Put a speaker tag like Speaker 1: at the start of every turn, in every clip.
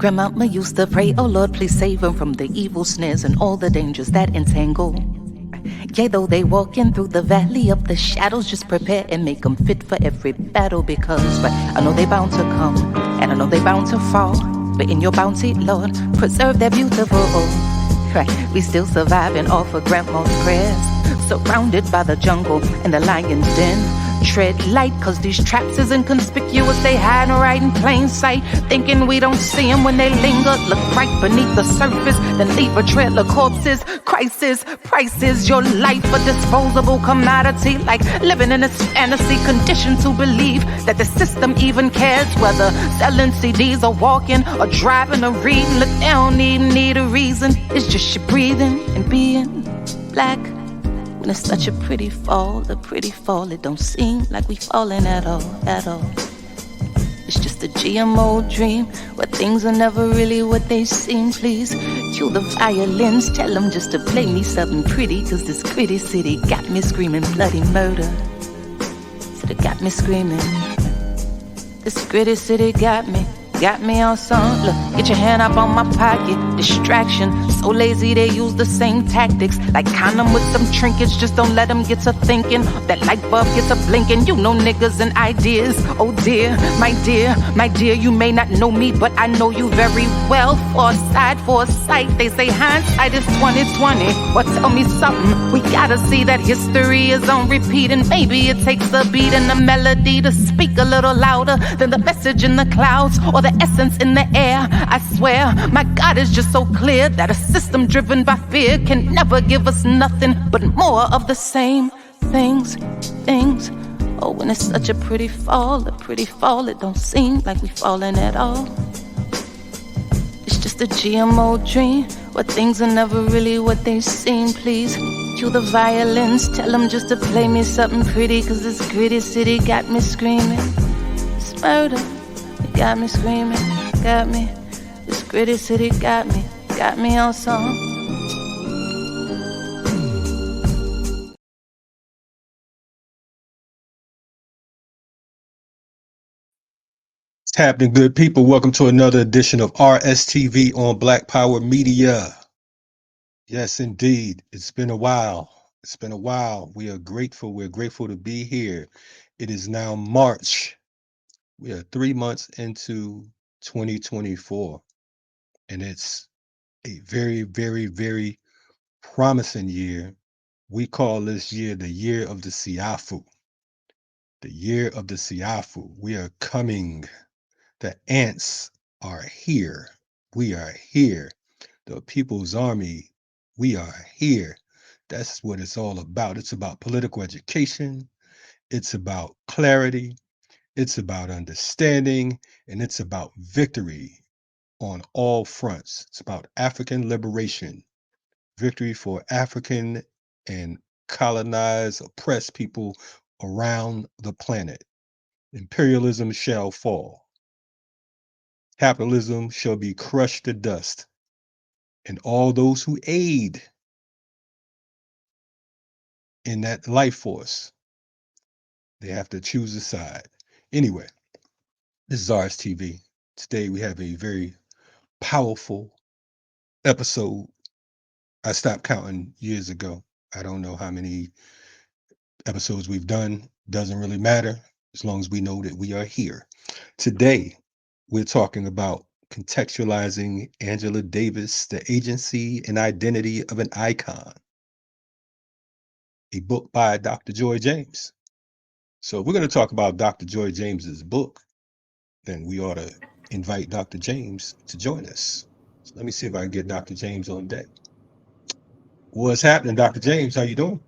Speaker 1: Grandmama used to pray, oh Lord, please save them from the evil snares and all the dangers that entangle. Yea, though they walking through the valley of the shadows, just prepare and make them fit for every battle, because right, I know they bound to come, and I know they bound to fall, but in your bounty, Lord, preserve their beautiful. Right, we still survive and offer grandma's prayers, surrounded by the jungle and the lion's den. Tread light, cause these traps is inconspicuous. They hide right in plain sight, thinking we don't see them when they linger. Look right beneath the surface, then leave a trail of corpses. Crisis, prices, your life a disposable commodity. Like living in this fantasy, conditioned to believe that the system even cares whether selling CDs or walking or driving or reading. Look, they don't even need a reason. It's just you breathing and being black. When it's such a pretty fall, it don't seem like we falling at all, at all. It's just a GMO dream, where things are never really what they seem. Please cue the violins, tell them just to play me something pretty, cause this gritty city got me screaming bloody murder. Said it got me screaming. This gritty city got me on some. Look, get your hand up on my pocket. Distraction, so lazy they use the same tactics. Like condom with some trinkets, just don't let them get to thinking. That light bulb gets a blinking. You know niggas and ideas. Oh dear, my dear, you may not know me, but I know you very well. Foresight, they say hindsight is 2020. Well, tell me something, we gotta see that history is on repeat. And maybe it takes a beat and a melody to speak a little louder than the message in the clouds or the essence in the air. I swear, my God is just so clear that a system driven by fear can never give us nothing but more of the same things. Oh, when it's such a pretty fall, it don't seem like we falling at all. It's just a GMO dream, where things are never really what they seem. Please cue the violins, tell them just to play me something pretty, cause this gritty city got me screaming. It's murder. Got me screaming, got me. This gritty city got me on song.
Speaker 2: What's happening, good people? Welcome to another edition of RSTV on Black Power Media. Yes, indeed. It's been a while. We are grateful. We're grateful to be here. It is now March. We are 3 months into 2024, and it's a very, very, very promising year. We call this year the year of the Siafu. The year of the Siafu. We are coming. The ants are here. We are here. The People's Army, we are here. That's what it's all about. It's about political education. It's about clarity. It's about understanding. And it's about victory on all fronts. It's about African liberation, victory for African and colonized, oppressed people around the planet. Imperialism shall fall. Capitalism shall be crushed to dust, and all those who aid in that life force, they have to choose a side. Anyway, this is RSTV. Today we have a very powerful episode. I stopped counting years ago. I don't know how many episodes we've done. Doesn't really matter as long as we know that we are here. Today, we're talking about Contextualizing Angela Davis, the agency and identity of an icon, a book by Dr. Joy James. So if we're going to talk about Dr. Joy James's book, then we ought to invite Dr. James to join us. So let me see if I can get Dr. James on deck. What's happening, Dr. James? How you doing?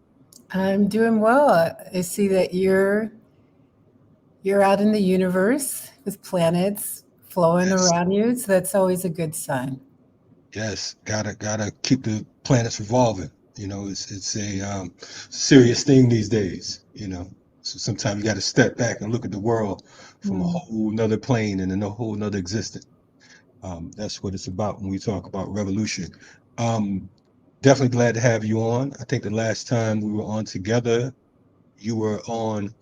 Speaker 3: I'm doing well. I see that you're out in the universe with planets flowing
Speaker 2: Yes.
Speaker 3: around you, so that's always a good sign.
Speaker 2: Yes, gotta keep the planets revolving. You know, it's a serious thing these days. You know, so sometimes you got to step back and look at the world from a whole nother plane and a whole nother existence. That's what it's about when we talk about revolution. Definitely glad to have you on. I think the last time we were on together, you were on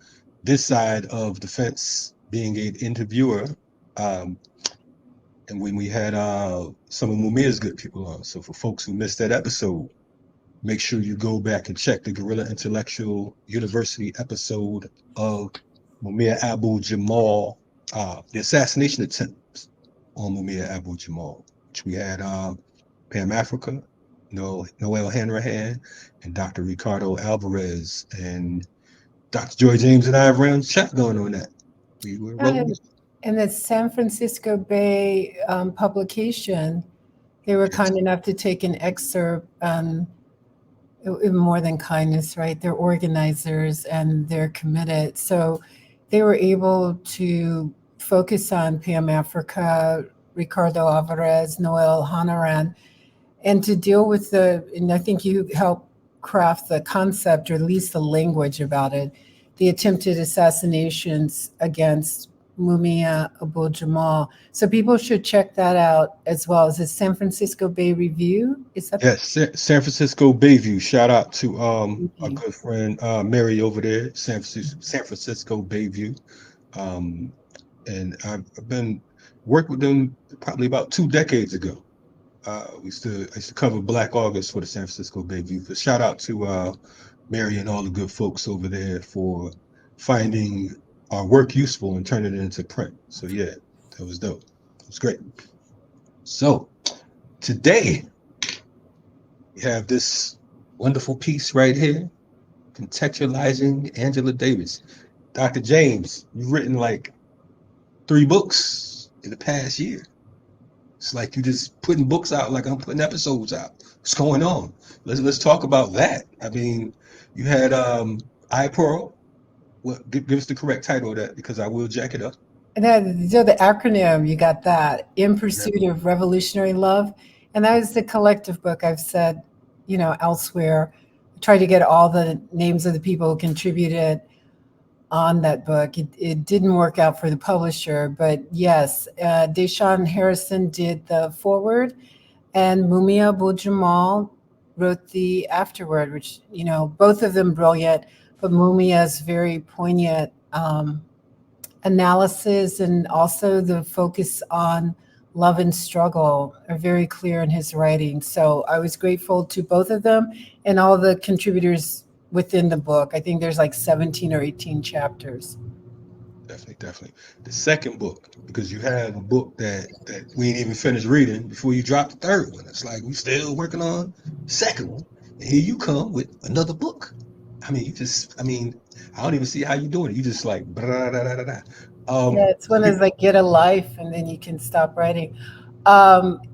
Speaker 2: this side of the fence being an interviewer. Um, and when we had some of Mumia's good people on. So for folks who missed that episode, make sure you go back and check the Guerrilla Intellectual University episode of Mumia Abu Jamal, the assassination attempts on Mumia Abu Jamal, which we had Pam Africa, Noel Hanrahan, and Dr. Ricardo Alvarez, and Dr. Joy James and I ran shotgun on that. We were rolling.
Speaker 3: And the San Francisco Bay publication, they were
Speaker 2: Yes.
Speaker 3: kind enough to take an excerpt. More than kindness, right? They're organizers and they're committed. So they were able to focus on Pam Africa, Ricardo Alvarez, Noel Hanaran, and to deal with and I think you helped craft the concept or at least the language about it, the attempted assassinations against Mumia Abu Jamal. So people should check that out as well. Is it San Francisco Bay Review? Is that
Speaker 2: Yes, San Francisco Bayview. Shout out to our
Speaker 3: the
Speaker 2: good friend Mary over there, San Francisco Bayview. Um, and I've been worked with them probably about 2 decades ago. I used to cover Black August for the San Francisco Bayview. But shout out to Mary and all the good folks over there for finding our work useful and turning it into print. So yeah, that was dope. It was great. So today we have this wonderful piece right here, Contextualizing Angela Davis. Dr. James, you've written like 3 books in the past year. It's like you just putting books out like I'm putting episodes out. What's going on? Let's talk about that. I mean, you had I Pearl. What give us the correct title of that because I will jack it up.
Speaker 3: So the acronym, you got that, In
Speaker 2: Yeah.
Speaker 3: Pursuit of Revolutionary Love. And that was the collective book I've said, elsewhere. I tried to get all the names of the people who contributed on that book. It didn't work out for the publisher, but yes, Deshaun Harrison did the foreword, and Mumia Abu Jamal wrote the afterword, which, both of them brilliant, but Mumia's very poignant analysis and also the focus on love and struggle are very clear in his writing. So I was grateful to both of them and all the contributors within the book. I think there's like 17 or 18 chapters.
Speaker 2: Definitely, definitely. The second book, because you have a book that we ain't even finished reading before you drop the third one. It's like we still working on the second one, and here you come with another book. I mean, I mean, I don't even see how you doing it. You just like, blah, blah, blah, blah, blah.
Speaker 3: Yeah, it's one
Speaker 2: You,
Speaker 3: is like get a life and then you can stop writing.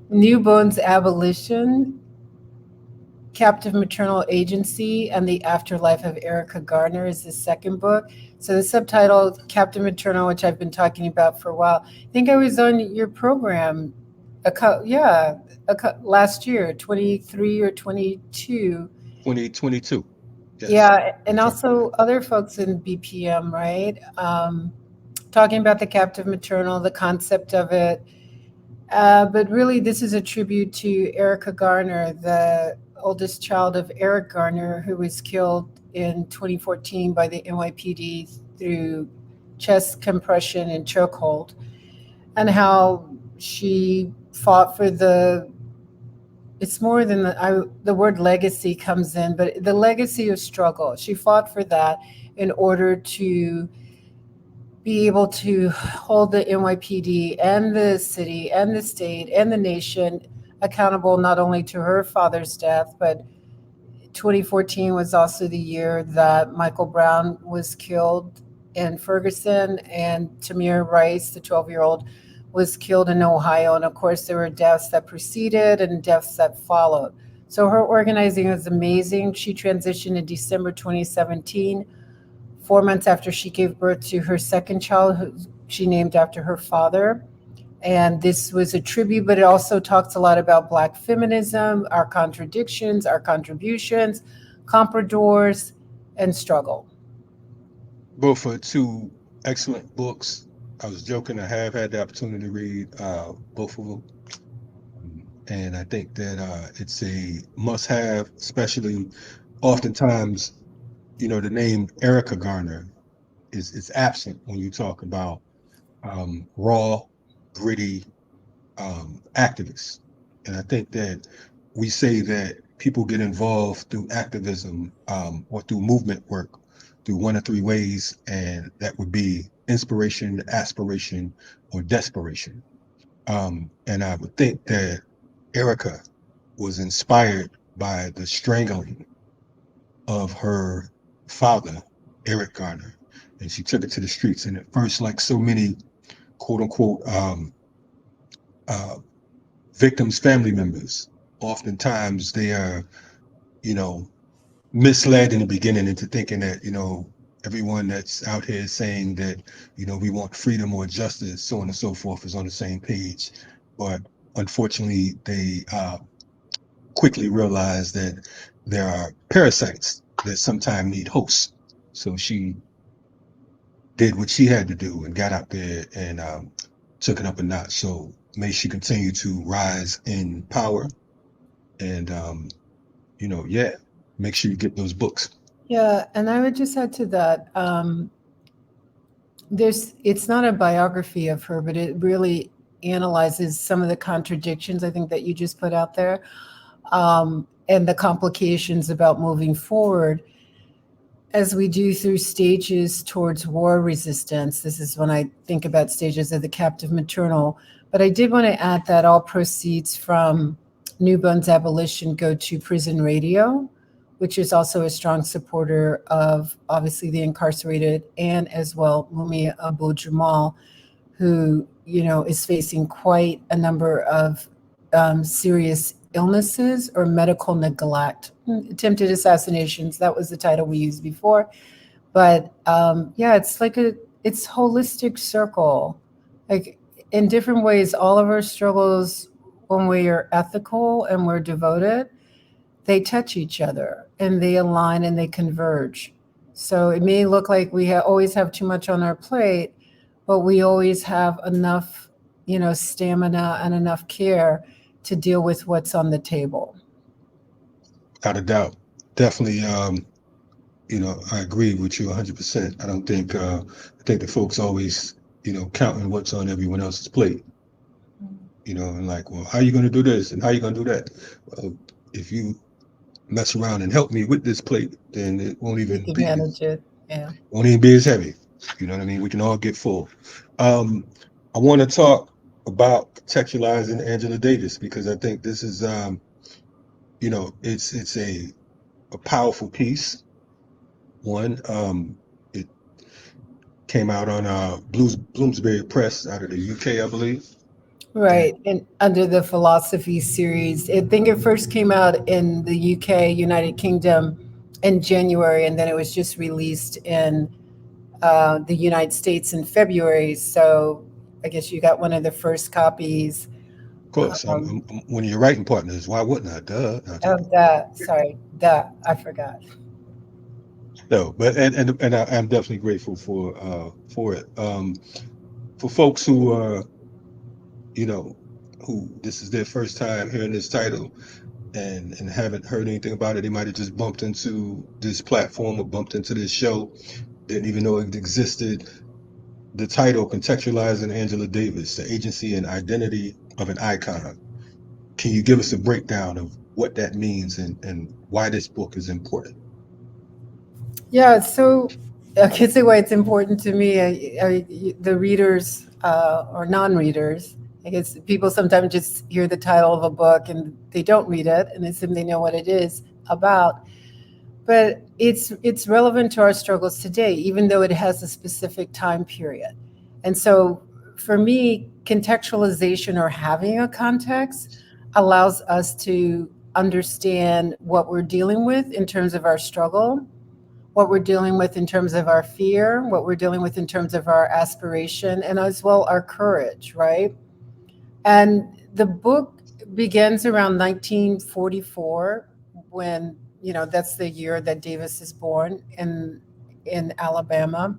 Speaker 3: New Bones Abolition, Captive Maternal Agency and the Afterlife of Erica Garner is the second book. So the subtitle, Captive Maternal, which I've been talking about for a while. I think I was on your program, last year, 23 or 22.
Speaker 2: 2022. Yes.
Speaker 3: Yeah,
Speaker 2: We
Speaker 3: and
Speaker 2: talked about
Speaker 3: also
Speaker 2: that.
Speaker 3: other folks in BPM, right? Talking about the captive maternal, the concept of it. But really, this is a tribute to Erica Garner, the oldest child of Eric Garner, who was killed in 2014 by the NYPD through chest compression and chokehold, and how she fought for it's more than the word legacy comes in, but the legacy of struggle. She fought for that in order to be able to hold the NYPD and the city and the state and the nation accountable not only to her father's death, but 2014 was also the year that Michael Brown was killed in Ferguson and Tamir Rice, the 12-year-old, was killed in Ohio. And of course, there were deaths that preceded and deaths that followed. So her organizing was amazing. She transitioned in December 2017, 4 months after she gave birth to her second child, who she named after her father. And this was a tribute, but it also talks a lot about Black feminism, our contradictions, our contributions, compradors, and struggle.
Speaker 2: Both are two excellent books. I was joking. I have had the opportunity to read both of them. And I think that it's a must-have, especially oftentimes, the name Erica Garner is absent when you talk about raw, gritty activists. And I think that we say that people get involved through activism or through movement work through one of three ways, and that would be inspiration, aspiration, or desperation. And I would think that Erica was inspired by the strangling of her father, Eric Garner, and she took it to the streets. And at first, like so many quote unquote uh, victims' family members, oftentimes they are, you know, misled in the beginning into thinking that, everyone that's out here saying that, we want freedom or justice, so on and so forth, is on the same page. But unfortunately, they quickly realize that there are parasites that sometimes need hosts. So she did what she had to do and got out there and took it up a notch. So may she continue to rise in power and, yeah, make sure you get those books.
Speaker 3: Yeah, and I would just add to that. It's not a biography of her, but it really analyzes some of the contradictions I think that you just put out there, and the complications about moving forward as we do through stages towards war resistance. This is when I think about stages of the captive maternal. But I did want to add that all proceeds from Newbone's abolition go to prison radio, which is also a strong supporter of obviously the incarcerated, and as well Mumia Abu Jamal, who is facing quite a number of serious illnesses or medical neglect, attempted assassinations. That was the title we used before. But yeah, it's holistic circle. Like in different ways, all of our struggles, when we are ethical and we're devoted, they touch each other and they align and they converge. So it may look like we always have too much on our plate, but we always have enough, stamina and enough care to deal with what's on the table.
Speaker 2: Without a doubt. Definitely, I agree with you 100%. I think the folks always, counting what's on everyone else's plate, and like, well, how are you going to do this? And how are you going to do that? Well, if you mess around and help me with this plate, then it
Speaker 3: You can manage it. Yeah.
Speaker 2: won't even be as heavy. You know what I mean? We can all get full. Um, I want to talk about contextualizing Angela Davis because I think this is, it's a powerful piece. One, it came out on Bloomsbury Press out of the UK, I believe. And
Speaker 3: Right. And under the philosophy series, I think it first came out in the UK, United Kingdom, in January, and then it was just released in the United States in February. So I guess you got one of the first copies.
Speaker 2: of course,
Speaker 3: Um,
Speaker 2: I'm one of your writing partners. Why wouldn't I? Duh. No,
Speaker 3: oh, I forgot.
Speaker 2: no, but I'm definitely grateful for it. For folks who you know, who this is their first time hearing this title and haven't heard anything about it, they might have just bumped into this platform or bumped into this show, didn't even know it existed. The title, Contextualizing Angela Davis, the agency and identity of an icon. Can you give us a breakdown of what that means and why this book is important?
Speaker 3: Yeah, so I can say why it's important to me. The readers or non-readers, I guess people sometimes just hear the title of a book and they don't read it and assume they know what it is about. But it's relevant to our struggles today, even though it has a specific time period. And so for me, contextualization or having a context allows us to understand what we're dealing with in terms of our struggle, what we're dealing with in terms of our fear, what we're dealing with in terms of our aspiration, and as well our courage, right? And the book begins around 1944 when, that's the year that Davis is born in Alabama.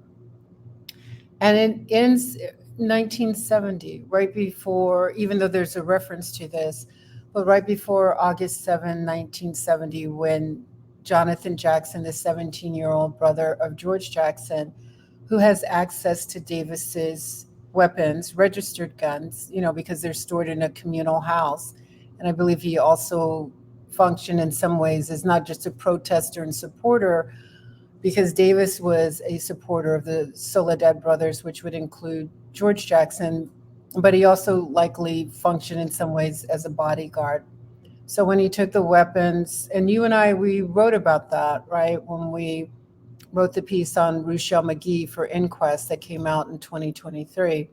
Speaker 3: And it ends 1970, right before, even though there's a reference to this, but right before August 7, 1970, when Jonathan Jackson, the 17-year-old brother of George Jackson, who has access to Davis's weapons, registered guns, because they're stored in a communal house. And I believe he also functioned in some ways as not just a protester and supporter, because Davis was a supporter of the Soledad brothers, which would include George Jackson, but he also likely functioned in some ways as a bodyguard. So when he took the weapons, and you and I, we wrote about that, right? When we wrote the piece on Rochelle McGee for Inquest that came out in 2023.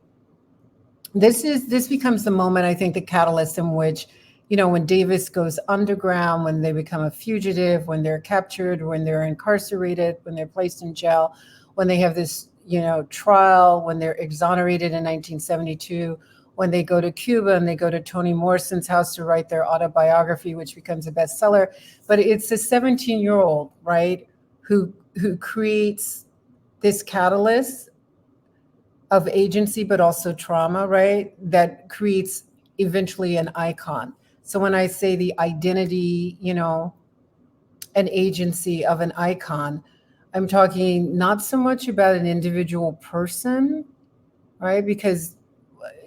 Speaker 3: This becomes the moment, I think, the catalyst in which, when Davis goes underground, when they become a fugitive, when they're captured, when they're incarcerated, when they're placed in jail, when they have this, trial, when they're exonerated in 1972, when they go to Cuba and they go to Toni Morrison's house to write their autobiography, which becomes a bestseller. But it's a 17-year-old, right, who creates this catalyst of agency, but also trauma, right? That creates eventually an icon. So when I say the identity, an agency of an icon, I'm talking not so much about an individual person, right? Because,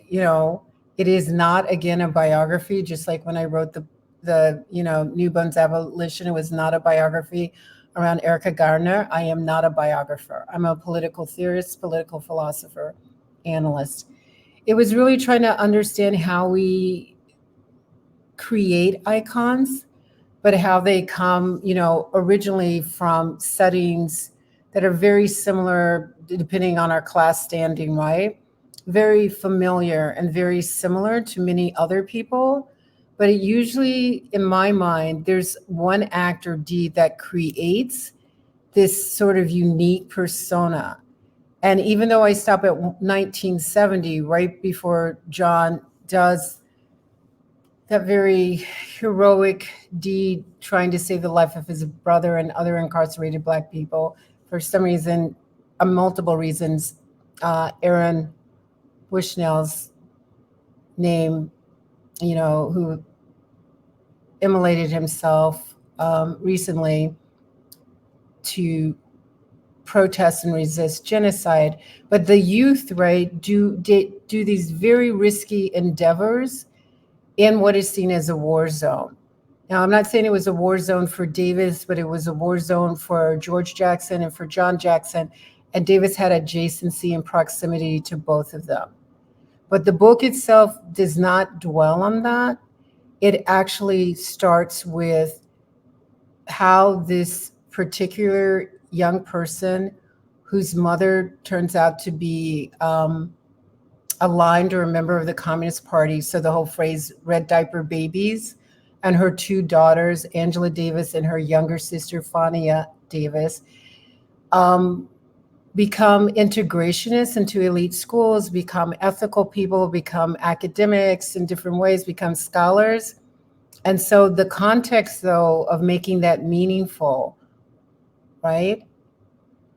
Speaker 3: you know, it is not, again, a biography, just like when I wrote the New Bones Abolition, it was not a biography around Erica Garner. I am not a biographer. I'm a political theorist, political philosopher, analyst. It was really trying to understand how we create icons, but how they come, originally from settings that are very similar depending on our class standing, right? Very familiar and very similar to many other people. But it usually, in my mind, there's one act or deed that creates this sort of unique persona. And even though I stop at 1970, right before John does that very heroic deed trying to save the life of his brother and other incarcerated Black people, for some reason, multiple reasons, Aaron Bushnell's name, who immolated himself recently to protest and resist genocide. But the youth, right, do these very risky endeavors in what is seen as a war zone. Now, I'm not saying it was a war zone for Davis, but it was a war zone for George Jackson and for John Jackson. And Davis had adjacency and proximity to both of them. But the book itself does not dwell on that. It actually starts with how this particular young person, whose mother turns out to be aligned or a member of the Communist Party, so the whole phrase red diaper babies, and her two daughters, Angela Davis and her younger sister, Fania Davis, become integrationists into elite schools, become ethical people, become academics in different ways, become scholars. And so the context, though, of making that meaningful, right?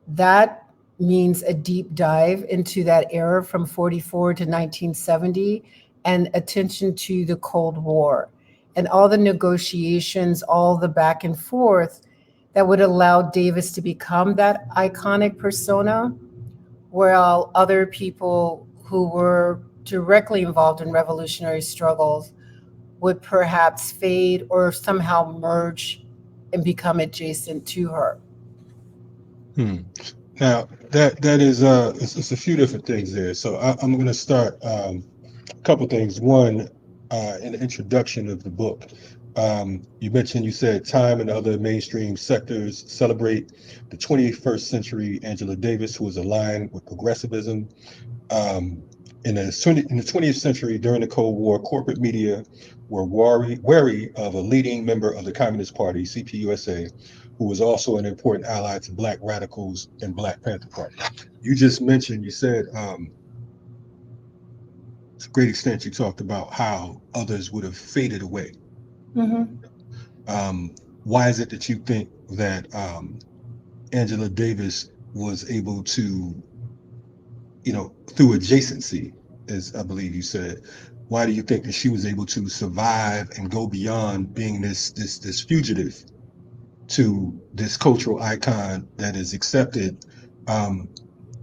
Speaker 3: That means a deep dive into that era from 44 to 1970 and attention to the Cold War and all the negotiations, all the back and forth that would allow Davis to become that iconic persona, while other people who were directly involved in revolutionary struggles would perhaps fade or somehow merge and become adjacent to her.
Speaker 2: Hmm. Now that is it's a few different things there. So I'm going to start a couple things. One, in the introduction of the book, you said Time and other mainstream sectors celebrate the 21st century Angela Davis, who was aligned with progressivism. In the 20th century, during the Cold War, corporate media were wary of a leading member of the Communist Party, CPUSA, who was also an important ally to Black radicals and Black Panther Party. You just mentioned, you said, to a great extent, you talked about how others would have faded away.
Speaker 3: Mm-hmm.
Speaker 2: Why is it that you think that Angela Davis was able to, through adjacency, as I believe you said, why do you think that she was able to survive and go beyond being this fugitive to this cultural icon that is accepted,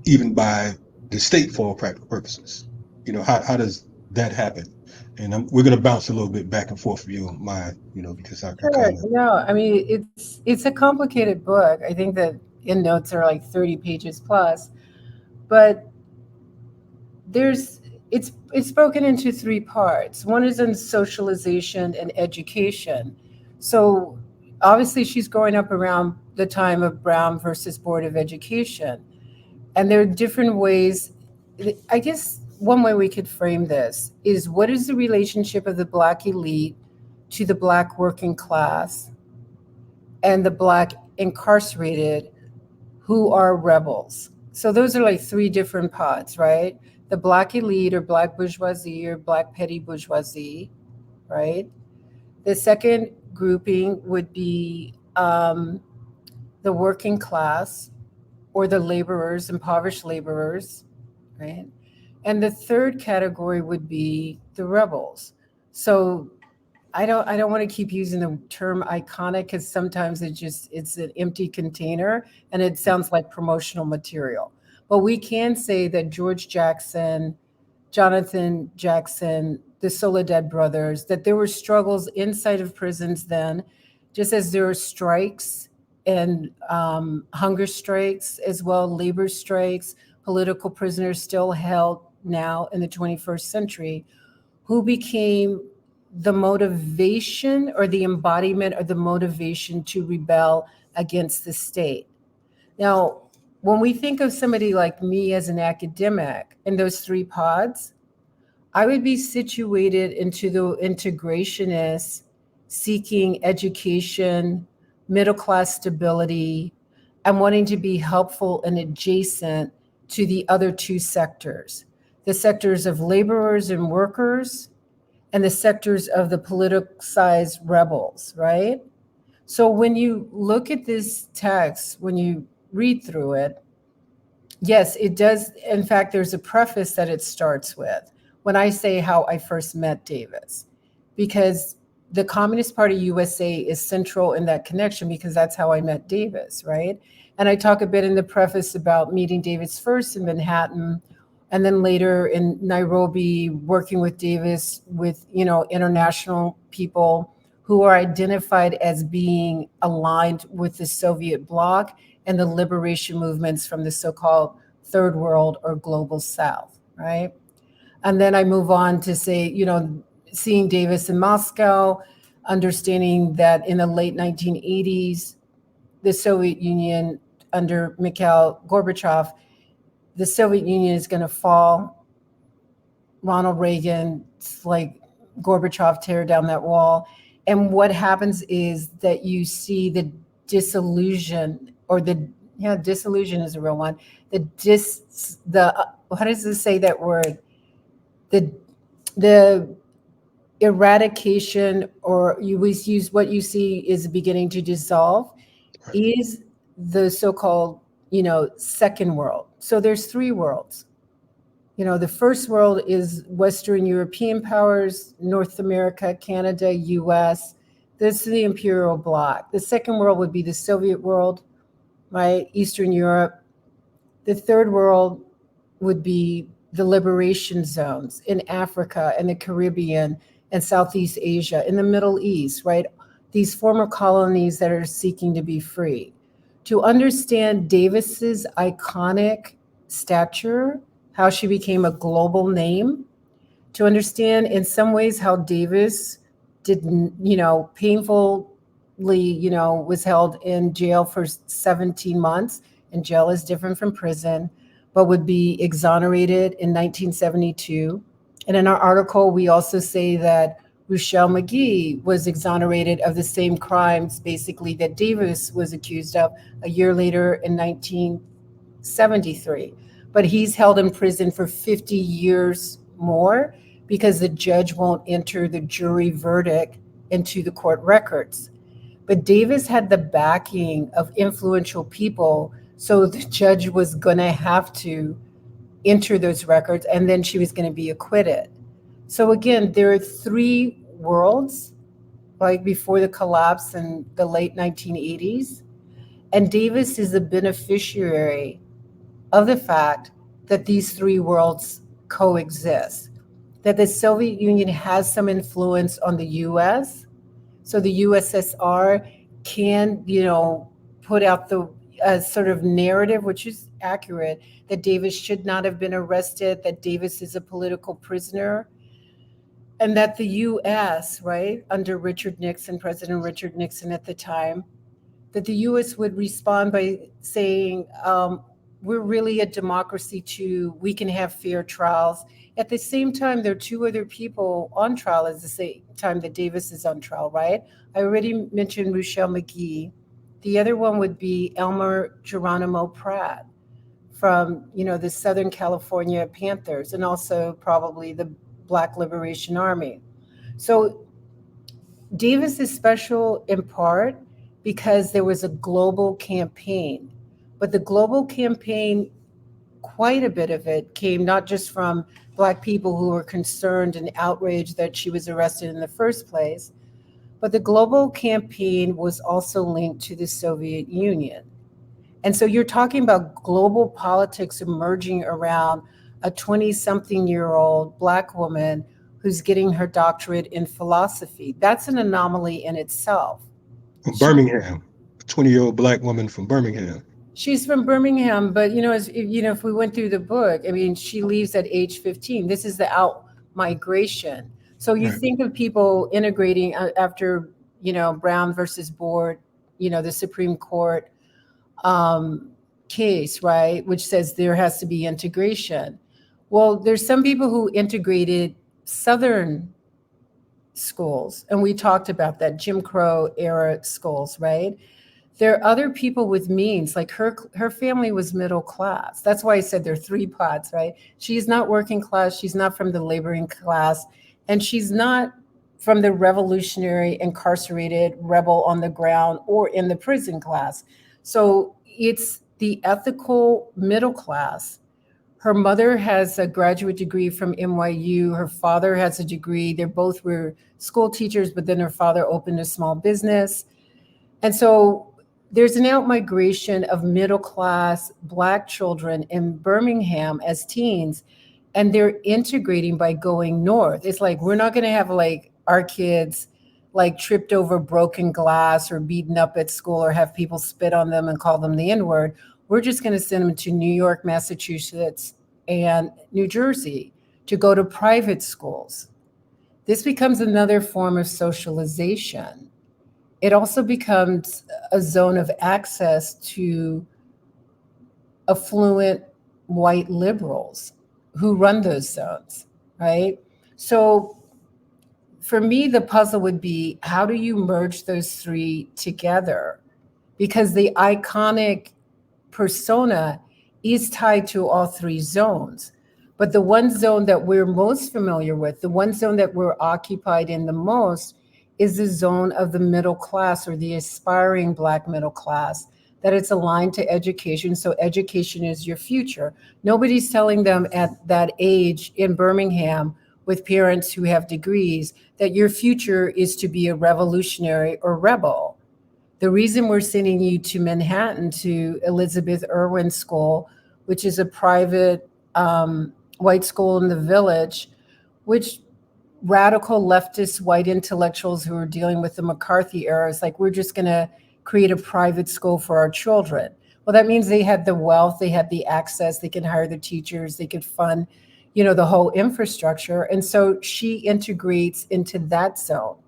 Speaker 2: even by the state for all practical purposes. How does that happen? And we're going to bounce a little bit back and forth, if you don't mind, because I
Speaker 3: Sure.
Speaker 2: kind of,
Speaker 3: No, I mean it's a complicated book. I think that end notes are like 30 pages plus, but there's it's broken into three parts. One is in socialization and education. So obviously she's growing up around the time of Brown versus Board of Education. And there are different ways. I guess one way we could frame this is, what is the relationship of the Black elite to the Black working class and the Black incarcerated who are rebels? So those are like three different pods, right? The Black elite or Black bourgeoisie or Black petty bourgeoisie, right? The second grouping would be the working class or the laborers, impoverished laborers, right? And the third category would be the rebels. So I don't want to keep using the term iconic, because sometimes it's an empty container and it sounds like promotional material. But we can say that George Jackson, Jonathan Jackson, the Soledad brothers, that there were struggles inside of prisons then, just as there are strikes and hunger strikes as well, labor strikes, political prisoners still held now in the 21st century, who became the motivation or the embodiment or the motivation to rebel against the state. Now, when we think of somebody like me as an academic in those three pods, I would be situated into the integrationist, seeking education, middle class stability, and wanting to be helpful and adjacent to the other two sectors, the sectors of laborers and workers, and the sectors of the politicized rebels, right? So when you look at this text, when you read through it, yes, it does. In fact, there's a preface that it starts with when I say how I first met Davis, because the Communist Party USA is central in that connection, because that's how I met Davis, right? And I talk a bit in the preface about meeting Davis first in Manhattan, and then later in Nairobi, working with Davis with, international people who are identified as being aligned with the Soviet bloc and the liberation movements from the so-called third world or global south, right? And then I move on to say, seeing Davis in Moscow, understanding that in the late 1980s, the Soviet Union under Mikhail Gorbachev, the Soviet Union is going to fall. Ronald Reagan, like Gorbachev, tear down that wall. And what happens is that you see the disillusion, or disillusion is a real one. How does this say that word? The the eradication, or you always use, what you see is beginning to dissolve,
Speaker 2: right,
Speaker 3: is the so-called, second world. So there's three worlds. The first world is Western European powers, North America, Canada, US. This is the imperial bloc. The second world would be the Soviet world, right? Eastern Europe. The third world would be the liberation zones in Africa and the Caribbean and Southeast Asia, in the Middle East, right? These former colonies that are seeking to be free. To understand Davis's iconic stature, how she became a global name, to understand in some ways how Davis didn't, painfully, was held in jail for 17 months. And jail is different from prison, but would be exonerated in 1972. And in our article, we also say that Rochelle McGee was exonerated of the same crimes, basically, that Davis was accused of a year later in 1973. But he's held in prison for 50 years more, because the judge won't enter the jury verdict into the court records. But Davis had the backing of influential people, so the judge was going to have to enter those records, and then she was going to be acquitted. So again, there are three worlds, like before the collapse in the late 1980s. And Davis is the beneficiary of the fact that these three worlds coexist, that the Soviet Union has some influence on the US. So the USSR can, put out the sort of narrative, which is accurate, that Davis should not have been arrested, that Davis is a political prisoner, and that the US, right, under Richard Nixon, President Richard Nixon at the time, that the US would respond by saying, we're really a democracy too, we can have fair trials. At the same time, there are two other people on trial at the same time that Davis is on trial, right? I already mentioned Rochelle McGee. The other one would be Elmer Geronimo Pratt from, the Southern California Panthers, and also probably the Black Liberation Army. So Davis is special in part because there was a global campaign, but the global campaign, quite a bit of it came not just from Black people who were concerned and outraged that she was arrested in the first place, but the global campaign was also linked to the Soviet Union. And so you're talking about global politics emerging around a 20-something-year-old Black woman who's getting her doctorate in philosophy. That's an anomaly in itself.
Speaker 2: From
Speaker 3: She
Speaker 2: Birmingham, a 20-year-old black woman from Birmingham.
Speaker 3: she's from Birmingham, but if we went through the book, I mean, she leaves at age 15. This is the out migration. So you
Speaker 2: Right.
Speaker 3: think of people integrating after Brown versus Board, the Supreme Court case, right, which says there has to be integration. Well, there's some people who integrated Southern schools, and we talked about that Jim Crow era schools, right? There are other people with means, like her family was middle class. That's why I said there are three pots, right? She's not working class, she's not from the laboring class, and she's not from the revolutionary incarcerated rebel on the ground or in the prison class. So it's the ethical middle class. Her mother has a graduate degree from NYU. Her father has a degree. They both were school teachers, but then her father opened a small business. And so there's an outmigration of middle class Black children in Birmingham as teens, and they're integrating by going north. It's like we're not going to have like our kids like tripped over broken glass or beaten up at school or have people spit on them and call them the N word. We're just going to send them to New York, Massachusetts, and New Jersey to go to private schools. This becomes another form of socialization. It also becomes a zone of access to affluent white liberals who run those zones, right? So for me, the puzzle would be how do you merge those three together? Because the iconic persona is tied to all three zones. But the one zone that we're most familiar with, the one zone that we're occupied in the most, is the zone of the middle class or the aspiring Black middle class, that it's aligned to education. So education is your future. Nobody's telling them at that age in Birmingham with parents who have degrees that your future is to be a revolutionary or rebel. The reason we're sending you to Manhattan to Elizabeth Irwin School, which is a private white school in the village, which radical leftist white intellectuals who are dealing with the McCarthy era is like, we're just going to create a private school for our children. Well, that means they had the wealth, they had the access, they can hire the teachers, they could fund, the whole infrastructure. And so she integrates into that zone.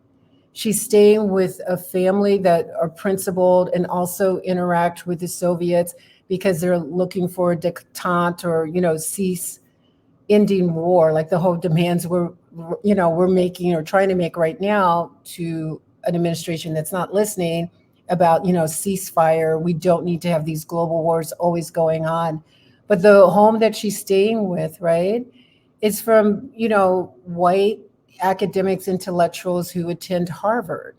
Speaker 3: She's staying with a family that are principled and also interact with the Soviets because they're looking for a détente or, cease ending war, like the whole demands we're making or trying to make right now to an administration that's not listening about, ceasefire. We don't need to have these global wars always going on. But the home that she's staying with, right, is from, white academics, intellectuals who attend Harvard.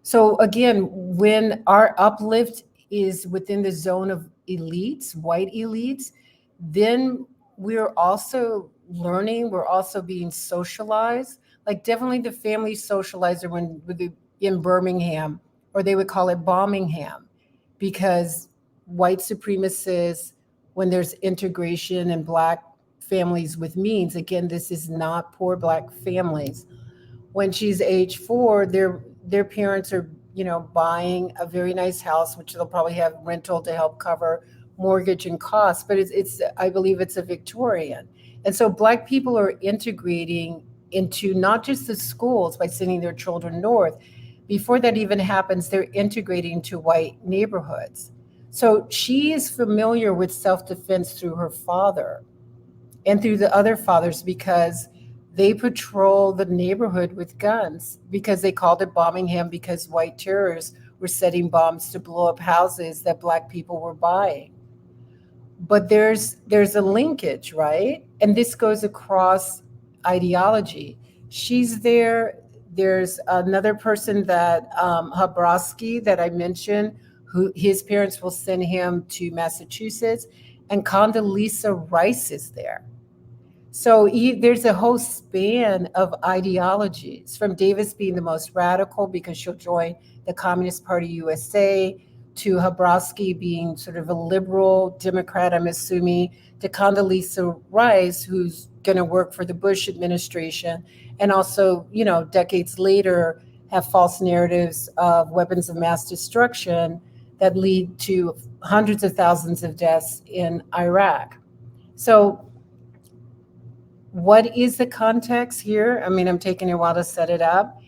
Speaker 3: So again, when our uplift is within the zone of elites, white elites, then we're also learning, we're also being socialized. Like definitely the family socializer in Birmingham, or they would call it Bombingham, because white supremacists, when there's integration and Black families with means. Again, this is not poor Black families. When she's age 4, their parents are, buying a very nice house, which they'll probably have rental to help cover mortgage and costs. But it's I believe it's a Victorian, and so Black people are integrating into not just the schools by sending their children north. Before that even happens, they're integrating to white neighborhoods. So she is familiar with self-defense through her father and through the other fathers, because they patrol the neighborhood with guns, because they called it Birmingham because white terrorists were setting bombs to blow up houses that Black people were buying. But there's a linkage, right? And this goes across ideology. She's there. There's another person that Habrowski that I mentioned, who his parents will send him to Massachusetts, and Condoleezza Rice is there. So there's a whole span of ideologies, from Davis being the most radical because she'll join the Communist Party USA, to Habrowski being sort of a liberal Democrat, I'm assuming, to Condoleezza Rice, who's going to work for the Bush administration, and also, decades later, have false narratives of weapons of mass destruction that lead to hundreds of thousands of deaths in Iraq. So what is the context here? I mean, I'm taking a while to set it up.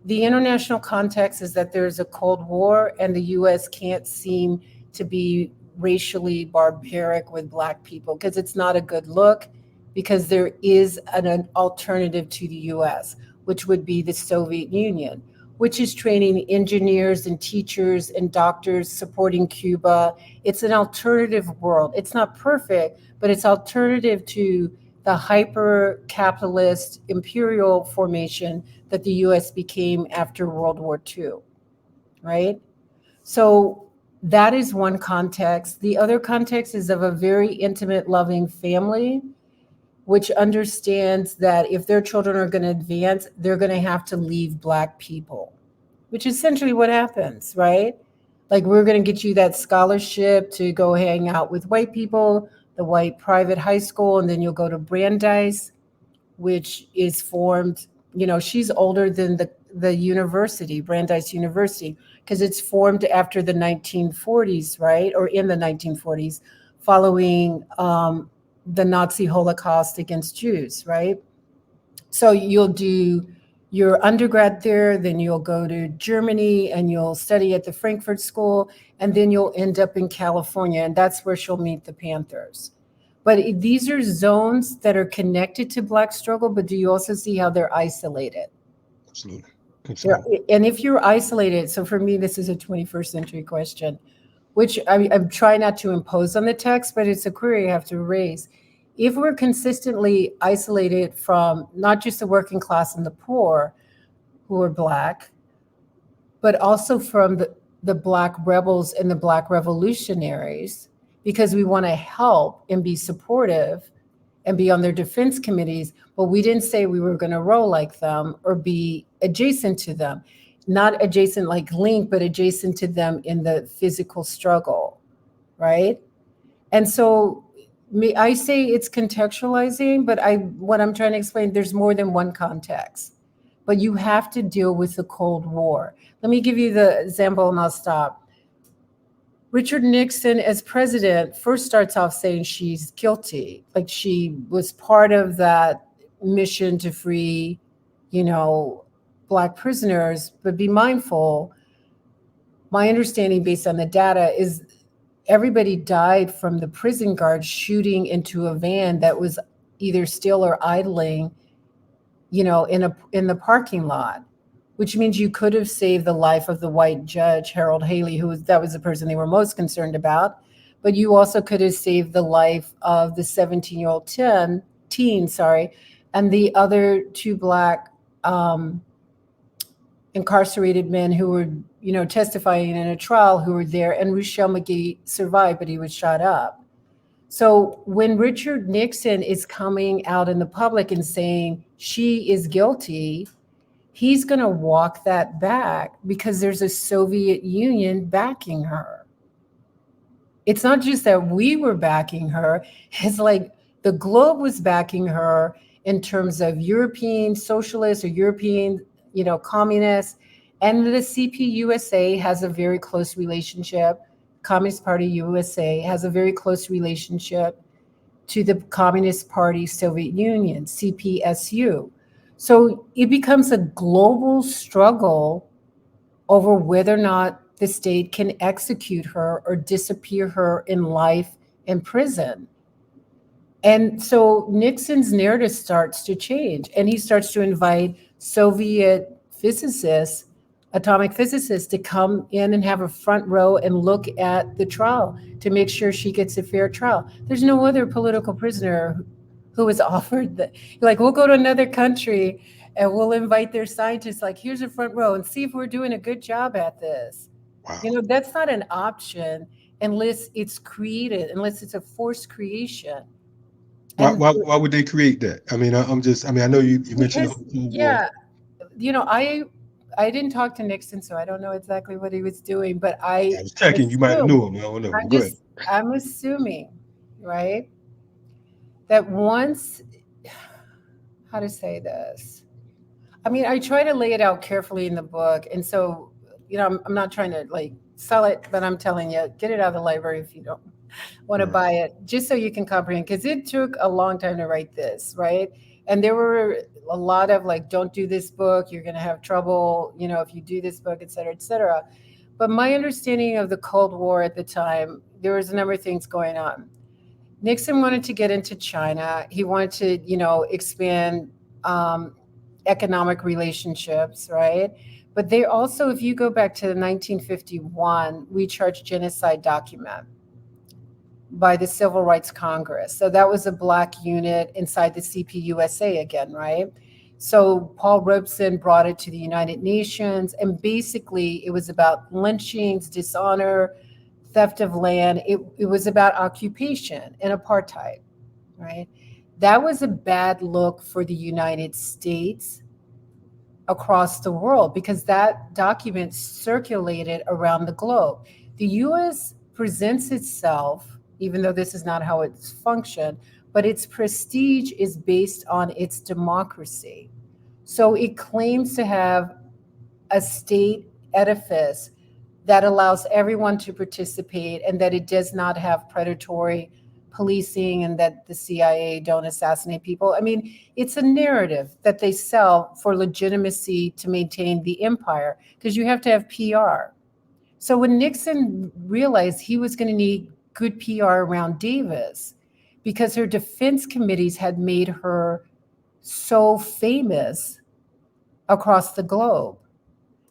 Speaker 3: The international context is that there's a Cold War, and the US can't seem to be racially barbaric with Black people, because it's not a good look, because there is an alternative to the US, which would be the Soviet Union, which is training engineers and teachers and doctors, supporting Cuba. It's an alternative world. It's not perfect, but it's alternative to the hyper-capitalist imperial formation that the US became after World War II, right? So that is one context. The other context is of a very intimate, loving family, which understands that if their children are going to advance, they're going to have to leave Black people, which is essentially what happens, right? Like, we're going to get you that scholarship to go hang out with white people, the white private high school, and then you'll go to Brandeis, which is formed, she's older than the university, Brandeis University, because it's formed after the 1940s, right? Or in the 1940s, following the Nazi Holocaust against Jews, right? So you'll do your undergrad there, then you'll go to Germany and you'll study at the Frankfurt School, and then you'll end up in California, and that's where she'll meet the Panthers. But these are zones that are connected to Black struggle, but do you also see how they're isolated?
Speaker 2: Absolutely.
Speaker 3: And if you're isolated, so for me, this is a 21st century question, which I'm trying not to impose on the text, but it's a query I have to raise. If we're consistently isolated from not just the working class and the poor who are Black, but also from the Black rebels and the Black revolutionaries, because we want to help and be supportive and be on their defense committees, but we didn't say we were going to roll like them or be adjacent to them. Not adjacent like Link, but adjacent to them in the physical struggle, right? And so I say it's contextualizing, but what I'm trying to explain, there's more than one context. But you have to deal with the Cold War. Let me give you the example and I'll stop. Richard Nixon, as president, first starts off saying she's guilty, like she was part of that mission to free, Black prisoners. But be mindful, my understanding based on the data is everybody died from the prison guards shooting into a van that was either still or idling, in the parking lot, which means you could have saved the life of the white judge, Harold Haley, that was the person they were most concerned about. But you also could have saved the life of the 17-year-old teen, and the other two Black incarcerated men who were, testifying in a trial, who were there, and Rochelle McGee survived, but he was shot up. So when Richard Nixon is coming out in the public and saying she is guilty, he's going to walk that back because there's a Soviet Union backing her. It's not just that we were backing her, it's like the globe was backing her in terms of European socialists or European, communists. And the CPUSA has a very close relationship. Communist Party USA has a very close relationship to the Communist Party Soviet Union, CPSU. So it becomes a global struggle over whether or not the state can execute her or disappear her in life in prison. And so Nixon's narrative starts to change, and he starts to invite Soviet physicists, atomic physicists, to come in and have a front row and look at the trial to make sure she gets a fair trial. There's no other political prisoner who was offered that. Like, we'll go to another country and we'll invite their scientists, like, here's a front row and see if we're doing a good job at this.
Speaker 2: Wow.
Speaker 3: That's not an option unless it's created, unless it's a forced creation. And
Speaker 2: Why would they create that? I mean, I'm just. I mean, I know you mentioned the
Speaker 3: because,
Speaker 2: whole Cold War.
Speaker 3: yeah, I didn't talk to Nixon, so I don't know exactly what he was doing, but
Speaker 2: I was checking. You might have
Speaker 3: assume,
Speaker 2: knew him. I don't know.
Speaker 3: I'm
Speaker 2: Go ahead.
Speaker 3: just, I'm assuming, right, that once, how to say this? I mean, I try to lay it out carefully in the book, and so, I'm not trying to like sell it, but I'm telling you, get it out of the library if you don't want to
Speaker 2: Right.
Speaker 3: buy it, just so you can comprehend, because it took a long time to write this, right? And there were a lot of like, don't do this book, you're going to have trouble, if you do this book, et cetera, et cetera. But my understanding of the Cold War at the time, there was a number of things going on. Nixon wanted to get into China. He wanted to, expand um, economic relationships, right? But they also, if you go back to 1951, we charged genocide document by the Civil Rights Congress. So that was a Black unit inside the CPUSA again, right? So Paul Robeson brought it to the United Nations, and basically it was about lynchings, dishonor, theft of land. It was about occupation and apartheid, right? That was a bad look for the United States across the world because that document circulated around the globe. The US presents itself, even though this is not how it's functioned, but its prestige is based on its democracy. So it claims to have a state edifice that allows everyone to participate and that it does not have predatory policing and that the CIA don't assassinate people. I mean, it's a narrative that they sell for legitimacy to maintain the empire because you have to have PR. So when Nixon realized he was going to need good PR around Davis because her defense committees had made her so famous across the globe.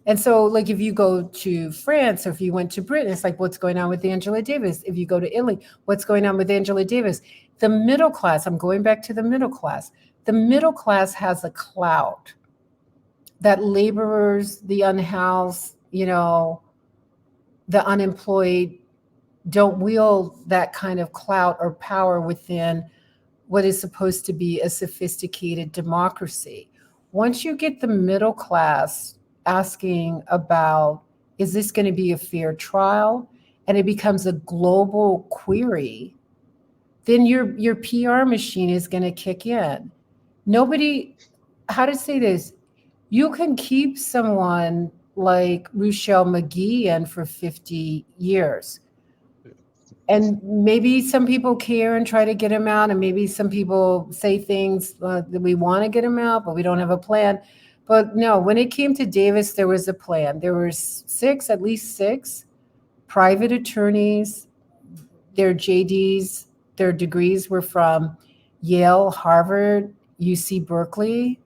Speaker 3: And so, like, if you go to France or if you went to Britain, it's like, what's going on with Angela Davis? If you go to Italy, what's going on with Angela Davis? The middle class, I'm going back to the middle class. The middle class has a clout that laborers, the unhoused, the unemployed don't wield that kind of clout or power within what is supposed to be a sophisticated democracy. Once you get the middle class asking about, is this going to be a fair trial? And it becomes a global query, then your PR machine is going to kick in. Nobody, how to say this, you can keep someone like Rochelle McGee in for 50 years and maybe some people care and try to get him out, and maybe some people say things that we want to get him out, but we don't have a plan. But no, when it came to Davis, there was a plan. There were at least six private attorneys. Their JDs, their degrees were from Yale, Harvard, UC Berkeley.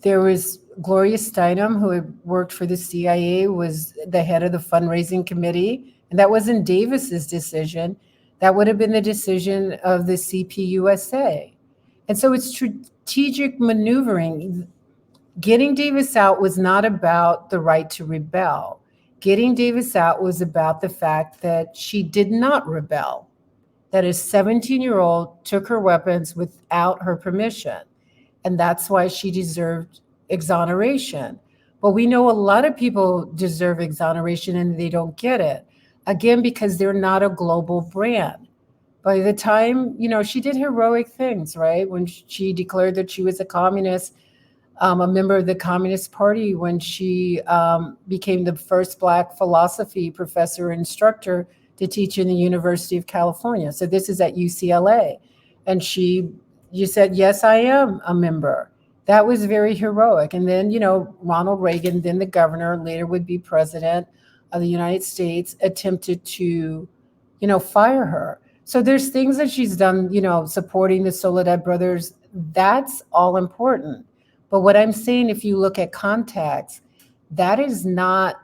Speaker 3: There was Gloria Steinem, who had worked for the CIA, was the head of the fundraising committee. And that wasn't Davis's decision. That would have been the decision of the CPUSA. And so it's strategic maneuvering. Getting Davis out was not about the right to rebel. Getting Davis out was about the fact that she did not rebel, that a 17-year-old took her weapons without her permission. And that's why she deserved exoneration. But we know a lot of people deserve exoneration and they don't get it. again, because they're not a global brand. By the time, she did heroic things, right? When she declared that she was a communist, a member of the Communist Party, when she became the first Black philosophy professor and instructor to teach in the University of California. So this is at UCLA. And you said, yes, I am a member. That was very heroic. And then, Ronald Reagan, then the governor, later would be president of the United States, attempted to, fire her. So there's things that she's done, supporting the Soledad brothers. That's all important. But what I'm saying, if you look at context, that is not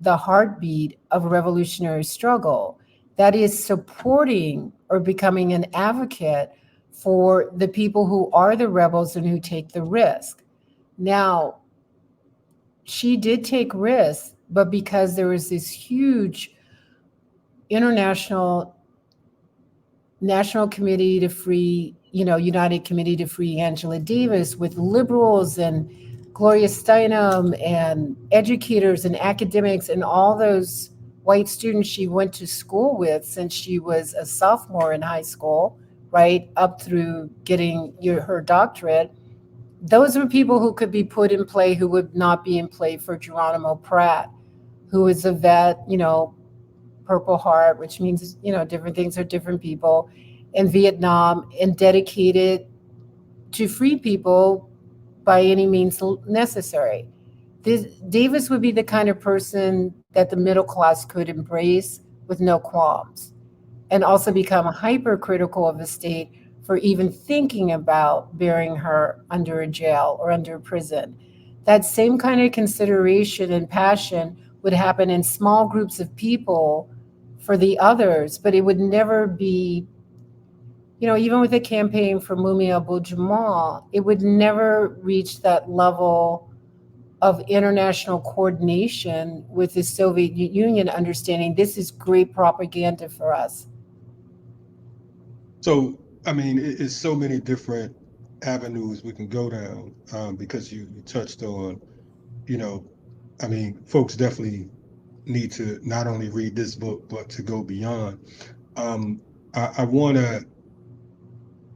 Speaker 3: the heartbeat of a revolutionary struggle. That is supporting or becoming an advocate for the people who are the rebels and who take the risk. Now, she did take risks, but because there was this huge international National Committee to Free, United Committee to Free Angela Davis, with liberals and Gloria Steinem and educators and academics and all those white students she went to school with since she was a sophomore in high school, right, up through getting her doctorate. Those were people who could be put in play who would not be in play for Geronimo Pratt, who is a vet, Purple Heart, which means, different things are different people, in Vietnam, and dedicated to free people by any means necessary. Davis would be the kind of person that the middle class could embrace with no qualms, and also become hypercritical of the state for even thinking about burying her under a jail or under a prison. That same kind of consideration and passion would happen in small groups of people for the others, but it would never be, even with the campaign for Mumia Abu-Jamal, it would never reach that level of international coordination with the Soviet Union, understanding this is great propaganda for us.
Speaker 2: So, I mean, it's so many different avenues we can go down, because you touched on, you know, I mean, folks definitely need to not only read this book, but to go beyond. I want to,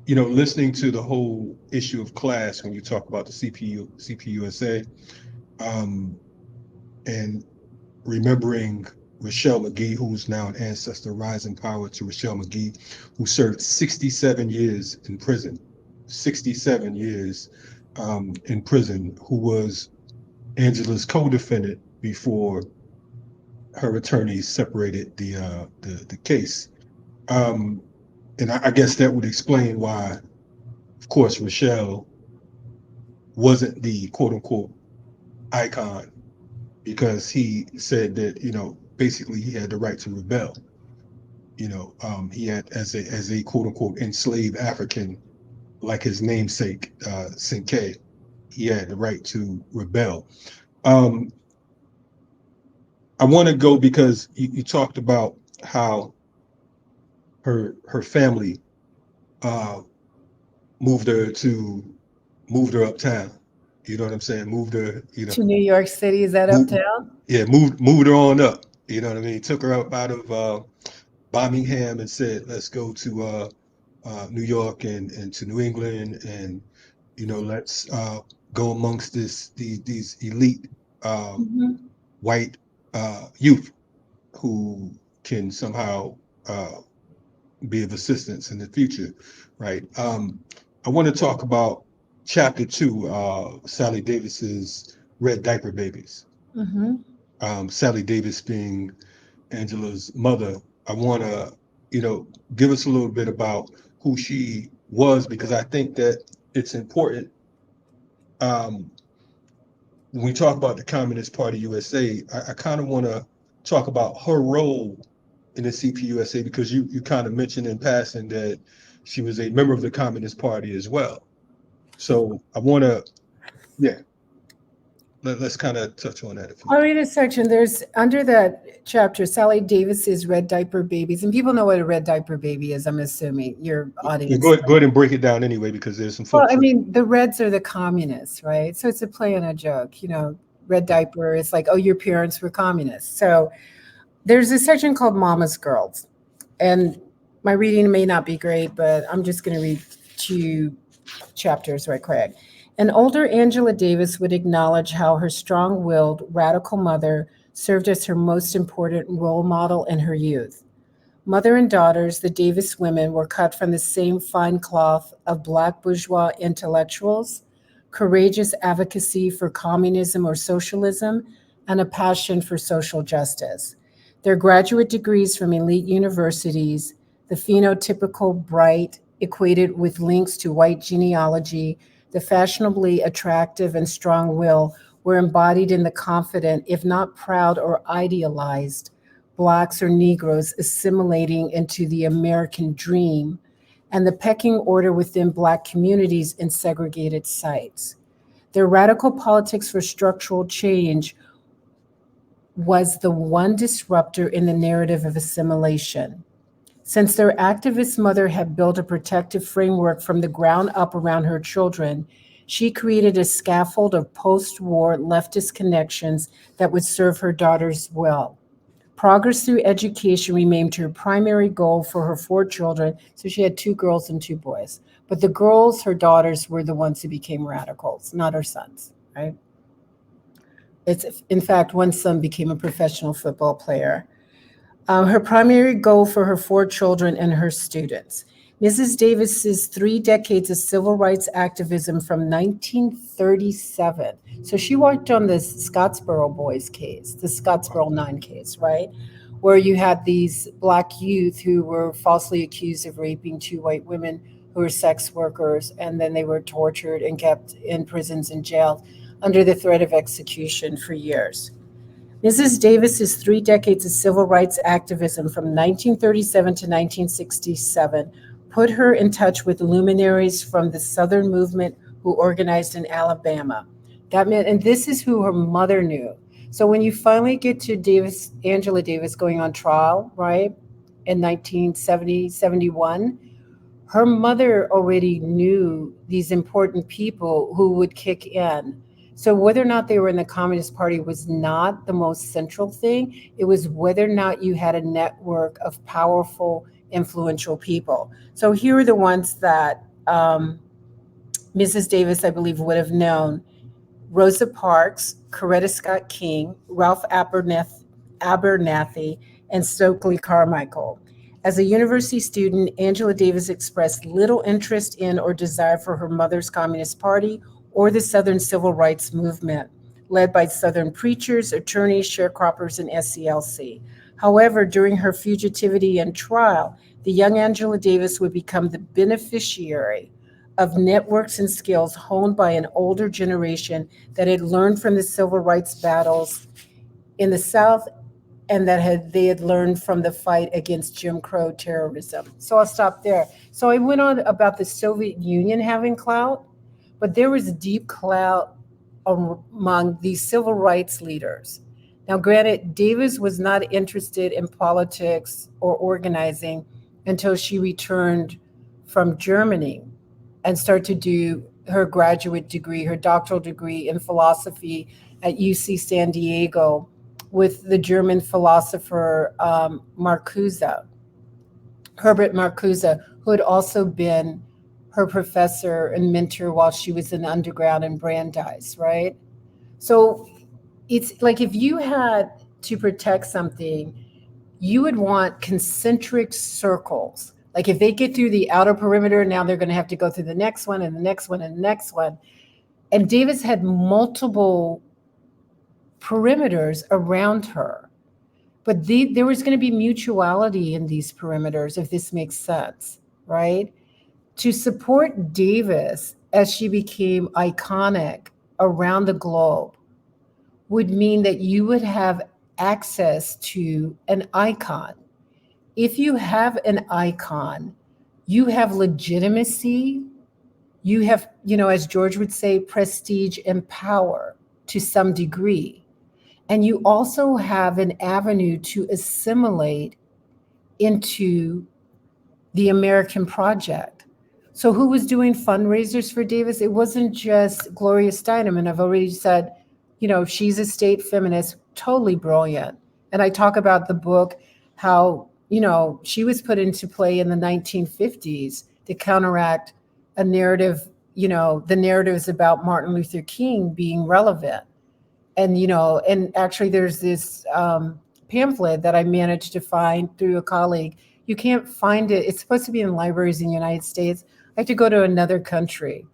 Speaker 2: listening to the whole issue of class when you talk about the CPUSA, and remembering Rochelle McGee, who's now an ancestor, rising power to Rochelle McGee, who served 67 years in prison, 67 years in prison, who was Angela's co-defendant before her attorneys separated the case. And I guess that would explain why, of course, Rochelle wasn't the quote unquote icon, because he said that, basically he had the right to rebel. He had, as a quote unquote enslaved African, like his namesake, Sinke, he had the right to rebel. Um, I want to go because you talked about how her family uh, moved her moved her uptown. You know what I'm saying? Moved her,
Speaker 3: To New York City, is that
Speaker 2: moved,
Speaker 3: uptown?
Speaker 2: yeah, moved her on up. You know what I mean? Took her up out of Birmingham and said, "Let's go to New York and to New England, and let's go amongst these elite uh,
Speaker 3: Mhm.
Speaker 2: white youth who can somehow be of assistance in the future, right?" I want to talk about chapter 2, Sally Davis's Red Diaper Babies.
Speaker 3: Mhm.
Speaker 2: Sally Davis being Angela's mother. I want to, give us a little bit about who she was, because I think that it's important. Um, when we talk about the Communist Party USA, I kind of want to talk about her role in the CPUSA, because you kind of mentioned in passing that she was a member of the Communist Party as well. So I want to, yeah, let's kind of touch on that if you
Speaker 3: I'll
Speaker 2: would.
Speaker 3: read a section. There's under that chapter, Sally Davis's red diaper babies, and people know what a red diaper baby is. I'm assuming your
Speaker 2: Yeah,
Speaker 3: audience.
Speaker 2: go ahead and break it down anyway, because there's some
Speaker 3: Well,
Speaker 2: folks
Speaker 3: I
Speaker 2: who,
Speaker 3: mean, the Reds are the communists, right? So it's a play on a joke. Red diaper is like, oh, your parents were communists. So There's a section called Mama's Girls, and my reading may not be great, but I'm just going to read two chapters right quick. An older Angela Davis would acknowledge how her strong willed, radical mother served as her most important role model in her youth. Mother and daughters, the Davis women, were cut from the same fine cloth of black bourgeois intellectuals, courageous advocacy for communism or socialism, and a passion for social justice. Their graduate degrees from elite universities, the phenotypical bright, equated with links to white genealogy, the fashionably attractive and strong will, were embodied in the confident, if not proud or idealized, Blacks or Negroes assimilating into the American dream, and the pecking order within Black communities in segregated sites. Their radical politics for structural change was the one disruptor in the narrative of assimilation. Since their activist mother had built a protective framework from the ground up around her children, she created a scaffold of post war leftist connections that would serve her daughters well. Progress through education remained her primary goal for her four children. So she had two girls and two boys. But the girls, her daughters, were the ones who became radicals, not her sons, right? It's in fact, one son became a professional football player. Her primary goal for her four children and her students. Mrs. Davis's 3 decades of civil rights activism from 1937. So she worked on the Scottsboro Boys case, the Scottsboro 9 case, right? Where you had these Black youth who were falsely accused of raping two white women who were sex workers, and then they were tortured and kept in prisons and jails under the threat of execution for years. Mrs. Davis's 3 decades of civil rights activism from 1937 to 1967 put her in touch with luminaries from the Southern movement who organized in Alabama. That meant, and this is who her mother knew. So when you finally get to Angela Davis going on trial, right, in 1970, 71, her mother already knew these important people who would kick in. So whether or not they were in the Communist Party was not the most central thing. It was whether or not you had a network of powerful, influential people. So here are the ones that Mrs. Davis, I believe, would have known: Rosa Parks, Coretta Scott King, Ralph Abernathy, and Stokely Carmichael. As a university student, Angela Davis expressed little interest in or desire for her mother's Communist Party or the Southern Civil Rights Movement, led by Southern preachers, attorneys, sharecroppers, and SCLC. However, during her fugitivity and trial, the young Angela Davis would become the beneficiary of networks and skills honed by an older generation that had learned from the civil rights battles in the South, and that they had learned from the fight against Jim Crow terrorism. So I'll stop there. So I went on about the Soviet Union having clout, but there was deep clout among these civil rights leaders. Now, granted, Davis was not interested in politics or organizing until she returned from Germany and started to do her graduate degree, her doctoral degree in philosophy at UC San Diego with the German philosopher Marcuse, Herbert Marcuse, who had also been her professor and mentor while she was in undergrad in Brandeis, right? So it's like if you had to protect something, you would want concentric circles. Like if they get through the outer perimeter, now they're going to have to go through the next one and the next one and the next one. And Davis had multiple perimeters around her. But there was going to be mutuality in these perimeters, if this makes sense, right? To support Davis as she became iconic around the globe would mean that you would have access to an icon. If you have an icon, you have legitimacy, you have, as George would say, prestige and power to some degree. And you also have an avenue to assimilate into the American project. So who was doing fundraisers for Davis? It wasn't just Gloria Steinem. And I've already said, she's a state feminist, totally brilliant. And I talk about the book, how, she was put into play in the 1950s to counteract a narrative, the narratives about Martin Luther King being relevant. And actually there's this pamphlet that I managed to find through a colleague. You can't find it. It's supposed to be in libraries in the United States. I have to go to another country,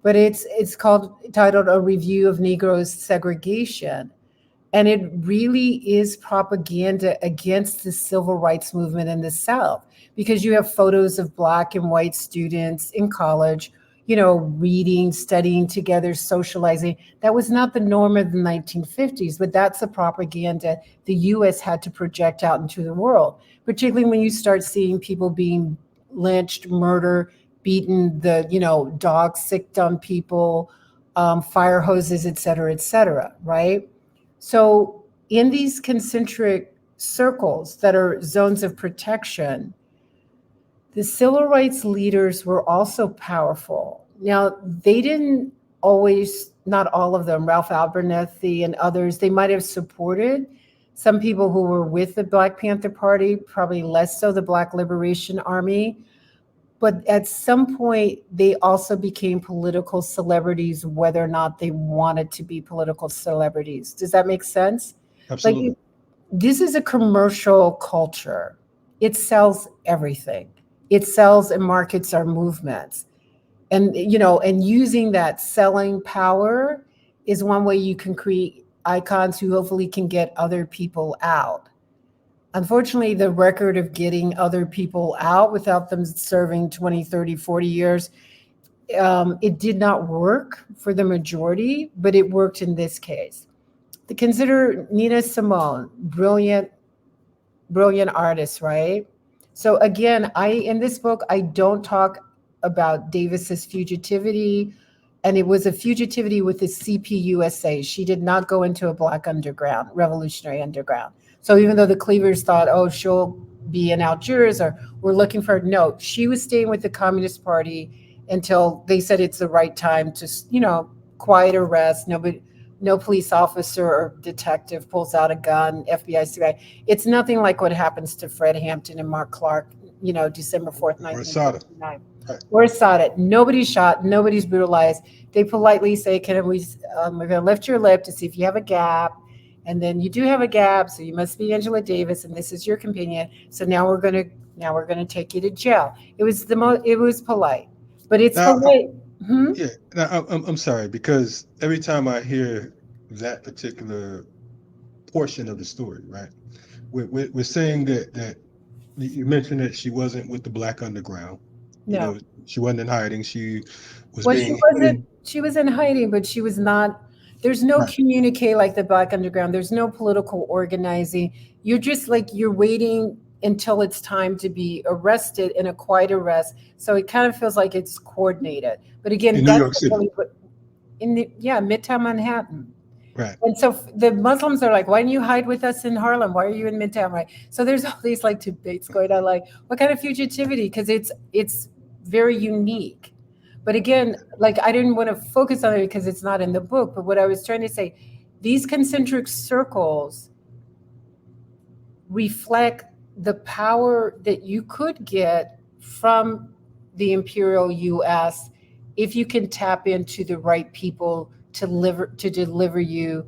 Speaker 3: but it's called, titled A Review of Negroes Segregation. And it really is propaganda against the civil rights movement in the South, because you have photos of Black and white students in college, reading, studying together, socializing. That was not the norm of the 1950s, but that's the propaganda the US had to project out into the world, particularly when you start seeing people being lynched, murdered, beaten, dogs sicked on people, fire hoses, et cetera, right? So, in these concentric circles that are zones of protection, the civil rights leaders were also powerful. Now, they didn't always, not all of them, Ralph Abernathy and others, they might have supported some people who were with the Black Panther Party, probably less so the Black Liberation Army. But at some point, they also became political celebrities, whether or not they wanted to be political celebrities. Does that make sense? Like,
Speaker 2: Absolutely.
Speaker 3: this is a commercial culture. It sells everything. It sells and markets our movements. And using that selling power is one way you can create icons who hopefully can get other people out. Unfortunately, the record of getting other people out without them serving 20, 30, 40 years, it did not work for the majority, but it worked in this case. Consider Nina Simone, brilliant artist, right? So again, I in this book I don't talk about Davis's fugitivity, and it was a fugitivity with the CPUSA. She did not go into a Black underground, revolutionary underground. So even though the Cleavers thought, oh, she'll be in Algiers or we're looking for her, no, she was staying with the Communist Party until they said it's the right time to, quiet arrest. Nobody, no police officer or detective pulls out a gun, FBI, CIA. It's nothing like what happens to Fred Hampton and Mark Clark, December 4th,
Speaker 2: Or Asada.
Speaker 3: 1959.
Speaker 2: Right.
Speaker 3: Or Assad. Nobody's shot, nobody's brutalized. They politely say, we're going to lift your lip to see if you have a gap. And then you do have a gap, so you must be Angela Davis, and this is your companion. So now we're going to take you to jail. It was polite, but it's
Speaker 2: Now,
Speaker 3: polite. Hmm?
Speaker 2: yeah. Now, I'm sorry because every time I hear that particular portion of the story, right, we're saying that you mentioned that she wasn't with the Black Underground. You
Speaker 3: No.
Speaker 2: know, she wasn't in hiding. She was
Speaker 3: Well, she
Speaker 2: being
Speaker 3: wasn't.
Speaker 2: hidden.
Speaker 3: She was in hiding, but she was not. There's no
Speaker 2: Right.
Speaker 3: communique like the Black Underground. There's no political organizing. You're just like you're waiting until it's time to be arrested in a quiet arrest. So it kind of feels like it's coordinated. But again,
Speaker 2: In New
Speaker 3: that's
Speaker 2: York City.
Speaker 3: really what in the Midtown Manhattan.
Speaker 2: Right.
Speaker 3: And so the Muslims are like, why don't you hide with us in Harlem? Why are you in Midtown, right? So there's all these like debates going on, like what kind of fugitivity? Because it's very unique. But again, like I didn't want to focus on it because it's not in the book. But what I was trying to say, these concentric circles reflect the power that you could get from the imperial US if you can tap into the right people to deliver you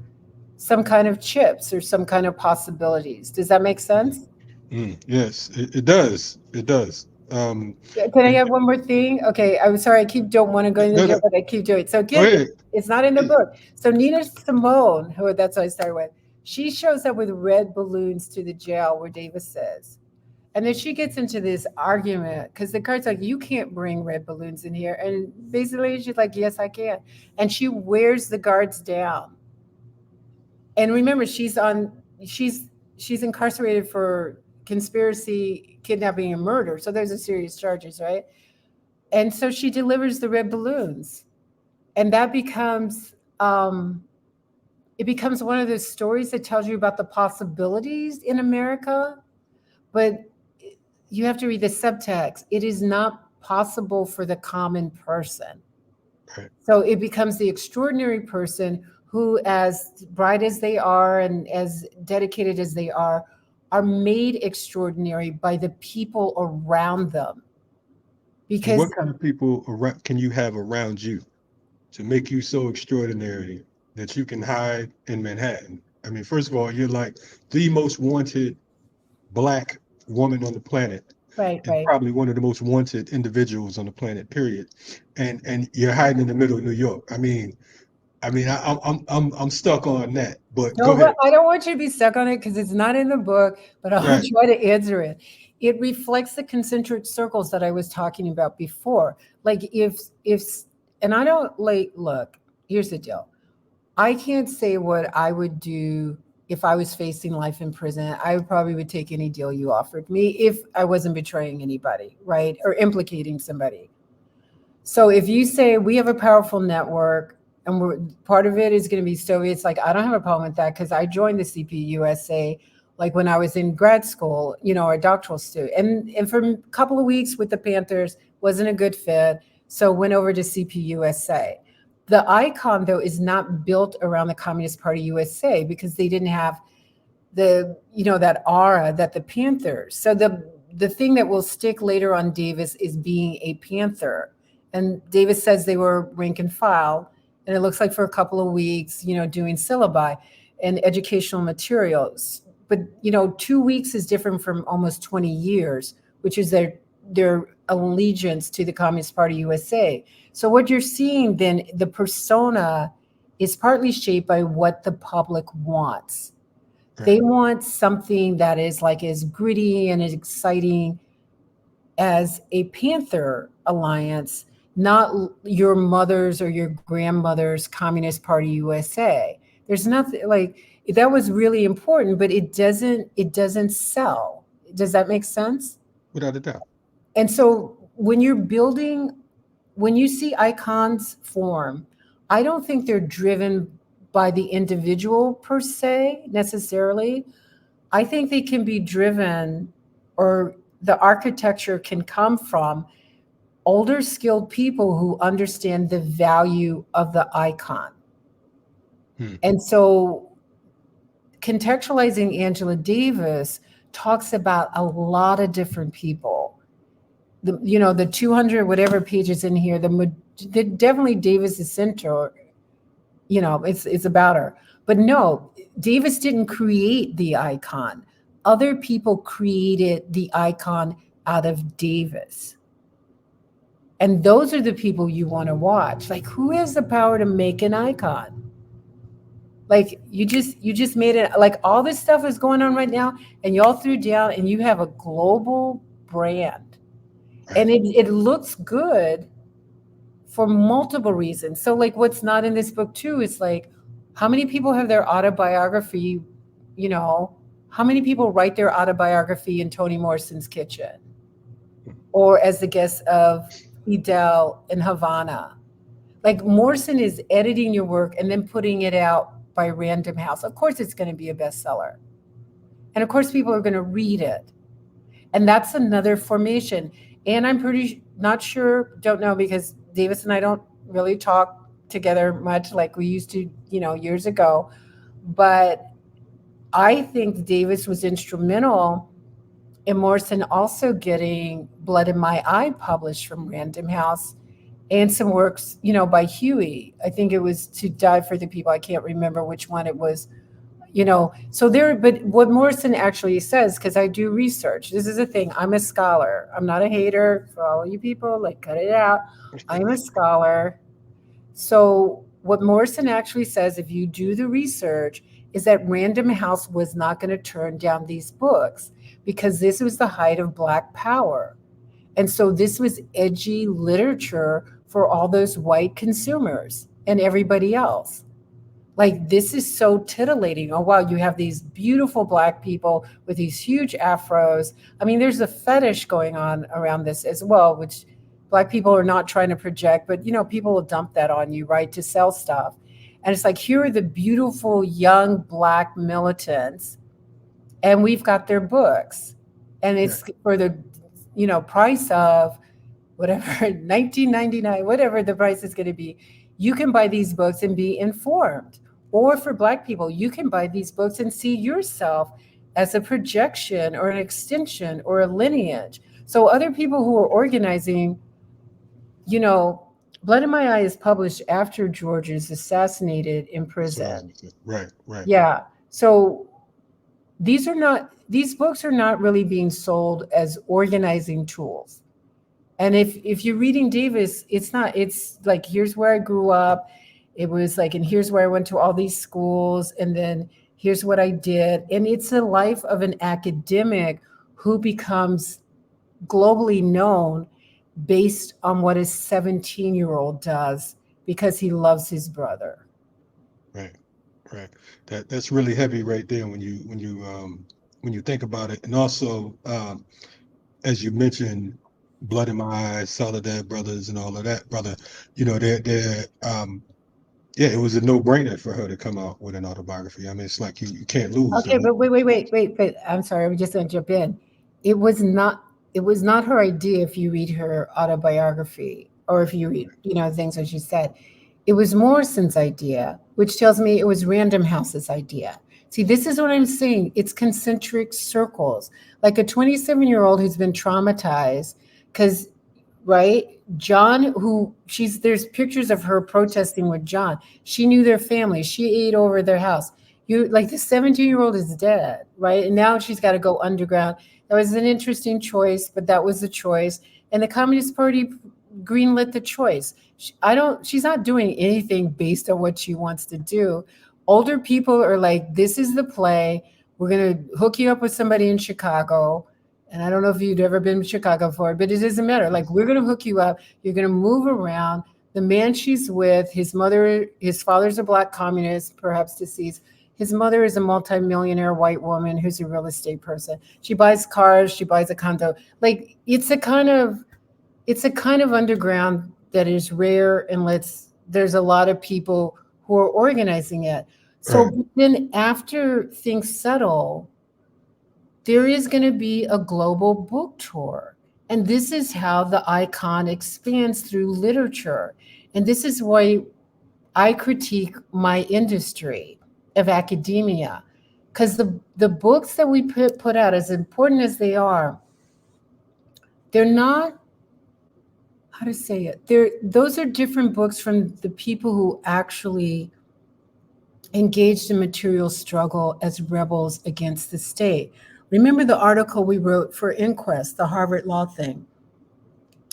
Speaker 3: some kind of chips or some kind of possibilities. Does that make sense?
Speaker 2: Yes, it does. It does.
Speaker 3: Can I
Speaker 2: And,
Speaker 3: add one more thing? Okay, I'm sorry, I keep don't want to go into
Speaker 2: no,
Speaker 3: detail,
Speaker 2: no,
Speaker 3: but I keep doing it. So
Speaker 2: go
Speaker 3: again,
Speaker 2: ahead.
Speaker 3: it's not in the
Speaker 2: Yeah.
Speaker 3: book. So Nina Simone, who that's what I started with, she shows up with red balloons to the jail where Davis says. And then she gets into this argument because the guard's like, you can't bring red balloons in here. And basically she's like, yes, I can. And she wears the guards down. And remember, she's incarcerated for conspiracy, kidnapping, and murder. So there's a serious charges, right? And so she delivers the red balloons, and that becomes it becomes one of those stories that tells you about the possibilities in America. But you have to read the subtext. It is not possible for the common person.
Speaker 2: Right.
Speaker 3: So it becomes the extraordinary person who, as bright as they are and as dedicated as they are made extraordinary by the people around them.
Speaker 2: And
Speaker 3: Because
Speaker 2: what kind of people around can you have around you to make you so extraordinary that you can hide in Manhattan? I mean, first of all, you're like the most wanted black woman on the planet,
Speaker 3: right,
Speaker 2: and
Speaker 3: right.
Speaker 2: probably one of the most wanted individuals on the planet, period. And you're hiding in the middle of New York. I'm stuck on that. But go
Speaker 3: No, but
Speaker 2: ahead.
Speaker 3: I don't want you to be stuck on it because it's not in the book, but I'll
Speaker 2: Right.
Speaker 3: try to answer it. It reflects the concentric circles that I was talking about before. Like if and I don't like look, here's the deal. I can't say what I would do if I was facing life in prison. I probably would take any deal you offered me if I wasn't betraying anybody, right? Or implicating somebody. So if you say we have a powerful network and part of it is going to be Soviets, like I don't have a problem with that because I joined the CPUSA like when I was in grad school, or doctoral student, and for a couple of weeks with the Panthers wasn't a good fit, so went over to CPUSA. The icon though is not built around the Communist Party USA because they didn't have that aura that the Panthers. So the thing that will stick later on Davis is being a Panther. And Davis says they were rank and file, and it looks like for a couple of weeks, doing syllabi and educational materials. But 2 weeks is different from almost 20 years, which is their allegiance to the Communist Party USA. So what you're seeing then, the persona is partly shaped by what the public wants.
Speaker 2: Right.
Speaker 3: They want something that is like as gritty and as exciting as a Panther alliance, not your mother's or your grandmother's Communist Party USA. There's nothing like that was really important, but it doesn't sell. Does that make sense?
Speaker 2: Without a doubt.
Speaker 3: And so when you see icons form, I don't think they're driven by the individual per se necessarily. I think they can be driven, or the architecture can come from older, skilled people who understand the value of the icon.
Speaker 2: Hmm.
Speaker 3: And so, contextualizing Angela Davis talks about a lot of different people. The 200 whatever pages in here, definitely Davis is central. It's about her. But no, Davis didn't create the icon. Other people created the icon out of Davis. And those are the people you want to watch. Like, who has the power to make an icon? Like, you just made it. Like, all this stuff is going on right now, and y'all threw down, and you have a global brand,
Speaker 2: Right.
Speaker 3: and it looks good for multiple reasons. So, like, what's not in this book too is like, how many people have their autobiography? You know, how many people write their autobiography in Toni Morrison's kitchen, or as the guest of Fidel in Havana? Like, Morrison is editing your work and then putting it out by Random House. Of course, it's going to be a bestseller, and of course, people are going to read it. And that's another formation. And I'm pretty not sure, don't know, because Davis and I don't really talk together much like we used to, years ago. But I think Davis was instrumental in Morrison also getting Blood in My Eye published from Random House, and some works, by Huey. I think it was To Die for the People. I can't remember which one it was. So there, but what Morrison actually says, because I do research, this is a thing. I'm a scholar. I'm not a hater for all you people, like, cut it out. I'm a scholar. So what Morrison actually says, if you do the research, is that Random House was not going to turn down these books because this was the height of Black power. And so this was edgy literature for all those white consumers and everybody else. Like, this is so titillating. Oh wow, you have these beautiful Black people with these huge afros. I mean, there's a fetish going on around this as well, which Black people are not trying to project, but people will dump that on you, right, to sell stuff. And it's like, here are the beautiful young Black militants, and we've got their books, and
Speaker 2: Yeah.
Speaker 3: it's for the price of whatever 19.99, whatever the price is going to be. You can buy these books and be informed. Or for Black people, you can buy these books and see yourself as a projection or an extension or a lineage. So other people who are organizing, you know, Blood in My Eye is published after George is assassinated in
Speaker 2: That's what I was
Speaker 3: prison.
Speaker 2: gonna say. Right, right,
Speaker 3: Yeah. So these books are not really being sold as organizing tools. And if you're reading Davis, it's not, it's like, here's where I grew up. It was like, and here's where I went to all these schools, and then here's what I did. And it's a life of an academic who becomes globally known based on what a 17-year-old does because he loves his brother.
Speaker 2: right, right. That's really heavy right there when you think about it. And also, as you mentioned, Blood in My Eyes, Soledad Brothers, and all of that, brother. They're yeah, it was a no-brainer for her to come out with an autobiography. I mean, it's like you can't lose.
Speaker 3: Okay, but wait. I'm sorry, I'm just gonna jump in. It was not it was not her idea if you read her autobiography or if you read, things that she said. It was Morrison's idea, which tells me it was Random House's idea. See, this is what I'm saying. It's concentric circles. Like a 27-year-old who's been traumatized because, right? John, who she's there's pictures of her protesting with John. She knew their family. She ate over their house. You like the 17-year-old is dead, right? And now she's got to go underground. That was an interesting choice, but that was the choice. And the Communist Party greenlit the choice. She's not doing anything based on what she wants to do. Older people are like, this is the play. We're going to hook you up with somebody in Chicago. And I don't know if you'd ever been to Chicago before, but it doesn't matter. Like, we're going to hook you up. You're going to move around. The man she's with, his father's a Black communist, perhaps deceased. His mother is a multimillionaire white woman who's a real estate person. She buys cars, she buys a condo. Like, it's a kind of underground that is rare, and there's a lot of people who are organizing it.
Speaker 2: Right,
Speaker 3: So then after things settle, there is going to be a global book tour. And this is how the icon expands through literature. And this is why I critique my industry of academia, because the books that we put out, as important as they are, they're not, how to say it, those are different books from the people who actually engaged in material struggle as rebels against the state. Remember the article we wrote for Inquest, the Harvard Law thing?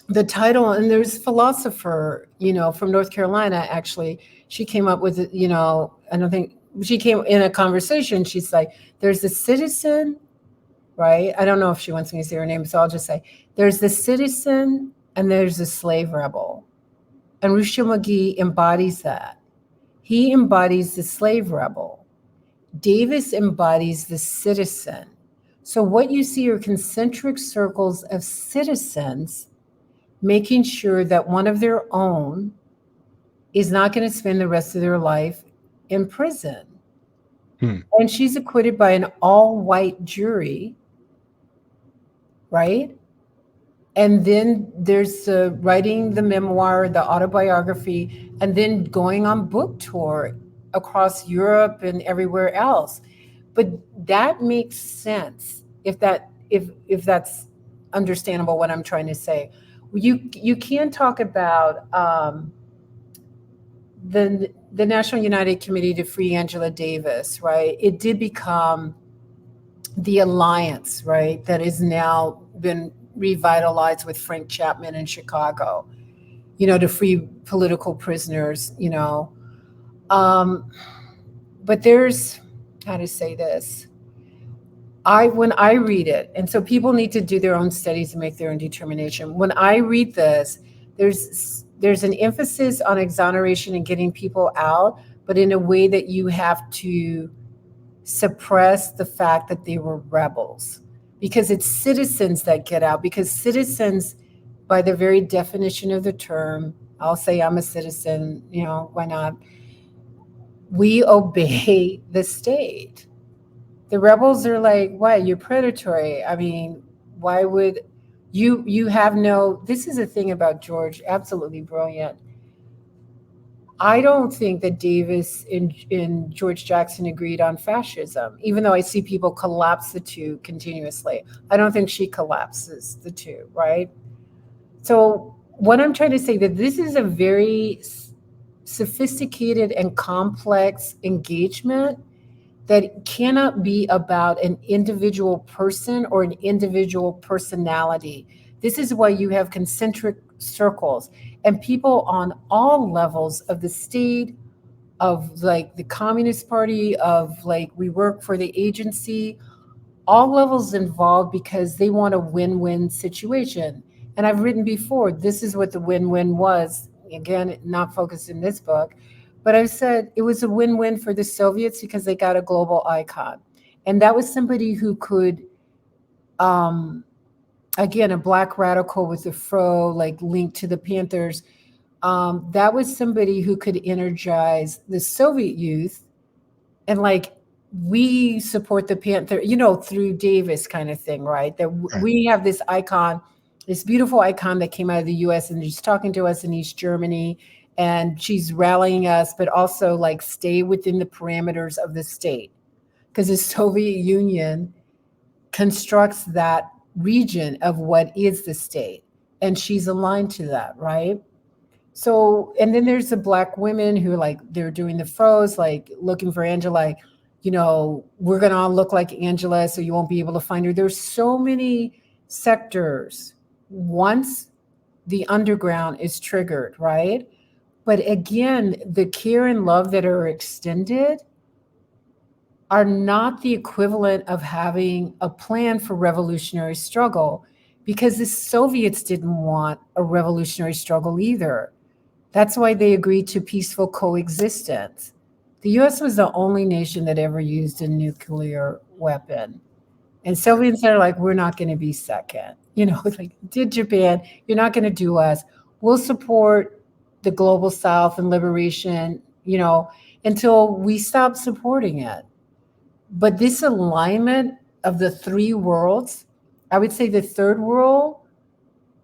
Speaker 3: The title, and there's a philosopher, from North Carolina, actually, she came up with it, I don't think she came in a conversation. She's like, there's a citizen, right? I don't know if she wants me to say her name, so I'll just say, there's the citizen and there's the slave rebel. And Rushil McGee embodies that. He embodies the slave rebel. Davis embodies the citizen. So what you see are concentric circles of citizens making sure that one of their own is not going to spend the rest of their life in prison.
Speaker 2: hmm,
Speaker 3: And she's acquitted by an all-white jury, right? And then there's writing the memoir, the autobiography, and then going on book tour across Europe and everywhere else. But that makes sense if that's understandable what I'm trying to say. You can talk about the National United Committee to Free Angela Davis, right? It did become the alliance, right, that has now been revitalized with Frank Chapman in Chicago, to free political prisoners, Um, but there's, how to say this? When I read it, and so people need to do their own studies and make their own determination. When I read this, there's an emphasis on exoneration and getting people out, but in a way that you have to suppress the fact that they were rebels, because it's citizens that get out, because citizens, by the very definition of the term, I'll say I'm a citizen, why not? We obey the state. The rebels are like, why? You're predatory. I mean, why would you have no, this is a thing about George, absolutely brilliant. I don't think that Davis and George Jackson agreed on fascism, even though I see people collapse the two continuously. I don't think she collapses the two, right? So, what I'm trying to say that this is a very sophisticated and complex engagement that cannot be about an individual person or an individual personality. This is why you have concentric circles and people on all levels of the state, of like the Communist Party, of like we work for the agency, all levels involved because they want a win-win situation. And I've written before, this is what the win-win was. Again, not focused in this book, but I've said it was a win-win for the Soviets because they got a global icon. And that was somebody who could, um, again, a black radical with a fro, like linked to the Panthers. That was somebody who could energize the Soviet youth and like we support the Panther, through Davis kind of thing, right? That
Speaker 2: Right.
Speaker 3: we have this icon, this beautiful icon that came out of the US and she's talking to us in East Germany and she's rallying us, but also like stay within the parameters of the state. Because the Soviet Union constructs that region of what is the state. And she's aligned to that, right? So, and then there's the black women who like they're doing the froze, like looking for Angela, like, we're gonna all look like Angela, so you won't be able to find her. There's so many sectors once the underground is triggered, right? But again, the care and love that are extended are not the equivalent of having a plan for revolutionary struggle because the Soviets didn't want a revolutionary struggle either. That's why they agreed to peaceful coexistence. The US was the only nation that ever used a nuclear weapon. And Soviets are like, we're not going to be second. Like, did Japan, you're not going to do us. We'll support the global South and liberation, until we stop supporting it. But this alignment of the three worlds, I would say the third world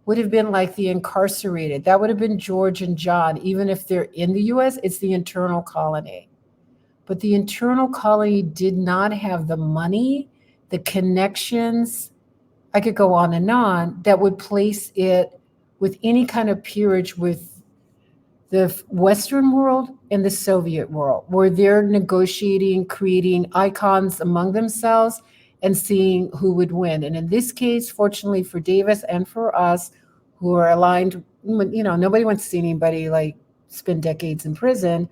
Speaker 3: would have been like the incarcerated. That would have been George and John. Even if they're in the US, it's the internal colony. But the internal colony did not have the money, the connections, I could go on, that would place it with any kind of peerage with the Western world and the Soviet world, where they're negotiating, creating icons among themselves and seeing who would win. And in this case, fortunately for Davis and for us, who are aligned, nobody wants to see anybody like spend decades in prison.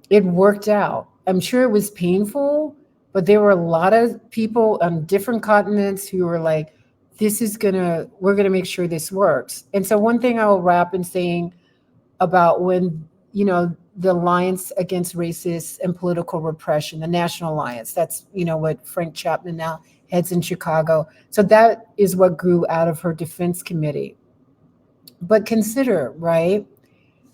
Speaker 3: It worked out. I'm sure it was painful, but there were a lot of people on different continents who were like, we're gonna make sure this works. And so one thing I will wrap in saying about when, the Alliance Against Racist and Political Repression, the National Alliance, that's, what Frank Chapman now heads in Chicago. So that is what grew out of her defense committee. But consider, right,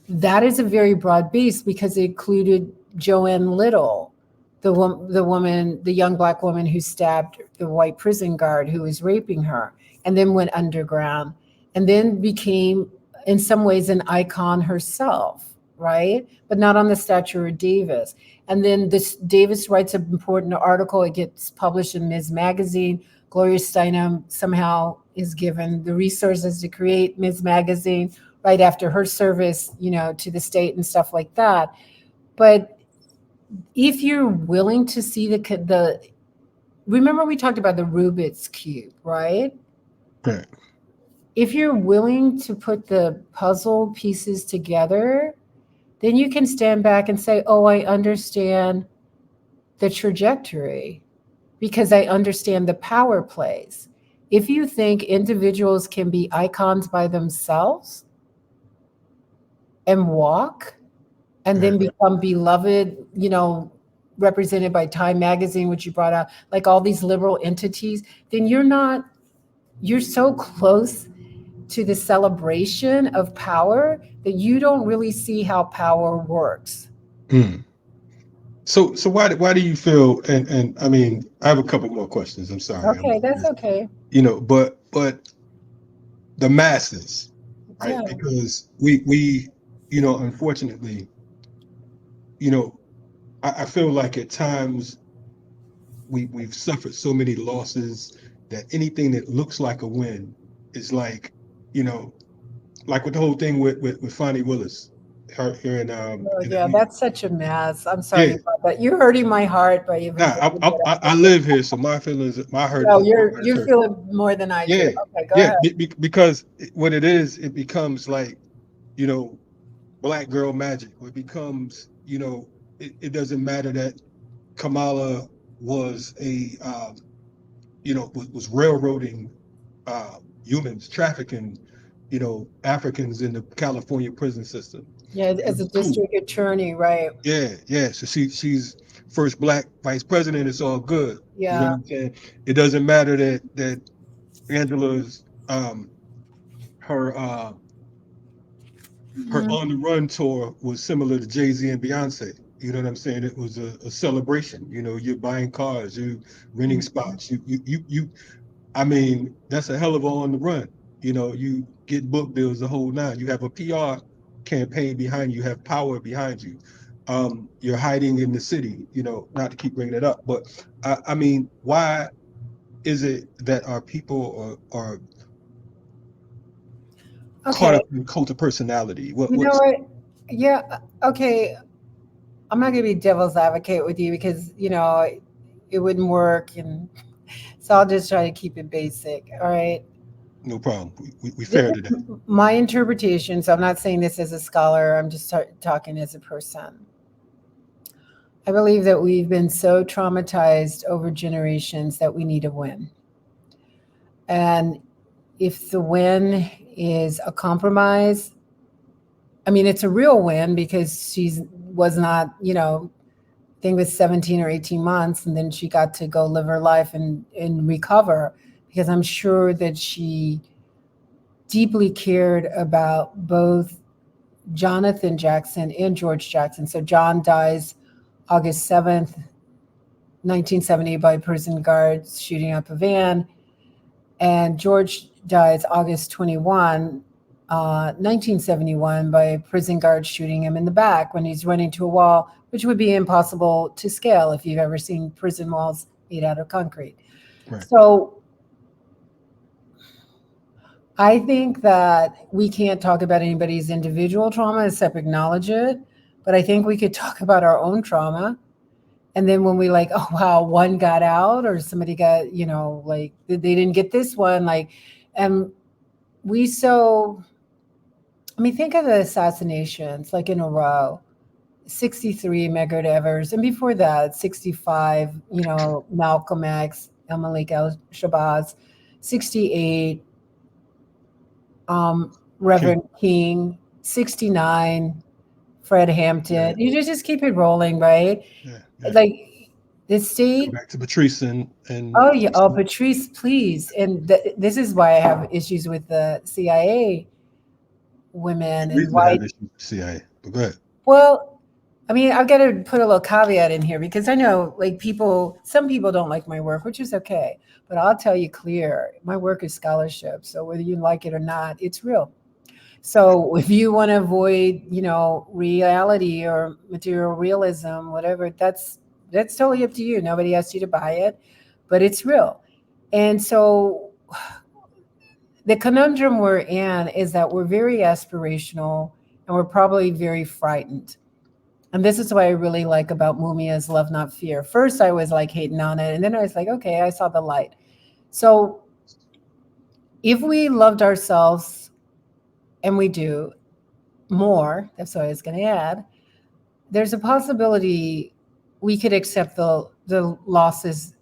Speaker 3: that is a very broad base because it included Joanne Little, the young black woman who stabbed the white prison guard who was raping her, and then went underground, and then became, in some ways, an icon herself, right? But not on the stature of Davis. And then this Davis writes an important article. It gets published in Ms. Magazine. Gloria Steinem somehow is given the resources to create Ms. Magazine right after her service, to the state and stuff like that. But if you're willing to see the remember we talked about the Rubik's Cube, right?
Speaker 2: Right.
Speaker 3: If you're willing to put the puzzle pieces together, then you can stand back and say, oh, I understand the trajectory because I understand the power plays. If you think individuals can be icons by themselves and walk and then
Speaker 2: Right.
Speaker 3: become beloved, represented by Time Magazine, which you brought out, like all these liberal entities, then you're so close to the celebration of power that you don't really see how power works.
Speaker 2: Mm. So why do you feel, and I mean, I have a couple more questions. I'm sorry.
Speaker 3: Okay, that's okay.
Speaker 2: But the masses, right?
Speaker 3: Yeah.
Speaker 2: Because we unfortunately, you know, I feel like at times we've suffered so many losses that anything that looks like a win is like, you know, like with the whole thing with Fonnie Willis, her here
Speaker 3: Oh,
Speaker 2: in
Speaker 3: yeah,
Speaker 2: Atlanta.
Speaker 3: that's such a mess. I'm sorry
Speaker 2: Yeah,
Speaker 3: about that. You're hurting my heart by even
Speaker 2: nah,
Speaker 3: bringing it
Speaker 2: I
Speaker 3: up.
Speaker 2: live here, so my feelings,
Speaker 3: No,
Speaker 2: my heart is
Speaker 3: you
Speaker 2: hurt.
Speaker 3: feel it more than I do.
Speaker 2: Yeah,
Speaker 3: Okay, go
Speaker 2: yeah,
Speaker 3: ahead.
Speaker 2: because what it is, it becomes like, you know, black girl magic. It becomes, it doesn't matter that Kamala was was railroading humans, trafficking, Africans in the California prison system.
Speaker 3: Yeah,
Speaker 2: It
Speaker 3: as a
Speaker 2: was cool.
Speaker 3: district attorney, right?
Speaker 2: Yeah, yeah. So she's first black vice president. It's all good. You know
Speaker 3: Yeah.
Speaker 2: what I'm saying? It doesn't matter that Angela's her her
Speaker 3: Mhm.
Speaker 2: on the run tour was similar to Jay-Z and Beyonce. You know what I'm saying? It was a celebration. You're buying cars, you renting
Speaker 3: Mhm.
Speaker 2: spots, I mean, that's a hell of a on the run. You get book deals the whole nine. You have a PR campaign behind you, you have power behind you. You're hiding in the city, not to keep bringing it up, but I mean, why is it that our people are caught
Speaker 3: Okay.
Speaker 2: up in cult of personality?
Speaker 3: You know
Speaker 2: What's
Speaker 3: what? Yeah. Okay. I'm not going to be devil's advocate with you because, it wouldn't work. And so I'll just try to keep it basic. All right.
Speaker 2: no problem? We
Speaker 3: This
Speaker 2: fair to that.
Speaker 3: is my interpretation. So I'm not saying this as a scholar, I'm just talking as a person. I believe that we've been so traumatized over generations that we need a win. And if the win is a compromise, I mean, it's a real win because she's was not, I think it was 17 or 18 months, and then she got to go live her life and recover because I'm sure that she deeply cared about both Jonathan Jackson and George Jackson. So John dies August 7th, 1970, by prison guards shooting up a van, and George dies August 21, 1971, by prison guards shooting him in the back when he's running to a wall, which would be impossible to scale if you've ever seen prison walls made out of concrete.
Speaker 2: Right.
Speaker 3: So I think that we can't talk about anybody's individual trauma except acknowledge it. But I think we could talk about our own trauma. And then when we like, oh wow, one got out or somebody got, like they didn't get this one, like, and we so I mean, think of the assassinations like in a row. 63 Medgar Evers, and before that, 65, Malcolm X, El Malik El Shabazz, 68,
Speaker 2: King.
Speaker 3: Reverend King, 69, Fred
Speaker 2: Yeah,
Speaker 3: Hampton. You just keep it rolling, right?
Speaker 2: yeah, yeah.
Speaker 3: Like the
Speaker 2: Go
Speaker 3: state.
Speaker 2: back to Patrice and
Speaker 3: Oh yeah. Oh, Patrice, please. And this is why I have issues with the CIA women and
Speaker 2: reason to have
Speaker 3: white.
Speaker 2: issues with the CIA. But go ahead.
Speaker 3: Well, I mean, I've got to put a little caveat in here because I know, like, some people don't like my work, which is okay. But I'll tell you clear, my work is scholarship. So whether you like it or not, it's real. So if you want to avoid, reality or material realism, whatever, that's totally up to you. Nobody asked you to buy it, but it's real. And so the conundrum we're in is that we're very aspirational and we're probably very frightened. And this is what I really like about Mumia's Love Not Fear. First, I was like hating on it, and then I was like, okay, I saw the light. So if we loved ourselves, and we do more, that's what I was going to add, there's a possibility we could accept the losses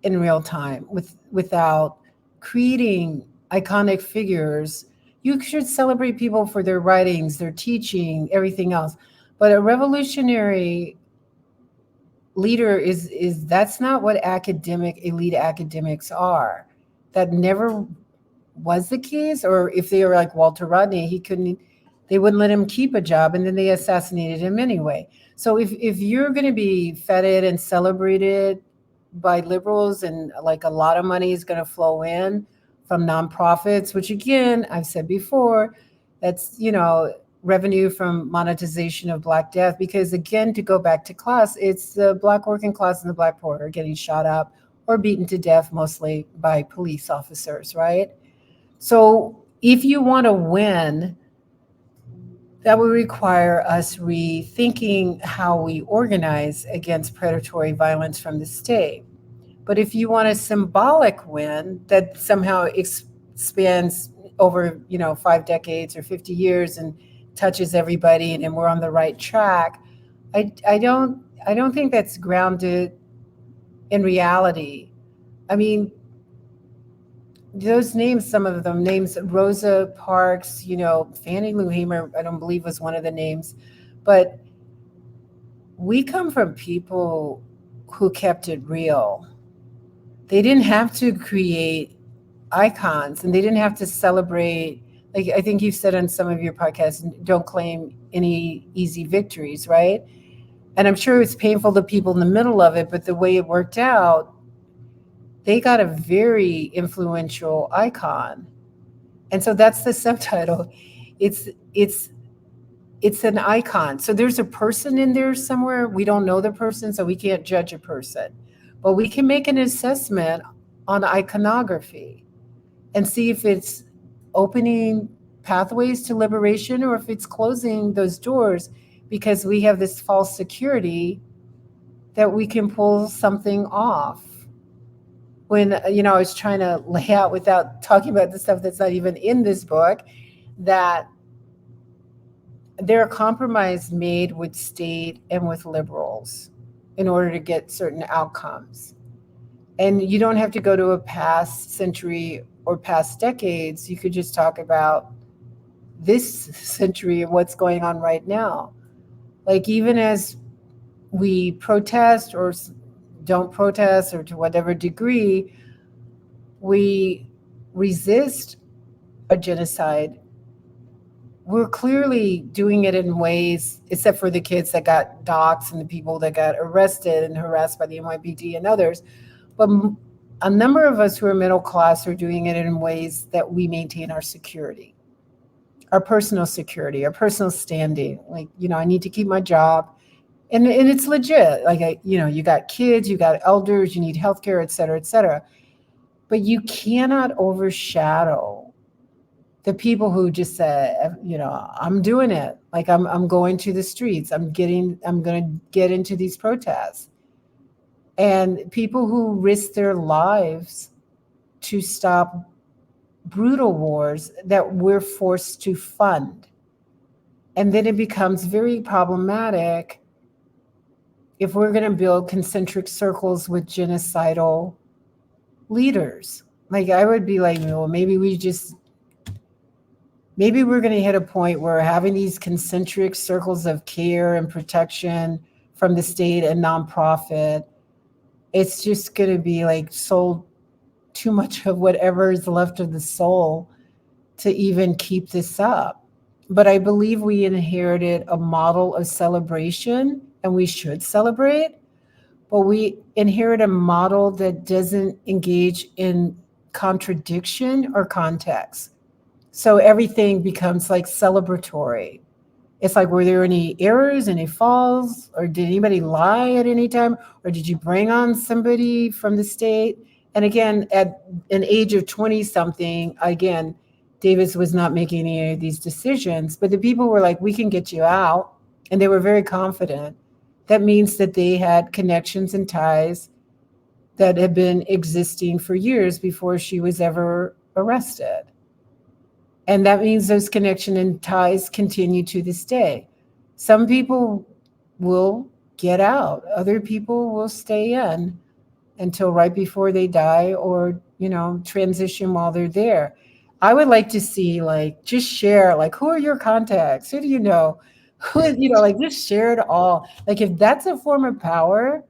Speaker 3: in real time without creating iconic figures. You should celebrate people for their writings, their teaching, everything else. But a revolutionary leader is that's not what elite academics are. That never was the case. Or if they were like Walter Rodney, he couldn't they wouldn't let him keep a job and then they assassinated him anyway. So if you're going to be feted and celebrated by liberals and like a lot of money is going to flow in from nonprofits, which again I've said before, that's revenue from monetization of Black death. Because again, to go back to class, it's the Black working class and the Black poor are getting shot up or beaten to death, mostly by police officers, right? So if you want to win, that would require us rethinking how we organize against predatory violence from the state. But if you want a symbolic win that somehow expands over, 5 decades or 50 years and touches everybody, and we're on the right track, I don't think that's grounded in reality. I mean, those names, some of them names, Rosa Parks, Fannie Lou Hamer, I don't believe was one of the names, but we come from people who kept it real. They didn't have to create icons, and they didn't have to celebrate. Like I think you've said on some of your podcasts, don't claim any easy victories, right? And I'm sure it's painful to people in the middle of it, but the way it worked out, they got a very influential icon. And so that's the subtitle. It's it's it's an icon. So there's a person in there somewhere. We don't know the person, so we can't judge a person. But we can make an assessment on iconography and see if it's opening pathways to liberation or if it's closing those doors because we have this false security that we can pull something off. When I was trying to lay out, without talking about the stuff that's not even in this book, that there are compromises made with state and with liberals in order to get certain outcomes. And you don't have to go to a past century or past decades. You could just talk about this century and what's going on right now. Like, even as we protest or don't protest, or to whatever degree, we resist a genocide, we're clearly doing it in ways, except for the kids that got doxxed and the people that got arrested and harassed by the NYPD and others. But a number of us who are middle class are doing it in ways that we maintain our security, our personal security, our personal standing. Like, I need to keep my job. And it's legit. Like, you got kids, you got elders, you need healthcare, et cetera, et cetera. But you cannot overshadow the people who just say, I'm doing it. Like, I'm going to the streets. I'm going to get into these protests. And people who risk their lives to stop brutal wars that we're forced to fund. And then it becomes very problematic if we're going to build concentric circles with genocidal leaders. Like, I would be like, well, maybe we're going to hit a point where having these concentric circles of care and protection from the state and nonprofit, it's just going to be like sold too much of whatever is left of the soul to even keep this up. But I believe we inherited a model of celebration, and we should celebrate, but we inherit a model that doesn't engage in contradiction or context. So everything becomes like celebratory. It's like, were there any errors, any falls, or did anybody lie at any time? Or did you bring on somebody from the state? And again, at an age of 20 something, again, Davis was not making any of these decisions, but the people were like, we can get you out. And they were very confident. That means that they had connections and ties that had been existing for years before she was ever arrested. And that means those connection and ties continue to this day. Some people will get out. Other people will stay in until right before they die, or, transition while they're there. I would like to see, like, just share, like, who are your contacts? Who do you know? Like, just share it all. Like, if that's a form of power,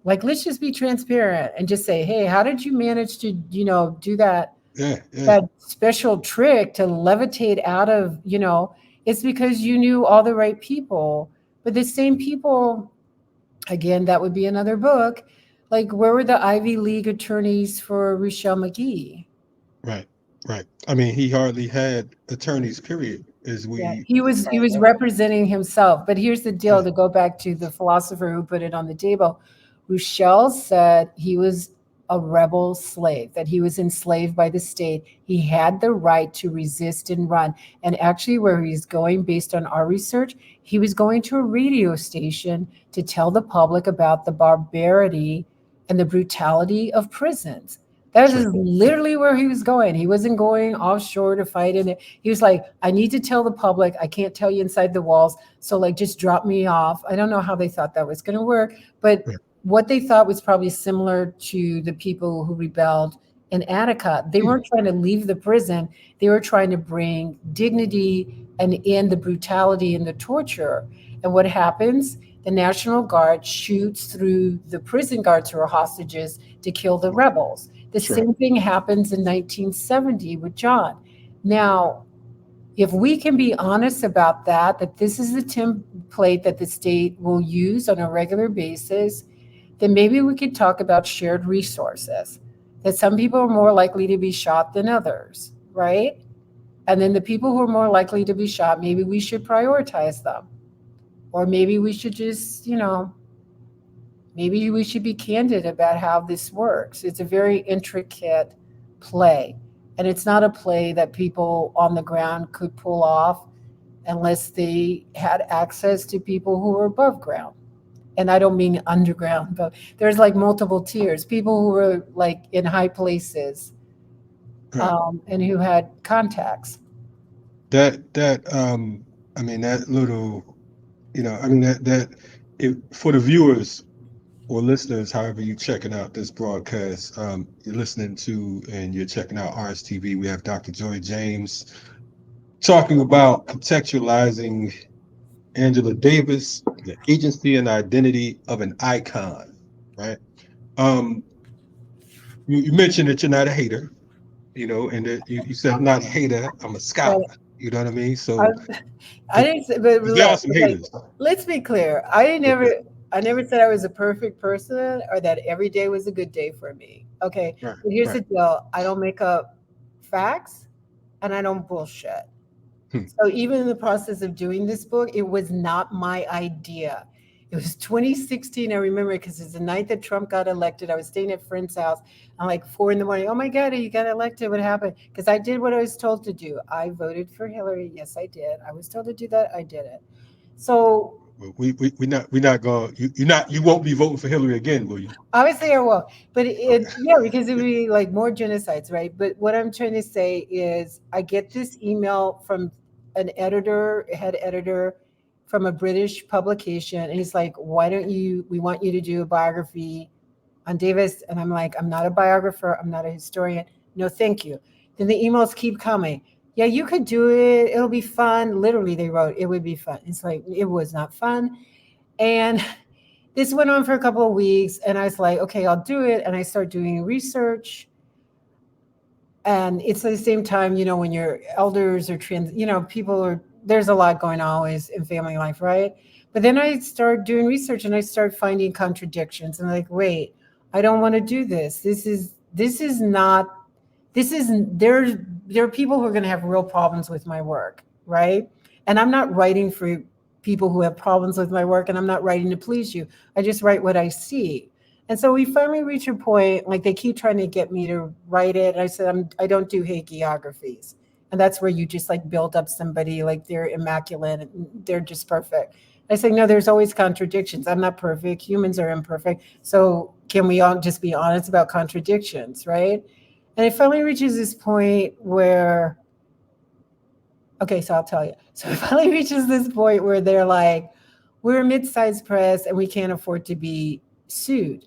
Speaker 3: like, let's just be transparent and just say, hey, how did you manage to, do that?
Speaker 2: Yeah,
Speaker 3: That special trick to levitate out of, it's because you knew all the right people. But the same people, again, that would be another book. Like, where were the Ivy League attorneys for Rochelle McGee?
Speaker 2: right, right. I mean, he hardly had attorneys, period. as
Speaker 3: Yeah,
Speaker 2: we
Speaker 3: he was representing himself. But here's the deal,
Speaker 2: yeah,
Speaker 3: to go back to the philosopher who put it on the table. Rousseau said he was a rebel slave, that he was enslaved by the state. He had the right to resist and run. And actually, where he's going, based on our research, he was going to a radio station to tell the public about the barbarity and the brutality of prisons. That is
Speaker 2: sure.
Speaker 3: literally where he was going. He wasn't going offshore to fight in it. He was like, I need to tell the public. I can't tell you inside the walls. So, like, just drop me off. I don't know how they thought that was going to work, but
Speaker 2: Yeah.
Speaker 3: what they thought was probably similar to the people who rebelled in Attica. They
Speaker 2: Hmm,
Speaker 3: weren't trying to leave the prison, they were trying to bring dignity and end the brutality and the torture. And what happens? The National Guard shoots through the prison guards who are hostages to kill the rebels. The
Speaker 2: sure.
Speaker 3: same thing happens in 1970 with John. Now, if we can be honest about that, that this is the template that the state will use on a regular basis, then maybe we could talk about shared resources. That some people are more likely to be shot than others, right? And then the people who are more likely to be shot, maybe we should prioritize them. Or maybe we should just, maybe we should be candid about how this works. It's a very intricate play. And it's not a play that people on the ground could pull off unless they had access to people who were above ground. And I don't mean underground, but there's like multiple tiers, people who were like in high places,
Speaker 2: Right.
Speaker 3: and who had contacts.
Speaker 2: That I mean that little, I mean that for the viewers or listeners, however you checking out this broadcast, you're listening to and you're checking out RSTV. We have Dr. Joy James talking about contextualizing Angela Davis, the agency and identity of an icon, right? Um, you mentioned that you're not a hater, and that you said I'm not a hater, I'm a
Speaker 3: But
Speaker 2: scholar. You know what I mean?
Speaker 3: I,
Speaker 2: So
Speaker 3: I didn't say, but
Speaker 2: because there are
Speaker 3: look,
Speaker 2: some
Speaker 3: okay,
Speaker 2: haters.
Speaker 3: let's be clear. I never said I was a perfect person or that every day was a good day for me. Okay.
Speaker 2: Right,
Speaker 3: But here's
Speaker 2: right.
Speaker 3: the deal. I don't make up facts and I don't bullshit.
Speaker 2: Hmm.
Speaker 3: So even in the process of doing this book, it was not my idea. It was 2016. I remember because it's the night that Trump got elected. I was staying at a friend's house. I'm like 4 in the morning. Oh my God, he got elected. What happened? Because I did what I was told to do. I voted for Hillary. Yes, I did. I was told to do that. I did it. So
Speaker 2: We not going. You won't be voting for Hillary again, will you?
Speaker 3: obviously I will. But
Speaker 2: Okay.
Speaker 3: yeah, because it would be like more genocides, right? But what I'm trying to say is I get this email from an editor, head editor from a British publication, and he's like, why don't you, we want you to do a biography on Davis. And I'm like, I'm not a biographer, I'm not a historian. No, thank you. Then the emails keep coming. Yeah, you could do it. It'll be fun. Literally, they wrote, it would be fun. It's like, it was not fun. And this went on for a couple of weeks. And I was like, okay, I'll do it. And I start doing research. And it's at the same time, when your elders are trans, people are, there's a lot going on always in family life, right? But then I start doing research and I start finding contradictions and like, wait, I don't want to do this. This is not, this is, there are people who are going to have real problems with my work, right? And I'm not writing for people who have problems with my work, and I'm not writing to please you. I just write what I see. And so we finally reach a point, like they keep trying to get me to write it. And I said, I don't do hagiographies. And that's where you just like build up somebody like they're immaculate and they're just perfect. I say, no, there's always contradictions. I'm not perfect. Humans are imperfect. So can we all just be honest about contradictions, right? And it finally reaches this point where, okay, so I'll tell you. So it finally reaches this point where they're like, we're a mid-sized press and we can't afford to be sued.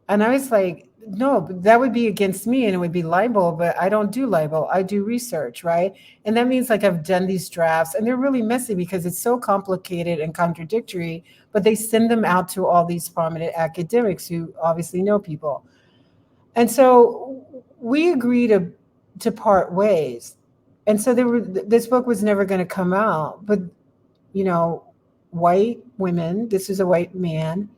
Speaker 3: And I was like, no, but that would be against me and it would be libel, but I don't do libel. I do research, right? And that means like I've done these drafts and they're really messy because it's so complicated and contradictory, but they send them out to all these prominent academics who obviously know people. And so we agree to part ways. And so this book was never going to come out, but you know, white women, this is a white man,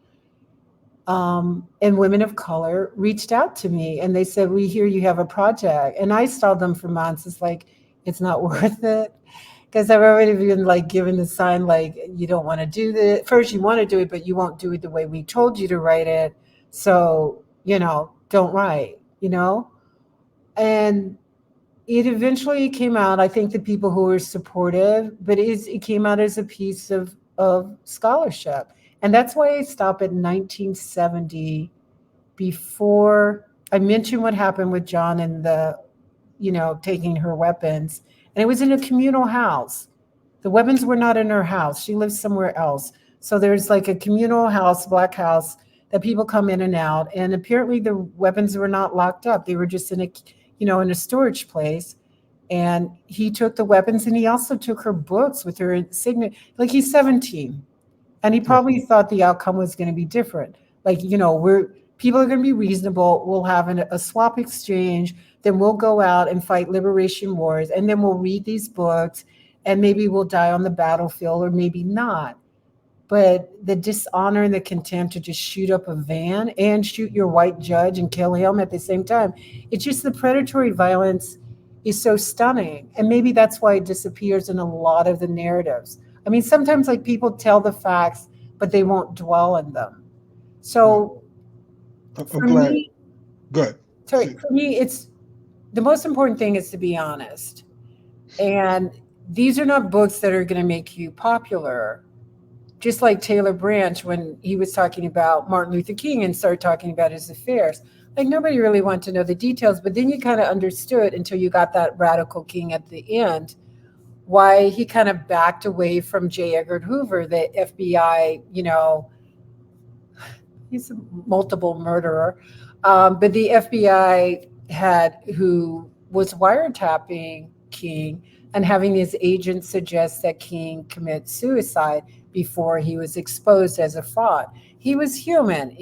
Speaker 3: and women of color reached out to me and they said, we hear you have a project. And I stalled them for months. It's like, it's not worth it. because I've already been like given the sign like you don't want to do this. First, you want to do it, but you won't do it the way we told you to write it. So don't write. And it eventually came out. I think the people who were supportive, but it came out as a piece of scholarship, and that's why I stopped at 1970. Before I mentioned what happened with John and the taking her weapons, and it was in a communal house. The weapons were not in her house. She lives somewhere else. So there's like a communal house, black house, that people come in and out. And apparently the weapons were not locked up. They were just in a storage place. And he took the weapons, and he also took her books with her signature. Like, he's 17. And he
Speaker 2: Yeah.
Speaker 3: probably thought the outcome was going to be different. Like, we're people are going to be reasonable. We'll have a swap exchange. Then we'll go out and fight liberation wars. And then we'll read these books, and maybe we'll die on the battlefield, or maybe not. But the dishonor and the contempt to just shoot up a van and shoot your white judge and kill him at the same time, it's just the predatory violence is so stunning. And maybe that's why it disappears in a lot of the narratives. I mean, sometimes like people tell the facts, but they won't dwell on them.
Speaker 2: Yeah.
Speaker 3: So
Speaker 2: I'm
Speaker 3: for
Speaker 2: glad.
Speaker 3: me,
Speaker 2: Good.
Speaker 3: sorry, for me, it's the most important thing is to be honest. And these are not books that are going to make you popular. Just like Taylor Branch, when he was talking about Martin Luther King and started talking about his affairs, like nobody really wanted to know the details, but then you kind of understood until you got that radical king at the end, why he kind of backed away from J. Edgar Hoover, the FBI, he's a multiple murderer. But the FBI who was wiretapping King and having his agents suggest that King commit suicide before he was exposed as a fraud. He was human.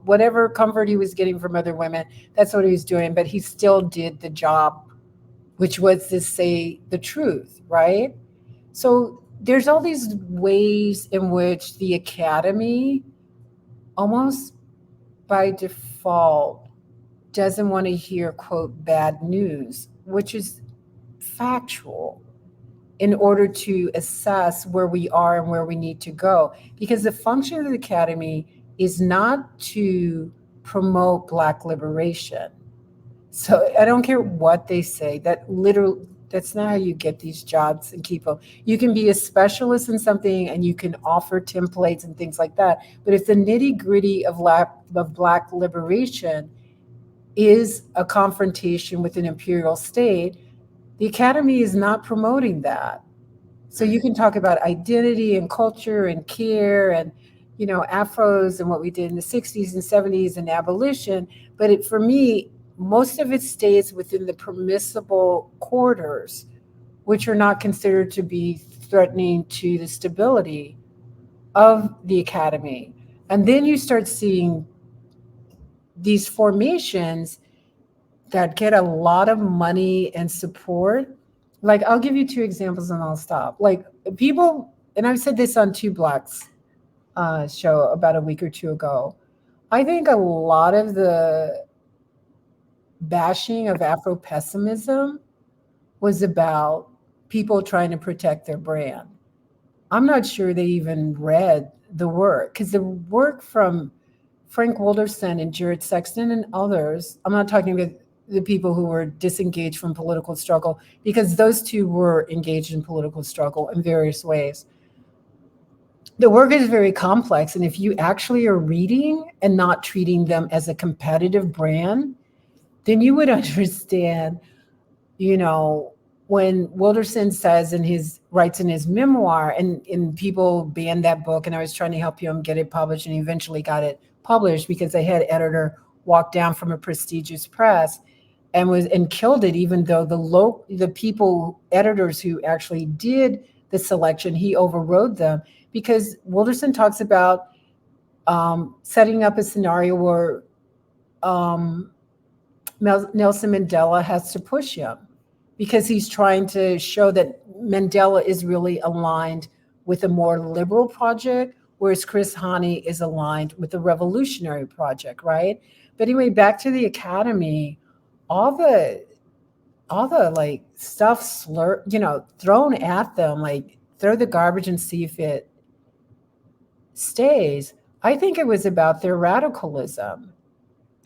Speaker 3: Whatever comfort he was getting from other women, that's what he was doing. But he still did the job, which was to say the truth, right? So there's all these ways in which the academy almost by default doesn't want to hear, quote, bad news, which is factual, in order to assess where we are and where we need to go. Because the function of the academy is not to promote Black liberation. So I don't care what they say. That's not how you get these jobs and keep them. You can be a specialist in something and you can offer templates and things like that. But if the nitty gritty of Black liberation is a confrontation with an imperial state, the academy is not promoting that. So you can talk about identity and culture and care and afros and what we did in the 60s and 70s and abolition, but for me, most of it stays within the permissible quarters, which are not considered to be threatening to the stability of the academy. And then you start seeing these formations that get a lot of money and support. Like, I'll give you two examples and I'll stop. Like, people, and I've said this on Two Blacks show about a week or two ago. I think a lot of the bashing of Afro pessimism was about people trying to protect their brand. I'm not sure they even read the work, because the work from Frank Wilderson and Jared Sexton and others, I'm not talking about the people who were disengaged from political struggle, because those two were engaged in political struggle in various ways. The work is very complex. And if you actually are reading and not treating them as a competitive brand, then you would understand, when Wilderson says writes in his memoir, and people banned that book, and I was trying to help him get it published, and he eventually got it published because the head editor walked down from a prestigious press and killed it, even though the people, editors who actually did the selection, he overrode them, because Wilderson talks about setting up a scenario where Nelson Mandela has to push him, because he's trying to show that Mandela is really aligned with a more liberal project, whereas Chris Hani is aligned with the revolutionary project, right? But anyway, back to the academy, all the all the like stuff thrown at them, like throw the garbage and see if it stays. I think it was about their radicalism.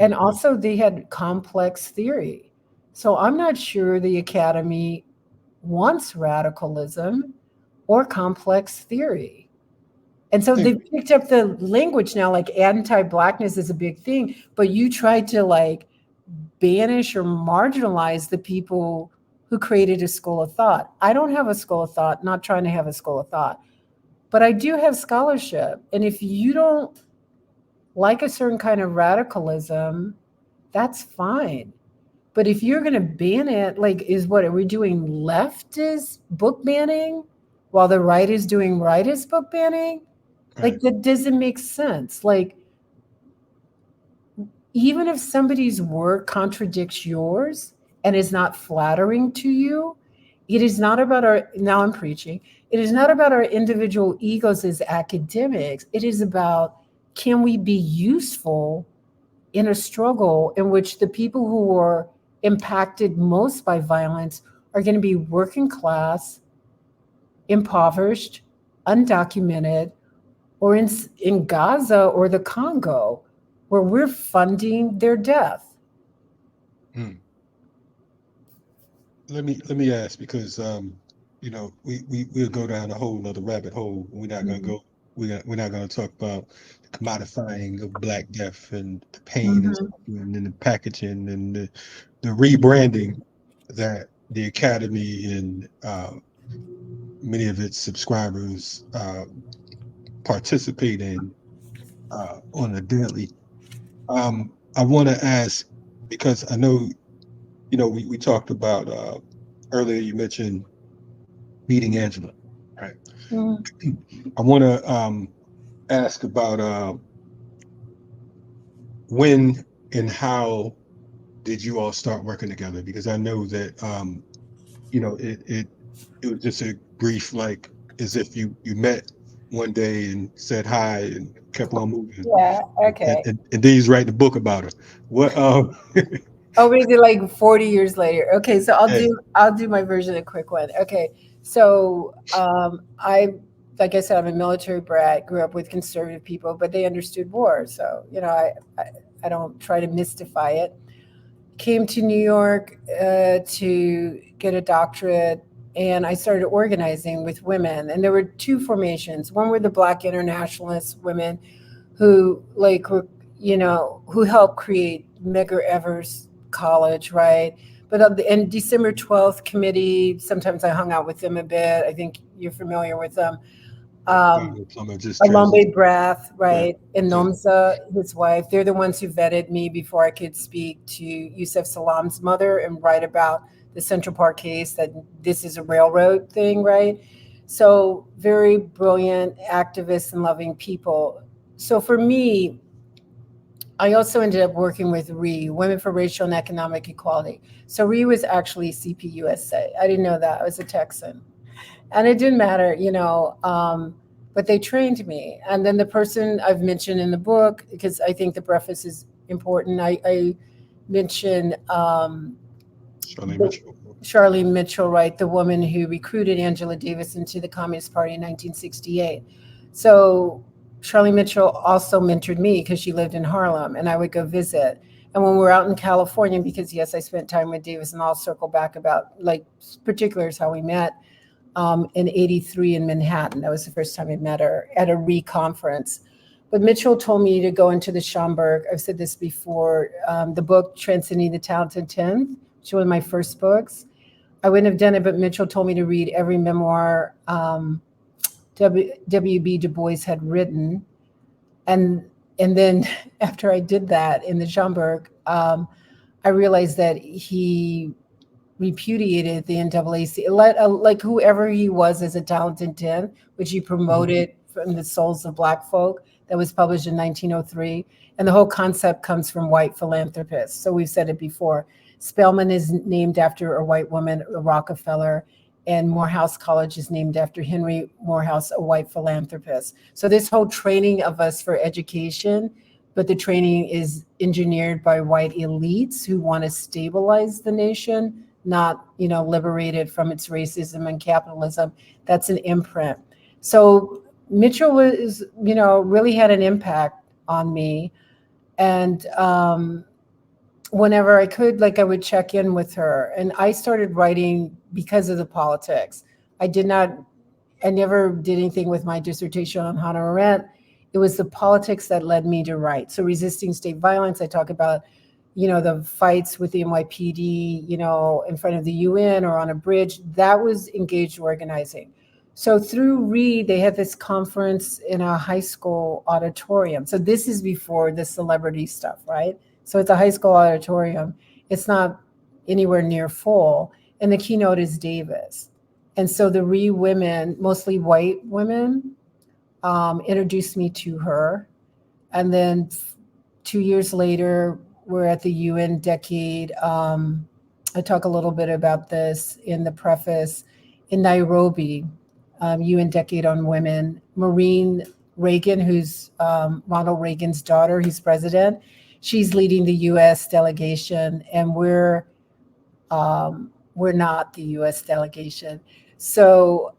Speaker 3: And
Speaker 2: Mm-hmm.
Speaker 3: also they had complex theory. So I'm not sure the academy wants radicalism or complex theory. And
Speaker 2: I
Speaker 3: so
Speaker 2: think
Speaker 3: they've picked up the language now, like anti-blackness is a big thing, but you tried to like banish or marginalize the people who created a school of thought. I don't have a school of thought, not trying to have a school of thought, but I do have scholarship. And if you don't like a certain kind of radicalism, that's fine. But if you're going to ban it, like, are we doing leftist book banning while the right is doing rightist book banning? Like,
Speaker 2: right.
Speaker 3: that doesn't make sense. Like, even if somebody's work contradicts yours and is not flattering to you, it is not about now I'm preaching, it is not about our individual egos as academics. It is about, can we be useful in a struggle in which the people who are impacted most by violence are going to be working class, impoverished, undocumented, or in Gaza or the Congo, where we're funding their death.
Speaker 2: Mm. Let me ask, because we'll go down a whole nother rabbit hole. We're not gonna
Speaker 3: Mhm.
Speaker 2: go. We're not gonna talk about the commodifying of Black death and the pain and
Speaker 3: Mhm.
Speaker 2: suffering and the packaging and the rebranding that the Academy and many of its subscribers participate in on a daily. I want to ask, because I know, we talked about earlier, you mentioned meeting Angela, right?
Speaker 3: Mhm.
Speaker 2: I want to ask about when and how did you all start working together? Because I know that it was just a brief, like, as if you met one day and said hi and kept on moving,
Speaker 3: Yeah.
Speaker 2: and,
Speaker 3: Okay.
Speaker 2: and, and then he's writing a book about her. What?
Speaker 3: Oh, maybe like 40 years later. Okay, so I'll
Speaker 2: Yeah,
Speaker 3: do my version, a quick one. Okay, so I like I said, I'm a military brat. Grew up with conservative people, but they understood war. So I don't try to mystify it. Came to New York to get a doctorate, and I started organizing with women. And there were two formations. One were the Black internationalist women who who helped create Medgar Evers College, right? But and December 12th committee, sometimes I hung out with them a bit. I think you're familiar with them. Um,
Speaker 2: Fire Plumber just transitioned.
Speaker 3: Alambe Brath,
Speaker 2: Right.
Speaker 3: right, and
Speaker 2: Yeah.
Speaker 3: Nomza, his wife. They're the ones who vetted me before I could speak to Yusef Salam's mother and write about the Central Park case, that this is a railroad thing, right? So very brilliant activists and loving people. So for me, I also ended up working with RE, Women for Racial and Economic Equality. So RE was actually CPUSA. I didn't know that. I was a Texan. And it didn't matter, but they trained me. And then the person I've mentioned in the book, because I think the preface is important, I mention
Speaker 2: Charlene Mitchell.
Speaker 3: Charlene Mitchell, right, the woman who recruited Angela Davis into the Communist Party in 1968. So Charlene Mitchell also mentored me because she lived in Harlem, and I would go visit. And when we were out in California, because yes, I spent time with Davis, and I'll circle back about like particulars how we met in '83 in Manhattan. That was the first time I met her at a re-conference. But Mitchell told me to go into the Schomburg. I've said this before. The book Transcending the Talented Tenth, which was one of my first books. I wouldn't have done it, but Mitchell told me to read every memoir W.B. Du Bois had written, and then after I did that in the Schomburg, I realized that he repudiated the NAACP, like whoever he was as a talented 10, which he
Speaker 2: Mhm.
Speaker 3: promoted from the Souls of Black Folk that was published in 1903. And the whole concept comes from white philanthropists. So we've said it before. Spelman is named after a white woman, a Rockefeller, and Morehouse College is named after Henry Morehouse, a white philanthropist. So this whole training of us for education, but the training is engineered by white elites who want to stabilize the nation, not, liberated from its racism and capitalism. That's an imprint. So Mitchell was, really had an impact on me. And whenever I could, like, I would check in with her. And I started writing because of the politics. I did not, I never did anything with my dissertation on Hannah Arendt. It was the politics that led me to write. So resisting state violence, I talk about, the fights with the NYPD, in front of the UN or on a bridge. That was engaged organizing. So through READ, they had this conference in a high school auditorium. So this is before the celebrity stuff, right? So it's a high school auditorium. It's not anywhere near full. And the keynote is Davis. And so the RE women, mostly white women, introduced me to her. And then 2 years later, we're at the UN decade. I talk a little bit about this in the preface in Nairobi, UN decade on women. Maureen Reagan, who's Ronald Reagan's daughter, he's president. She's leading the U.S. delegation, and we're not the U.S. delegation. So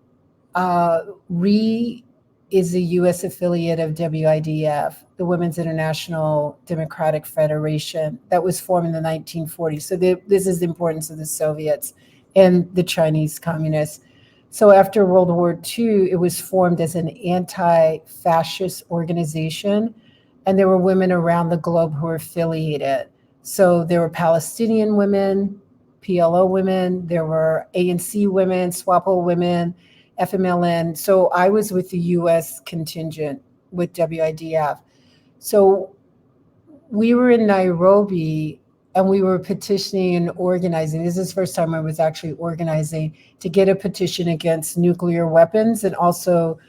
Speaker 3: RE is a U.S. affiliate of WIDF, the Women's International Democratic Federation, that was formed in the 1940s. So this is the importance of the Soviets and the Chinese communists. So after World War II, it was formed as an anti-fascist organization, and there were women around the globe who were affiliated. So there were Palestinian women, PLO women, there were ANC women, SWAPO women, FMLN. So I was with the US contingent with WIDF. So we were in Nairobi and we were petitioning and organizing. This is the first time I was actually organizing to get a petition against nuclear weapons and also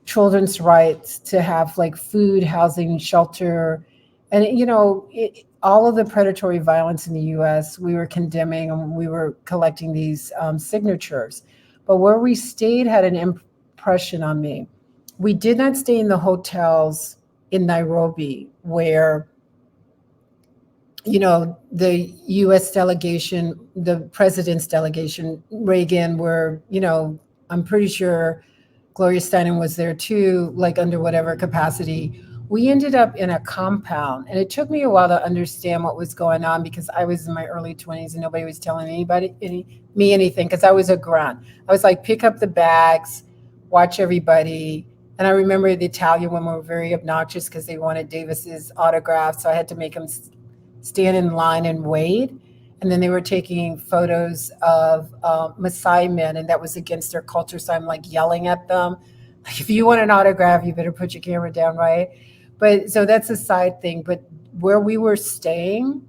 Speaker 3: children's rights to have like food, housing, shelter. And, all of the predatory violence in the US, we were condemning and we were collecting these signatures. But where we stayed had an impression on me. We did not stay in the hotels in Nairobi where, the US delegation, the president's delegation, Reagan, where, I'm pretty sure Gloria Steinem was there too, like under whatever capacity. We ended up in a compound, and it took me a while to understand what was going on because I was in my early 20s and nobody was telling me anything because I was a grunt. I was like, pick up the bags, watch everybody. And I remember the Italian women were very obnoxious because they wanted Davis's autograph, so I had to make them stand in line and wait. And then they were taking photos of Maasai men, and that was against their culture. So I'm like yelling at them, like, if you want an autograph, you better put your camera down, right? But so that's a side thing. But where we were staying,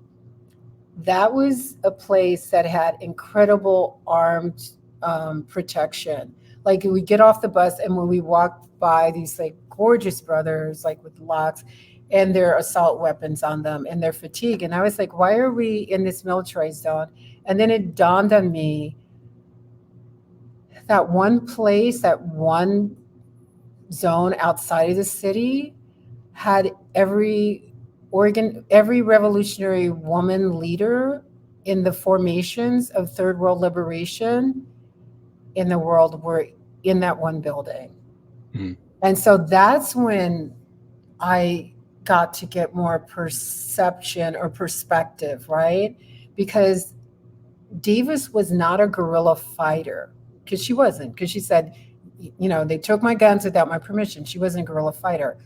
Speaker 3: that was a place that had incredible armed protection. Like we get off the bus, and when we walked by these like gorgeous brothers, like with locks, and their assault weapons on them and their fatigue. And I was like, why are we in this militarized zone? And then it dawned on me that one place, that one zone outside of the city had every revolutionary woman leader in the formations of third world liberation in the world were in that one building. Mm. And so that's when I got to get more perception or perspective, right? Because Davis was not a guerrilla fighter, because she wasn't, because she said, they took my guns without my permission. She wasn't a guerrilla fighter.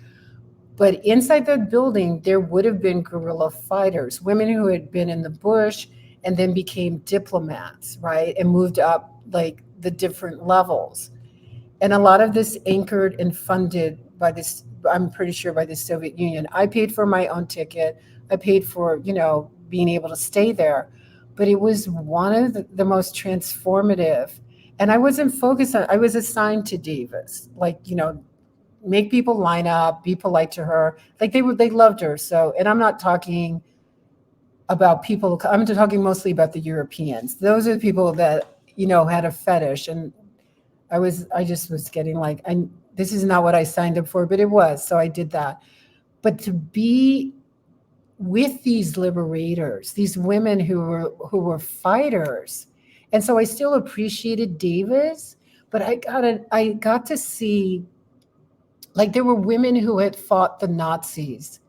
Speaker 3: But inside that building, there would have been guerrilla fighters, women who had been in the bush and then became diplomats, right? And moved up like the different levels. And a lot of this anchored and funded by this, I'm pretty sure, by the Soviet Union. I paid for my own ticket. I paid for, being able to stay there. But it was one of the most transformative. And I wasn't focused on, I was assigned to Davis, like, make people line up, be polite to her. Like they loved her. So, and I'm not talking about people, I'm talking mostly about the Europeans. Those are the people that, had a fetish. And I just was getting like, this is not what I signed up for, but it was. So I did that. But to be with these liberators, these women who were fighters, And so I still appreciated Davis, but I got to see, like, there were women who had fought the Nazis,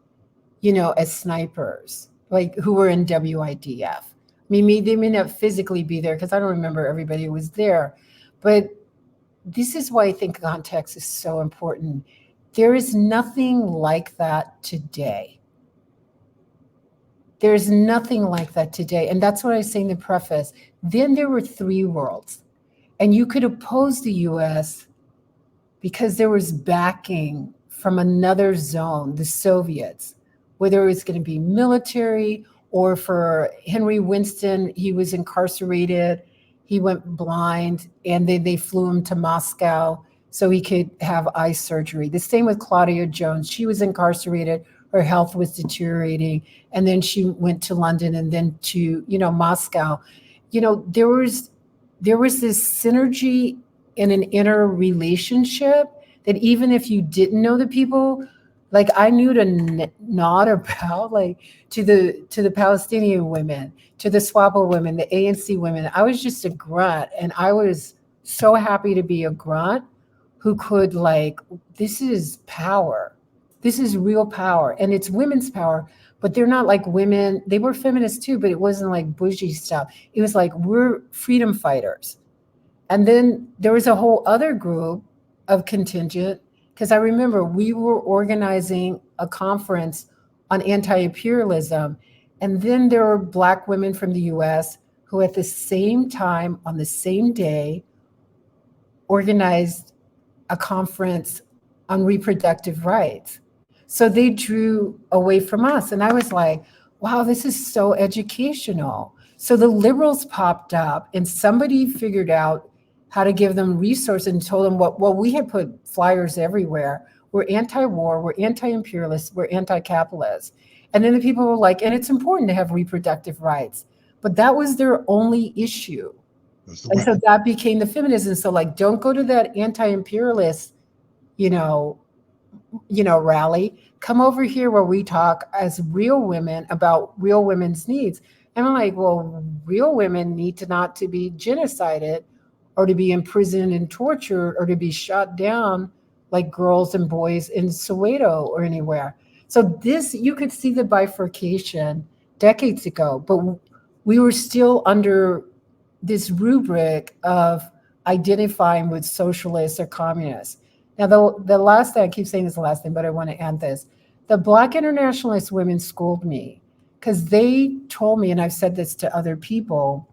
Speaker 3: as snipers, like who were in WIDF. I mean, they may not physically be there because I don't remember everybody who was there, but this is why I think context is so important. There is nothing like that today. There's nothing like that today. And that's what I say in the preface. Then there were three worlds, and you could oppose the US because there was backing from another zone, the Soviets, whether it was going to be military or for Henry Winston, he was incarcerated, he went blind, and they flew him to Moscow so he could have eye surgery. The same with Claudia Jones. She was incarcerated, her health was deteriorating, and then she went to London and then to, Moscow. There was this synergy in an inner relationship that even if you didn't know the people, like I knew to nod about, like to the Palestinian women, to the SWAPO women, the ANC women. I was just a grunt, and I was so happy to be a grunt who could, like, this is power. This is real power, and it's women's power. But they're not like women. They were feminists too, but it wasn't like bougie stuff. It was like, we're freedom fighters. And then there was a whole other group of contingent, because I remember we were organizing a conference on anti-imperialism. And then there were Black women from the US who at the same time, on the same day, organized a conference on reproductive rights. So they drew away from us. And I was like, wow, this is so educational. So the liberals popped up, and somebody figured out how to give them resources and told them well, we had put flyers everywhere. We're anti-war, we're anti-imperialists, we're anti-capitalist. And then the people were like, and it's important to have reproductive rights. But that was their only issue. And so that became the feminism. So, like, don't go to that anti-imperialist, you know, rally. Come over here where we talk as real women about real women's needs. And I'm like, well, real women need to not to be genocided or to be imprisoned and tortured or to be shot down like girls and boys in Soweto or anywhere. So this, you could see the bifurcation decades ago, but we were still under this rubric of identifying with socialists or communists. Now, the last thing, I keep saying this is the last thing, but I want to add this. The Black internationalist women schooled me because they told me, and I've said this to other people,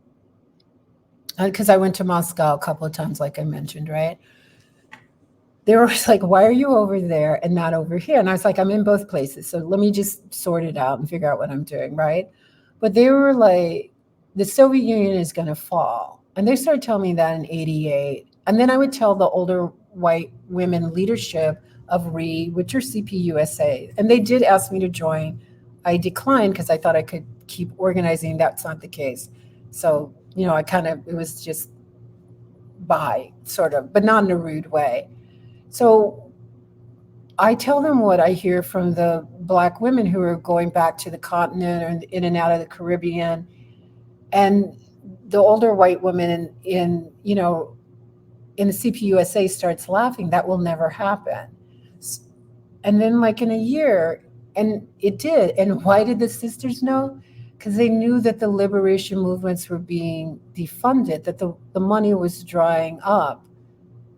Speaker 3: because I went to Moscow a couple of times, like I mentioned, right? They were like, why are you over there and not over here? And I was like, I'm in both places. So let me just sort it out and figure out what I'm doing, right? But they were like, the Soviet Union is going to fall. And they started telling me that in 88. And then I would tell the older white women leadership of RE, which are CPUSA. And they did ask me to join. I declined because I thought I could keep organizing. That's not the case. So, it was just bye, sort of, but not in a rude way. So I tell them what I hear from the Black women who are going back to the continent or in and out of the Caribbean. And the older white woman in the CPUSA starts laughing. That will never happen. And then, like, in a year, and it did. And why did the sisters know? Because they knew that the liberation movements were being defunded, that the money was drying up.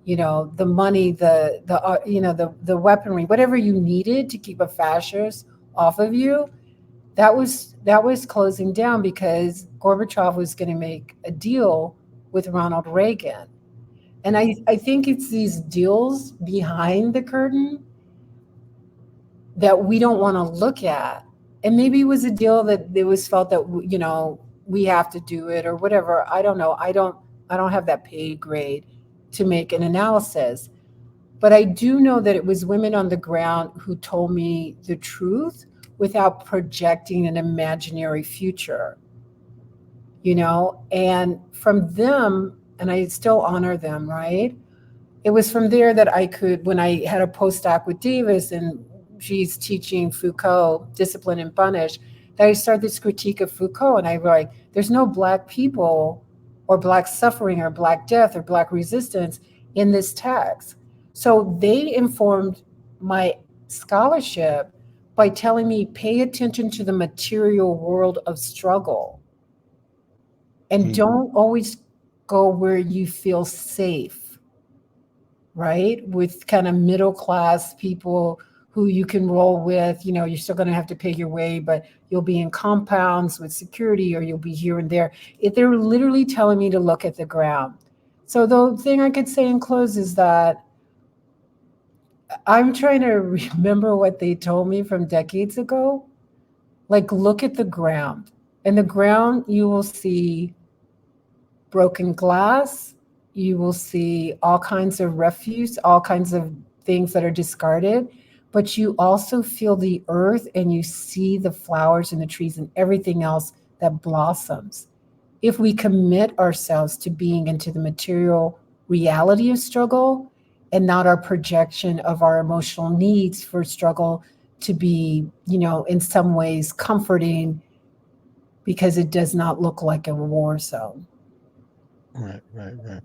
Speaker 3: The money, the weaponry, whatever you needed to keep a fascist off of you, that was closing down because Gorbachev was going to make a deal with Ronald Reagan. And I think it's these deals behind the curtain that we don't want to look at. And maybe it was a deal that it was felt that, we have to do it or whatever. I don't know. I don't have that pay grade to make an analysis. But I do know that it was women on the ground who told me the truth without projecting an imaginary future, and from them, and I still honor them, right? It was from there that I could, when I had a postdoc with Davis and she's teaching Foucault, Discipline and Punish, that I started this critique of Foucault. And I was like, there's no Black people or Black suffering or Black death or Black resistance in this text. So they informed my scholarship by telling me pay attention to the material world of struggle and
Speaker 2: Mm.
Speaker 3: don't always go where you feel safe, right? With kind of middle class people who you can roll with. You're still going to have to pay your way, but you'll be in compounds with security or you'll be here and there. They're literally telling me to look at the ground. So the thing I could say in close is that I'm trying to remember what they told me from decades ago. Like, look at the ground. In the ground, you will see broken glass. You will see all kinds of refuse, all kinds of things that are discarded. But you also feel the earth and you see the flowers and the trees and everything else that blossoms. If we commit ourselves to being into the material reality of struggle and not our projection of our emotional needs for struggle to be, in some ways comforting because it does not look like a war zone.
Speaker 2: Right, right, right.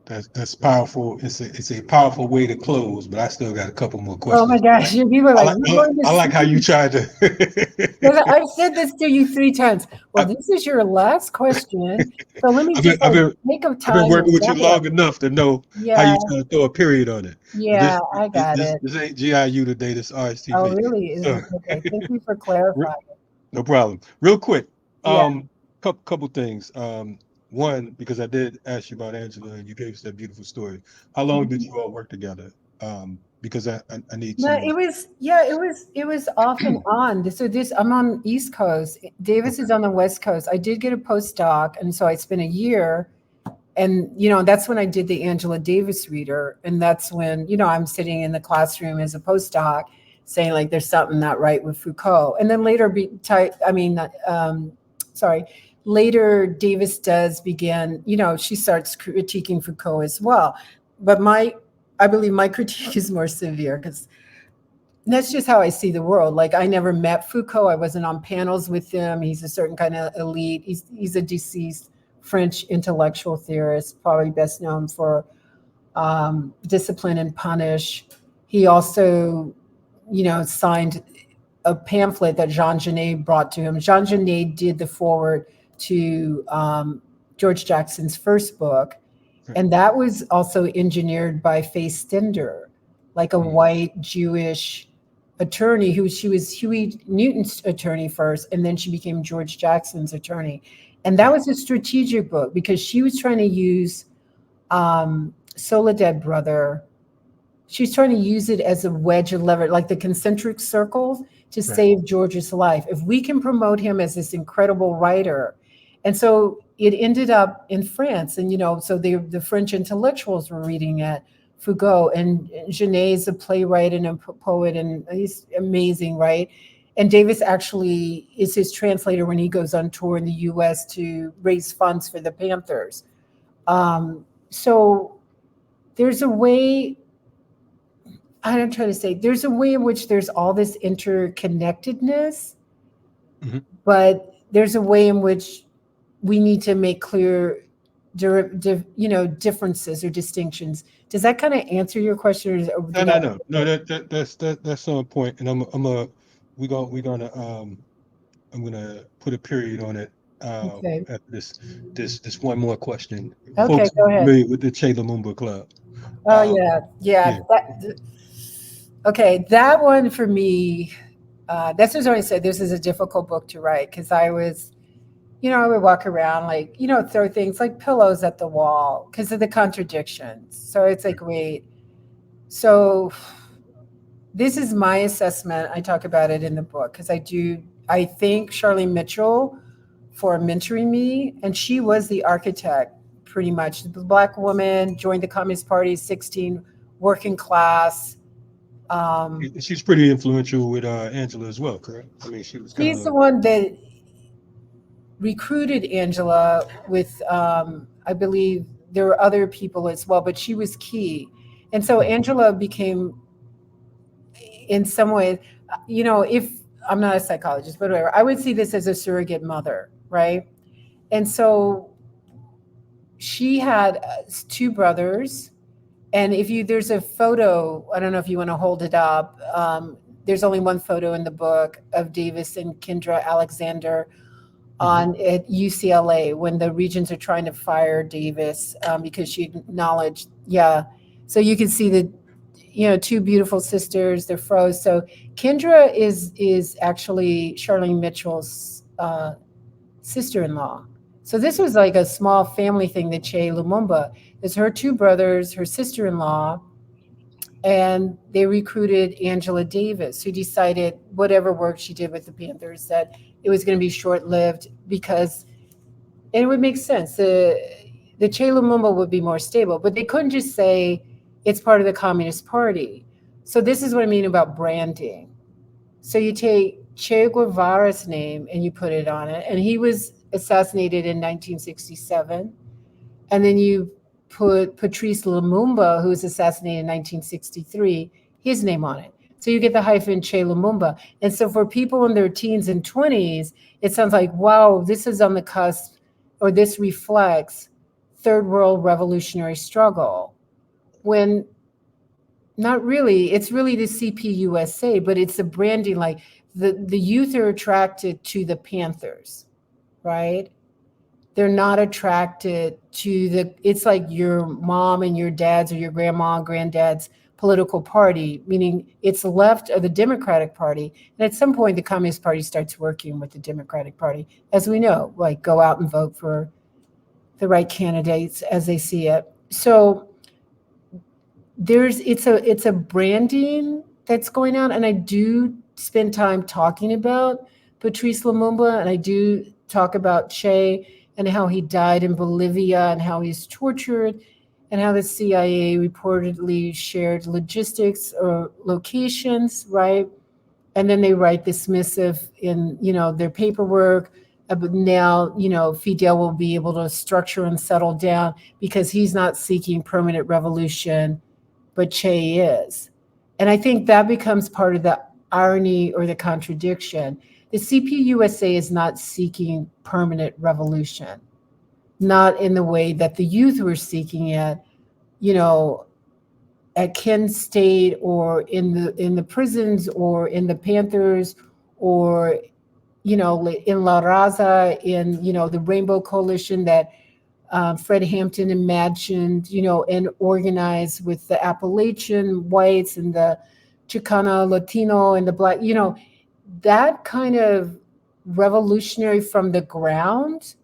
Speaker 2: That's powerful. It's a powerful way to close, but I still got a couple more
Speaker 3: Oh my
Speaker 2: questions.
Speaker 3: gosh, you were like, we're going to
Speaker 2: I like how you
Speaker 3: sleep.
Speaker 2: tried to.
Speaker 3: I've said this to you 3 times. Well,
Speaker 2: I,
Speaker 3: this is your last question. So let me
Speaker 2: I've been
Speaker 3: just
Speaker 2: I've
Speaker 3: like
Speaker 2: been
Speaker 3: take of
Speaker 2: I've been
Speaker 3: time and
Speaker 2: working with you
Speaker 3: wrap it up.
Speaker 2: long enough to know how
Speaker 3: Yeah,
Speaker 2: you try to throw a period on it. But
Speaker 3: yeah, I got it.
Speaker 2: this ain't GIU today. This
Speaker 3: Oh,
Speaker 2: RSTV.
Speaker 3: really? Is
Speaker 2: So
Speaker 3: it okay? Thank you for clarifying.
Speaker 2: no problem. Real quick,
Speaker 3: Yeah.
Speaker 2: couple things. One, because I did ask you about Angela and you gave us that beautiful story. How long did you all work together? Because I need
Speaker 3: No,
Speaker 2: to.
Speaker 3: it was off and on. So this I'm on East Coast. Davis
Speaker 2: Okay.
Speaker 3: is on the West Coast. I did get a postdoc, and so I spent a year. And that's when I did the Angela Davis reader, and that's when I'm sitting in the classroom as a postdoc, saying like there's something not right with Foucault. And then later, sorry, later Davis does begin. She starts critiquing Foucault as well, but I believe my critique is more severe because that's just how I see the world. Like I never met Foucault. I wasn't on panels with him. He's a certain kind of elite. He's a deceased French intellectual theorist, probably best known for Discipline and Punish. He also, signed a pamphlet that Jean Genet brought to him. Jean Genet did the foreword to George Jackson's first book, and that was also engineered by Faye Stender, like a
Speaker 2: Mm,
Speaker 3: white Jewish attorney who she was Huey Newton's attorney first, and then she became George Jackson's attorney. And that
Speaker 2: right,
Speaker 3: was a strategic book because she was trying to use Soledad Brother. She's trying to use it as a wedge of lever, like the concentric circles, to
Speaker 2: right.
Speaker 3: save George's life. If we can promote him as this incredible writer, and so it ended up in France, and so the French intellectuals were reading it, Foucault, and Genet is a playwright and a poet, and he's amazing, right? And Davis actually is his translator when he goes on tour in the U.S. to raise funds for the Panthers. So there's a way I'm trying to say there's a way in which there's all this interconnectedness,
Speaker 2: Mhm.
Speaker 3: but there's a way in which we need to make clear, differences or distinctions. Does that kind of answer your question, or
Speaker 2: No,
Speaker 3: did
Speaker 2: no,
Speaker 3: I?
Speaker 2: no, no. That's on point, and we're gonna I'm gonna put a period on it.
Speaker 3: Okay.
Speaker 2: After this one more question.
Speaker 3: Okay.
Speaker 2: Folks
Speaker 3: Go ahead.
Speaker 2: familiar with the Che Lumumba Club?
Speaker 3: Oh
Speaker 2: Uh,
Speaker 3: yeah, yeah.
Speaker 2: yeah.
Speaker 3: Okay, that one for me. That's what I said. This is a difficult book to write because I would walk around like, throw things like pillows at the wall because of the contradictions. So it's like, wait, so this is my assessment. I talk about it in the book because I thank Charlene Mitchell for mentoring me. And she was the architect, pretty much. The Black woman, joined the Communist Party, 16, working class. Um,
Speaker 2: She's pretty influential with Angela as well, correct? I mean, she was kind
Speaker 3: she's the
Speaker 2: of.
Speaker 3: one that recruited Angela with, I believe there were other people as well, but she was key. And so Angela became, in some ways, if I'm not a psychologist, but whatever, I would see this as a surrogate mother, right? And so she had two brothers. And if you, there's a photo, I don't know if you want to hold it up. There's only one photo in the book of Davis and Kendra Alexander
Speaker 2: Mm-hmm.
Speaker 3: on at UCLA when the Regents are trying to fire Davis because she acknowledged, yeah. So you can see the, two beautiful sisters. They're froze. So Kendra is actually Charlene Mitchell's sister-in-law. So this was like a small family thing that Che Lumumba is her two brothers, her sister-in-law, and they recruited Angela Davis, who decided whatever work she did with the Panthers that it was going to be short-lived because, and it would make sense. The Che Lumumba would be more stable, but they couldn't just say it's part of the Communist Party. So this is what I mean about branding. So you take Che Guevara's name and you put it on it, and he was assassinated in 1967. And then you put Patrice Lumumba, who was assassinated in 1963, his name on it. So you get the hyphen Che Lumumba. And so for people in their teens and 20s, it sounds like, wow, this is on the cusp, or this reflects third world revolutionary struggle. When not really, it's really the CPUSA, but it's the branding, like the youth are attracted to the Panthers, right? They're not attracted to the, it's like your mom and your dad's or your grandma and granddad's political party, meaning it's left of the Democratic Party. And at some point, the Communist Party starts working with the Democratic Party, as we know, like go out and vote for the right candidates as they see it. So there's, it's a branding that's going on, and I do spend time talking about Patrice Lumumba, and I do talk about Che and how he died in Bolivia and how he's tortured and how the CIA reportedly shared logistics or locations, right? And then they write this missive in, their paperwork. But now, Fidel will be able to structure and settle down because he's not seeking permanent revolution, but Che is. And I think that becomes part of the irony or the contradiction. The CPUSA is not seeking permanent revolution, not in the way that the youth were seeking it, you know, at Kent State or in the prisons or in the Panthers or in La Raza, in the Rainbow Coalition that Fred Hampton imagined, and organized with the Appalachian whites and the Chicana Latino and the black, that kind of revolutionary from the ground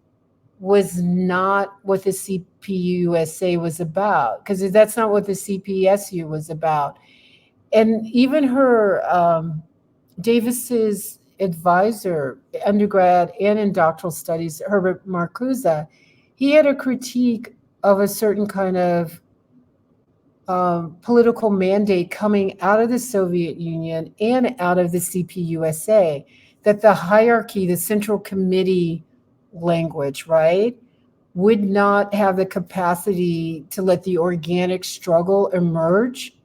Speaker 3: was not what the CPUSA was about, because that's not what the CPSU was about. And even her, Davis's advisor, undergrad and in doctoral studies, Herbert Marcuse, he had a critique of a certain kind of political mandate coming out of the Soviet Union and out of the CPUSA, that the hierarchy, the central committee language, right, would not have the capacity to let the organic struggle emerge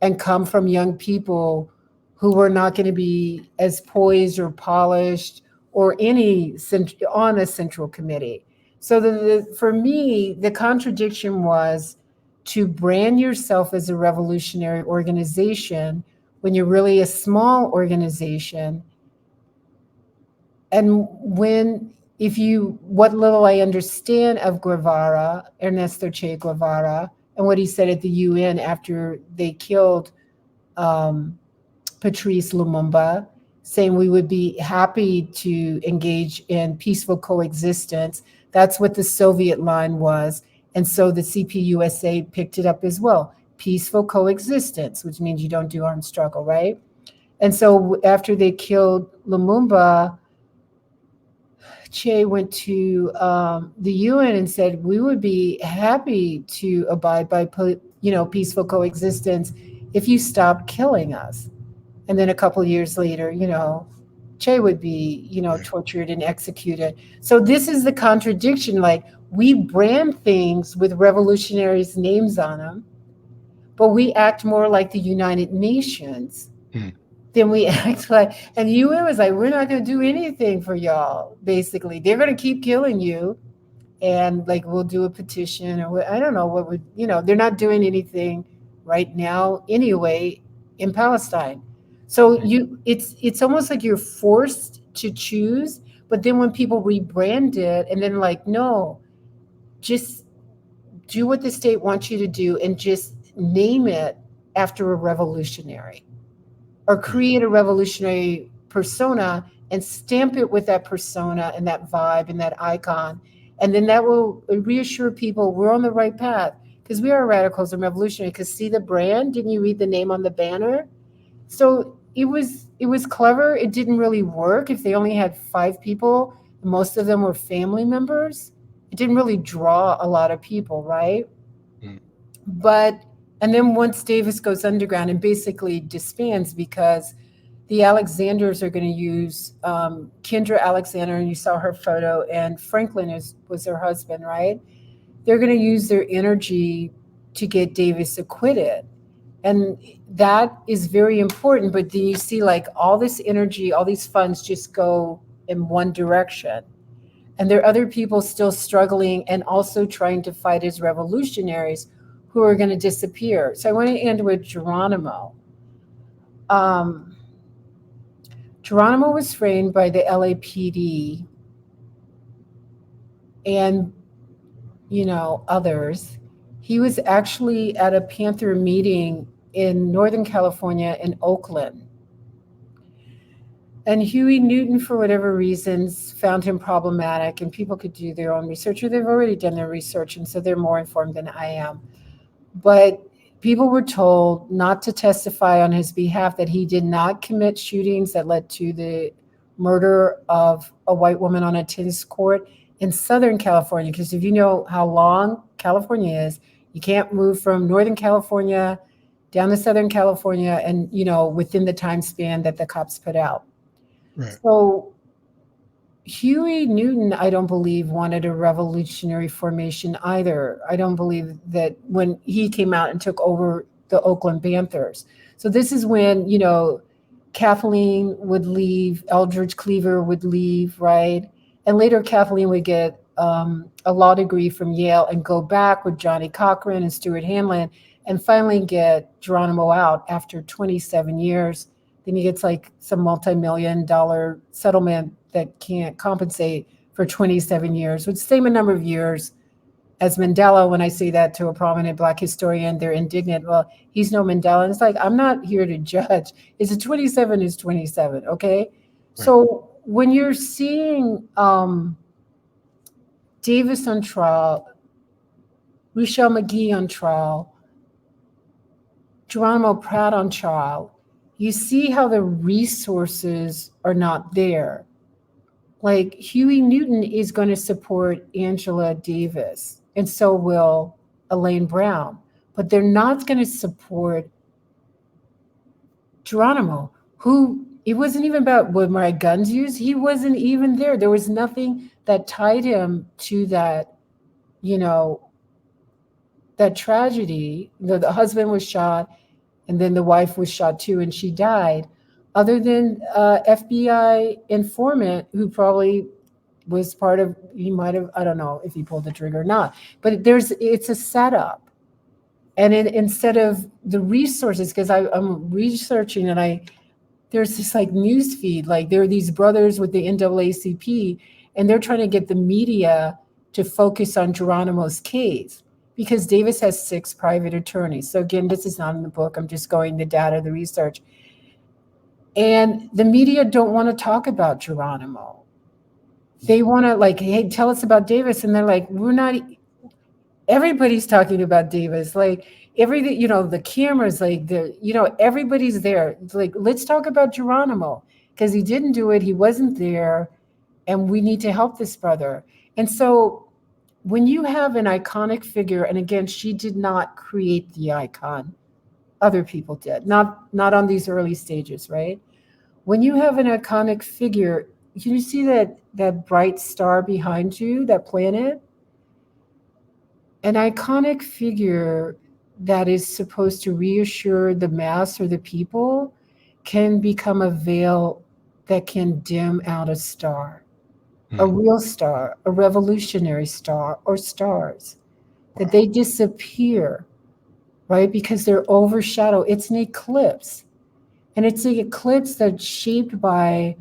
Speaker 3: and come from young people who were not going to be as poised or polished or on a central committee. So for me, the contradiction was to brand yourself as a revolutionary organization when you're really a small organization. And if you, what little I understand of Guevara, Ernesto Che Guevara, and what he said at the UN after they killed Patrice Lumumba, saying we would be happy to engage in peaceful coexistence. That's what the Soviet line was. And so the CPUSA picked it up as well. Peaceful coexistence, which means you don't do armed struggle, right? And so after they killed Lumumba, Che went to the UN and said, we would be happy to abide by peaceful coexistence if you stop killing us. And then a couple of years later, Che would be, tortured and executed. So this is the contradiction. Like, we brand things with revolutionaries' names on them, but we act more like the United Nations than we act like. And the UN was like, we're not going to do anything for y'all, basically. They're going to keep killing you. and like we'll do a petition or I don't know what would, they're not doing anything right now anyway in Palestine. So
Speaker 2: Mm,
Speaker 3: it's almost like you're forced to choose, but then when people rebrand it and then like, no, just do what the state wants you to do and just name it after a revolutionary or
Speaker 2: right.
Speaker 3: create a revolutionary persona and stamp it with that persona and that vibe and that icon. And then that will reassure people we're on the right path because we are radicals and revolutionary. Because see the brand? Didn't you read the name on the banner? So it was clever. It didn't really work if they only had 5 people. Most of them were family members. It didn't really draw a lot of people, right?
Speaker 2: Mm,
Speaker 3: But and then once Davis goes underground and basically disbands because the Alexanders are going to use Kendra Alexander, and you saw her photo, and Franklin was her husband, right? They're going to use their energy to get Davis acquitted. And that is very important. But then you see, like, all this energy, all these funds just go in one direction. And there are other people still struggling and also trying to fight as revolutionaries who are going to disappear. So I want to end with Geronimo. Um, Geronimo was framed by the LAPD and, others. He was actually at a Panther meeting in Northern California in Oakland. And Huey Newton, for whatever reasons, found him problematic, and people could do their own research, or they've already done their research, and so they're more informed than I am. But people were told not to testify on his behalf, that he did not commit shootings that led to the murder of a white woman on a tennis court in Southern California. Because if you know how long California is, you can't move from Northern California down to Southern California and, within the time span that the cops put out.
Speaker 2: right.
Speaker 3: So Huey Newton, I don't believe, wanted a revolutionary formation either. I don't believe that when he came out and took over the Oakland Panthers. So this is when, Kathleen would leave, Eldridge Cleaver would leave, right? And later Kathleen would get a law degree from Yale and go back with Johnny Cochran and Stuart Hanlon and finally get Geronimo out after 27 years. Then he gets like some multi-million-dollar settlement that can't compensate for 27 years, which same a number of years as Mandela. When I say that to a prominent Black historian, they're indignant. Well, he's no Mandela. And it's like, I'm not here to judge. Is it 27 is 27, okay?
Speaker 2: Right.
Speaker 3: So when you're seeing Davis on trial, Rochelle McGee on trial, Geronimo Pratt on trial, you see how the resources are not there. Like Huey Newton is going to support Angela Davis, and so will Elaine Brown, but they're not going to support Geronimo, who it wasn't even about what my guns used. He wasn't even there. There was nothing that tied him to that, you know, that tragedy. The husband was shot, and then the wife was shot too, and she died. Other than FBI informant who probably was part of, he might have, I don't know if he pulled the trigger or not, but it's a setup. And instead of the resources, because I'm researching and there's this like news feed, like there are these brothers with the NAACP, and they're trying to get the media to focus on Geronimo's case because Davis has 6 private attorneys. So again, this is not in the book. I'm just going the data, the research. And the media don't want to talk about Geronimo. They want to like, hey, tell us about Davis. And they're like, we're not, everybody's talking about Davis. Like everything, the cameras, like everybody's there. It's like, let's talk about Geronimo because he didn't do it. He wasn't there. And we need to help this brother. And so when you have an iconic figure, and again, she did not create the icon, other people did, not on these early stages, right? When you have an iconic figure, you see that bright star behind you, that planet? An iconic figure that is supposed to reassure the mass or the people can become a veil that can dim out a star. a
Speaker 2: Mm.
Speaker 3: real star, a revolutionary star, or stars, that they
Speaker 2: Wow.
Speaker 3: disappear, right? Because they're overshadowed. It's an eclipse. And it's an eclipse that's shaped by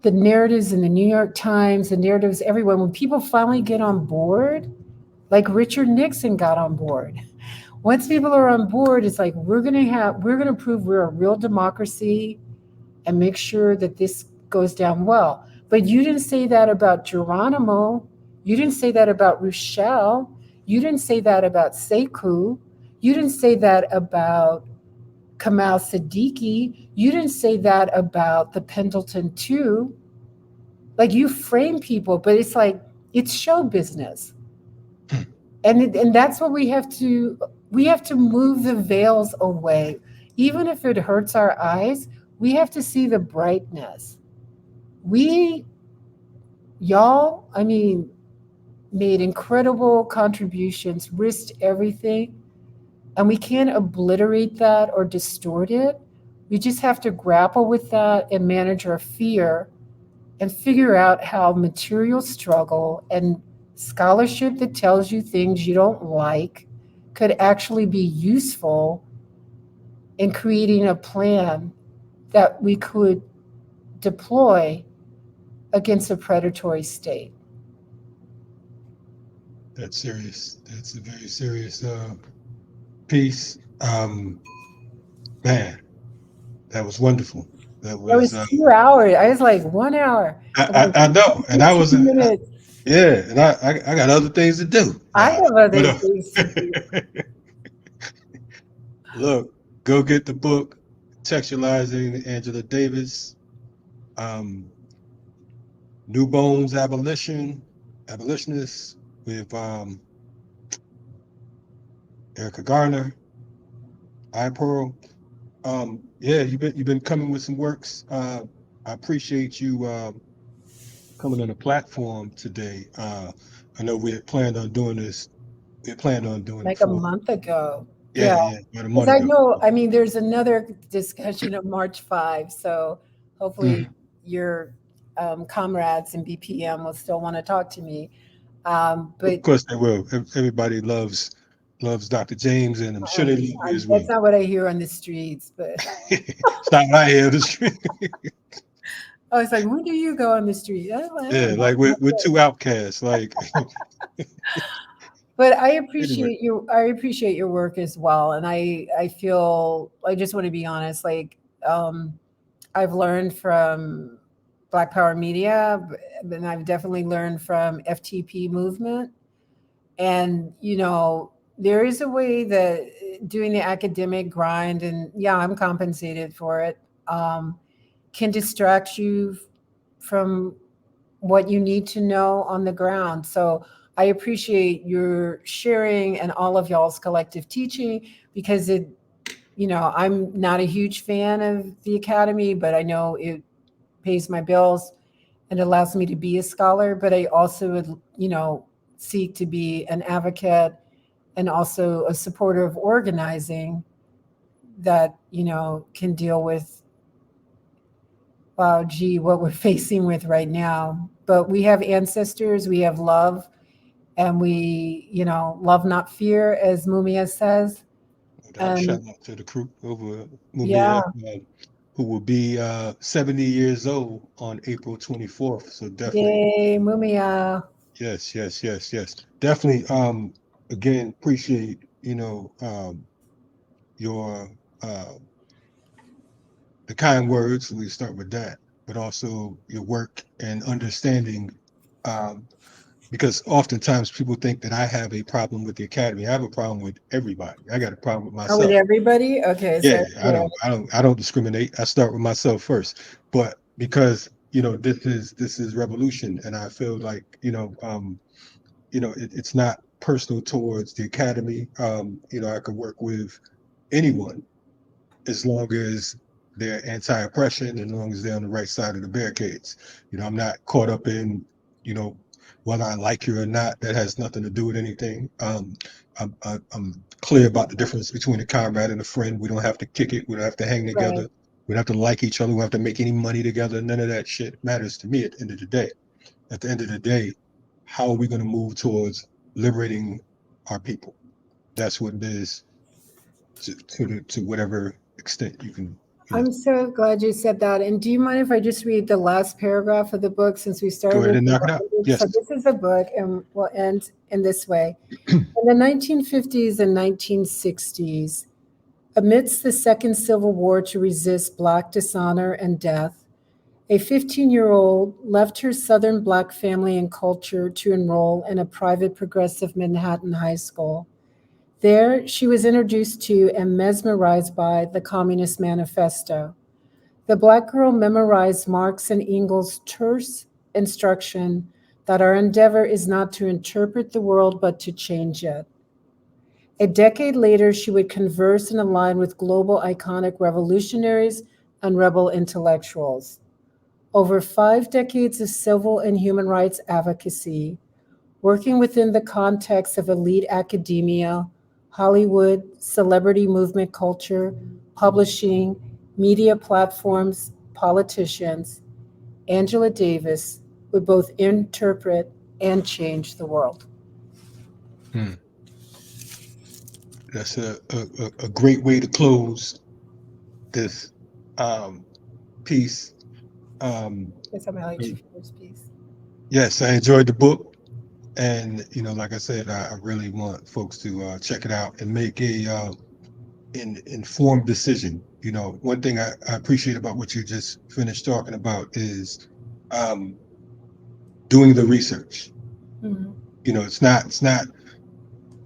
Speaker 3: the narratives in the New York Times, the narratives everywhere. When people finally get on board, like Richard Nixon got on board. Once people are on board, it's like we're gonna prove we're a real democracy and make sure that this goes down well. But you didn't say that about Geronimo. You didn't say that about Rochelle. You didn't say that about Sekou. You didn't say that about Kamal Siddiqui. You didn't say that about the Pendleton 2. Like you frame people, but it's like it's show business. And that's what we have to move the veils away. Even if it hurts our eyes, we have to see the brightness. We y'all, I mean, made incredible contributions, risked everything, and we can't obliterate that or distort it. We just have to grapple with that and manage our fear and figure out how material struggle and scholarship that tells you things you don't like could actually be useful in creating a plan that we could deploy against a predatory state.
Speaker 2: That's serious. That's a very serious piece. Man, that was wonderful. That
Speaker 3: It
Speaker 2: was
Speaker 3: was 2 hours. I was like 1 hour. I'm like
Speaker 2: I know, and I was
Speaker 3: 15 minutes.
Speaker 2: yeah, and I got other things to do.
Speaker 3: I have other
Speaker 2: But
Speaker 3: things to do.
Speaker 2: look, go get the book, Contextualizing Angela Davis, um, New Bones Abolitionists with Erica Garner, I Pearl. Yeah, you've been coming with some works. I appreciate you coming on the platform today. I know we had planned on doing this. We had planned on doing it
Speaker 3: Like a
Speaker 2: for
Speaker 3: month ago. Yeah.
Speaker 2: yeah, about a
Speaker 3: Because
Speaker 2: month
Speaker 3: I
Speaker 2: ago.
Speaker 3: know, I mean, there's another discussion of March 5. So hopefully
Speaker 2: Mhm.
Speaker 3: your comrades in BPM will still want to talk to me.
Speaker 2: Of
Speaker 3: But
Speaker 2: course they will. Everybody loves Dr. James, and I'm sure they love me as well.
Speaker 3: that's not what I hear on the streets. But
Speaker 2: It's not what I hear.
Speaker 3: I was like, when do you go on the street? I
Speaker 2: Yeah,
Speaker 3: don't
Speaker 2: like
Speaker 3: know.
Speaker 2: we're two outcasts. Like
Speaker 3: But
Speaker 2: anyway.
Speaker 3: I appreciate your work as well. And I feel, I just want to be honest, like, I've learned from Black Power Media, and I've definitely learned from FTP movement. And there is a way that doing the academic grind, and yeah, I'm compensated for it, um, can distract you from what you need to know on the ground. So I appreciate your sharing and all of y'all's collective teaching, because I'm not a huge fan of the academy, but I know it pays my bills and allows me to be a scholar. But I also would, seek to be an advocate and also a supporter of organizing that, can deal with, wow, gee, what we're facing with right now. But we have ancestors, we have love, and we, love not fear, as Mumia says.
Speaker 2: No doubt.
Speaker 3: And
Speaker 2: Shout out to the crew over Mumia,
Speaker 3: yeah,
Speaker 2: who will be 70 years old on April 24th. So definitely,
Speaker 3: yay, Mumia.
Speaker 2: yes. Definitely. Again, appreciate your the kind words. We start with that, but also your work and understanding. Um, because oftentimes people think that I have a problem with the academy. I have a problem with everybody. I got a problem with
Speaker 3: Oh, with
Speaker 2: myself.
Speaker 3: everybody? Okay,
Speaker 2: Yeah,
Speaker 3: so yeah,
Speaker 2: I don't discriminate. I start with myself first. But because, this is revolution, and I feel like, it's not personal towards the academy. I could work with anyone as long as they're anti-oppression, as long as they're on the right side of the barricades. I'm not caught up in, you know, whether I like you or not. That has nothing to do with anything. I'm clear about the difference between a comrade and a friend. We don't have to kick it. We don't have to hang
Speaker 3: right.
Speaker 2: together. We don't have to like each other. We don't have to make any money together. None of that shit matters to me at the end of the day. at the end of the day, how are we going to move towards liberating our people? That's what it is to whatever extent you can, you know,
Speaker 3: I'm so glad you said that. And do you mind if I just read the last paragraph of the book since we
Speaker 2: go
Speaker 3: started
Speaker 2: ahead
Speaker 3: with
Speaker 2: and
Speaker 3: the
Speaker 2: knock it out.
Speaker 3: language?
Speaker 2: Yes.
Speaker 3: So this is a book, and we'll end in this way. In the 1950s and 1960s, amidst the Second Civil War to resist Black dishonor and death, a 15-year-old left her Southern Black family and culture to enroll in a private progressive Manhattan high school. There, she was introduced to and mesmerized by the Communist Manifesto. The Black girl memorized Marx and Engels' terse instruction that our endeavor is not to interpret the world but to change it. A decade later, she would converse and align with global iconic revolutionaries and rebel intellectuals. Over 5 decades of civil and human rights advocacy, working within the context of elite academia, Hollywood, celebrity movement culture, publishing, media platforms, politicians, Angela Davis would both interpret and change the world.
Speaker 2: Hmm. That's a great way to close this um, piece. Um,
Speaker 3: That's how I like your first piece.
Speaker 2: yes, I enjoyed the book. And, you know, like I said, I really want folks to check it out and make a informed decision. You know, one thing I appreciate about what you just finished talking about is um, doing the research.
Speaker 3: Mhm.
Speaker 2: You know, it's not,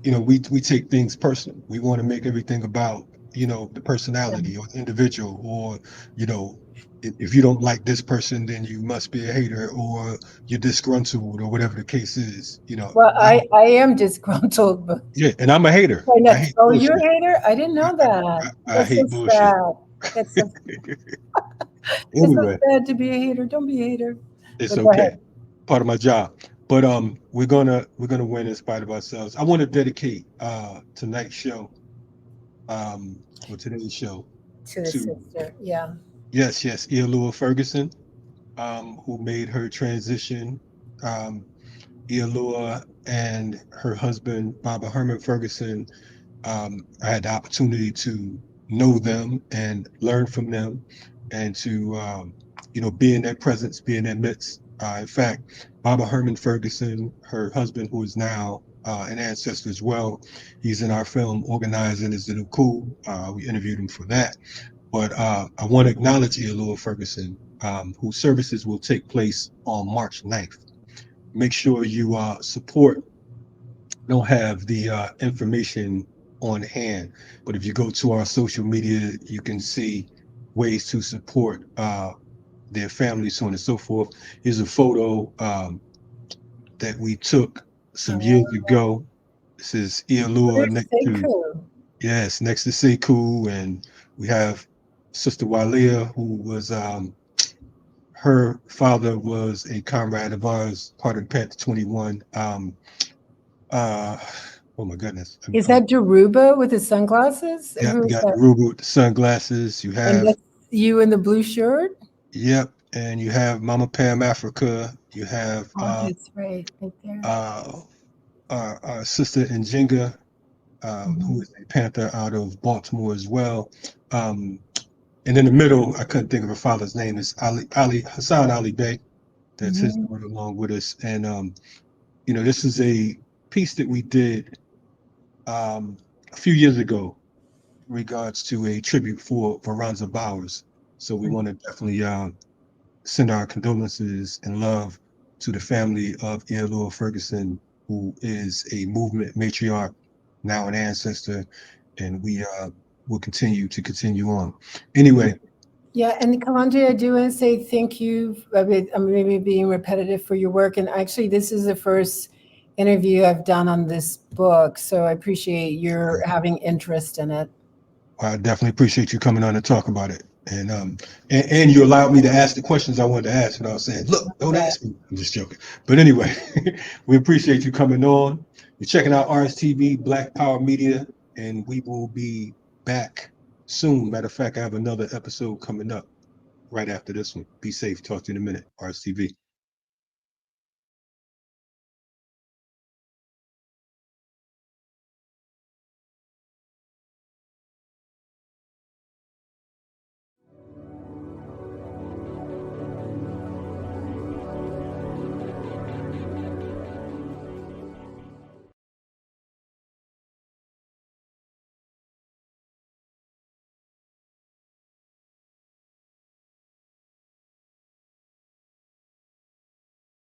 Speaker 2: you know, we take things personal. We want to make everything about, you know, the
Speaker 3: Yeah.
Speaker 2: personality or the individual, or, you know, if you don't like this person, then you must be a hater, or you're disgruntled, or whatever the case is. You know,
Speaker 3: Well, I am disgruntled, but
Speaker 2: yeah, and I'm a hater.
Speaker 3: why
Speaker 2: I
Speaker 3: not?
Speaker 2: hate
Speaker 3: Oh, you're a
Speaker 2: bullshit.
Speaker 3: hater? I didn't know that.
Speaker 2: I
Speaker 3: That's so
Speaker 2: hate bullshit.
Speaker 3: sad. That's so it's so
Speaker 2: Anyway,
Speaker 3: sad to be a hater. Don't be a hater.
Speaker 2: it's
Speaker 3: But go
Speaker 2: okay.
Speaker 3: ahead.
Speaker 2: Part of my job. But we're gonna win in spite of ourselves. I want to dedicate tonight's show, or today's show,
Speaker 3: To the
Speaker 2: to,
Speaker 3: sister. Yeah.
Speaker 2: yes, Ealua Ferguson, who made her transition. Um, Ealua and her husband, Baba Herman Ferguson, I had the opportunity to know them and learn from them, and to you know, be in their presence, be in their midst. In fact, Baba Herman Ferguson, her husband, who is now an ancestor as well, he's in our film Organizing is the New Cool. We interviewed him for that. But I want to acknowledge Ealua Ferguson, whose services will take place on March 9th. Make sure you support. Don't have the information on hand, but if you go to our social media, you can see ways to support their families, so on and so forth. Here's a photo that we took some
Speaker 3: Oh,
Speaker 2: years ago. This is Ialua
Speaker 3: where's
Speaker 2: next to,
Speaker 3: Sekou?
Speaker 2: yes, next to Sekou, and we have Sister Walia, who was her father was a comrade of ours, part of Panther 21. Uh, oh my goodness.
Speaker 3: Is that Daruba with his sunglasses?
Speaker 2: Yep,
Speaker 3: Who
Speaker 2: you
Speaker 3: is
Speaker 2: got
Speaker 3: that?
Speaker 2: Rubu with the sunglasses. You
Speaker 3: And
Speaker 2: have,
Speaker 3: that's you in the blue shirt?
Speaker 2: yep, and you have Mama Pam Africa. You have
Speaker 3: Oh, that's right there.
Speaker 2: uh, our sister Njinga, who
Speaker 3: Mhm.
Speaker 2: is a Panther out of Baltimore as well. Um, and in the middle, I couldn't think of her father's name. Is Ali Hassan Ali Bey. That's his
Speaker 3: Mhm.
Speaker 2: daughter along with us. And you know, this is a piece that we did a few years ago in regards to a tribute for Veranza Bowers. So we want to definitely send our condolences and love to the family of Ealua Ferguson, who is a movement matriarch, now an ancestor, and we will continue on. Anyway,
Speaker 3: Yeah, and Kalonji, I do want to say thank you. I'm maybe being repetitive for your work, and actually, this is the first interview I've done on this book, so I appreciate your having interest in it.
Speaker 2: I definitely appreciate you coming on to talk about it. And you allowed me to ask the questions I wanted to ask without saying, look, don't
Speaker 3: Yeah.
Speaker 2: ask me. I'm just joking. But anyway, we appreciate you coming on. You're checking out RSTV, Black Power Media, and we will be back soon. Matter of fact, I have another episode coming up right after this one. Be safe. Talk to you in a minute. RSTV.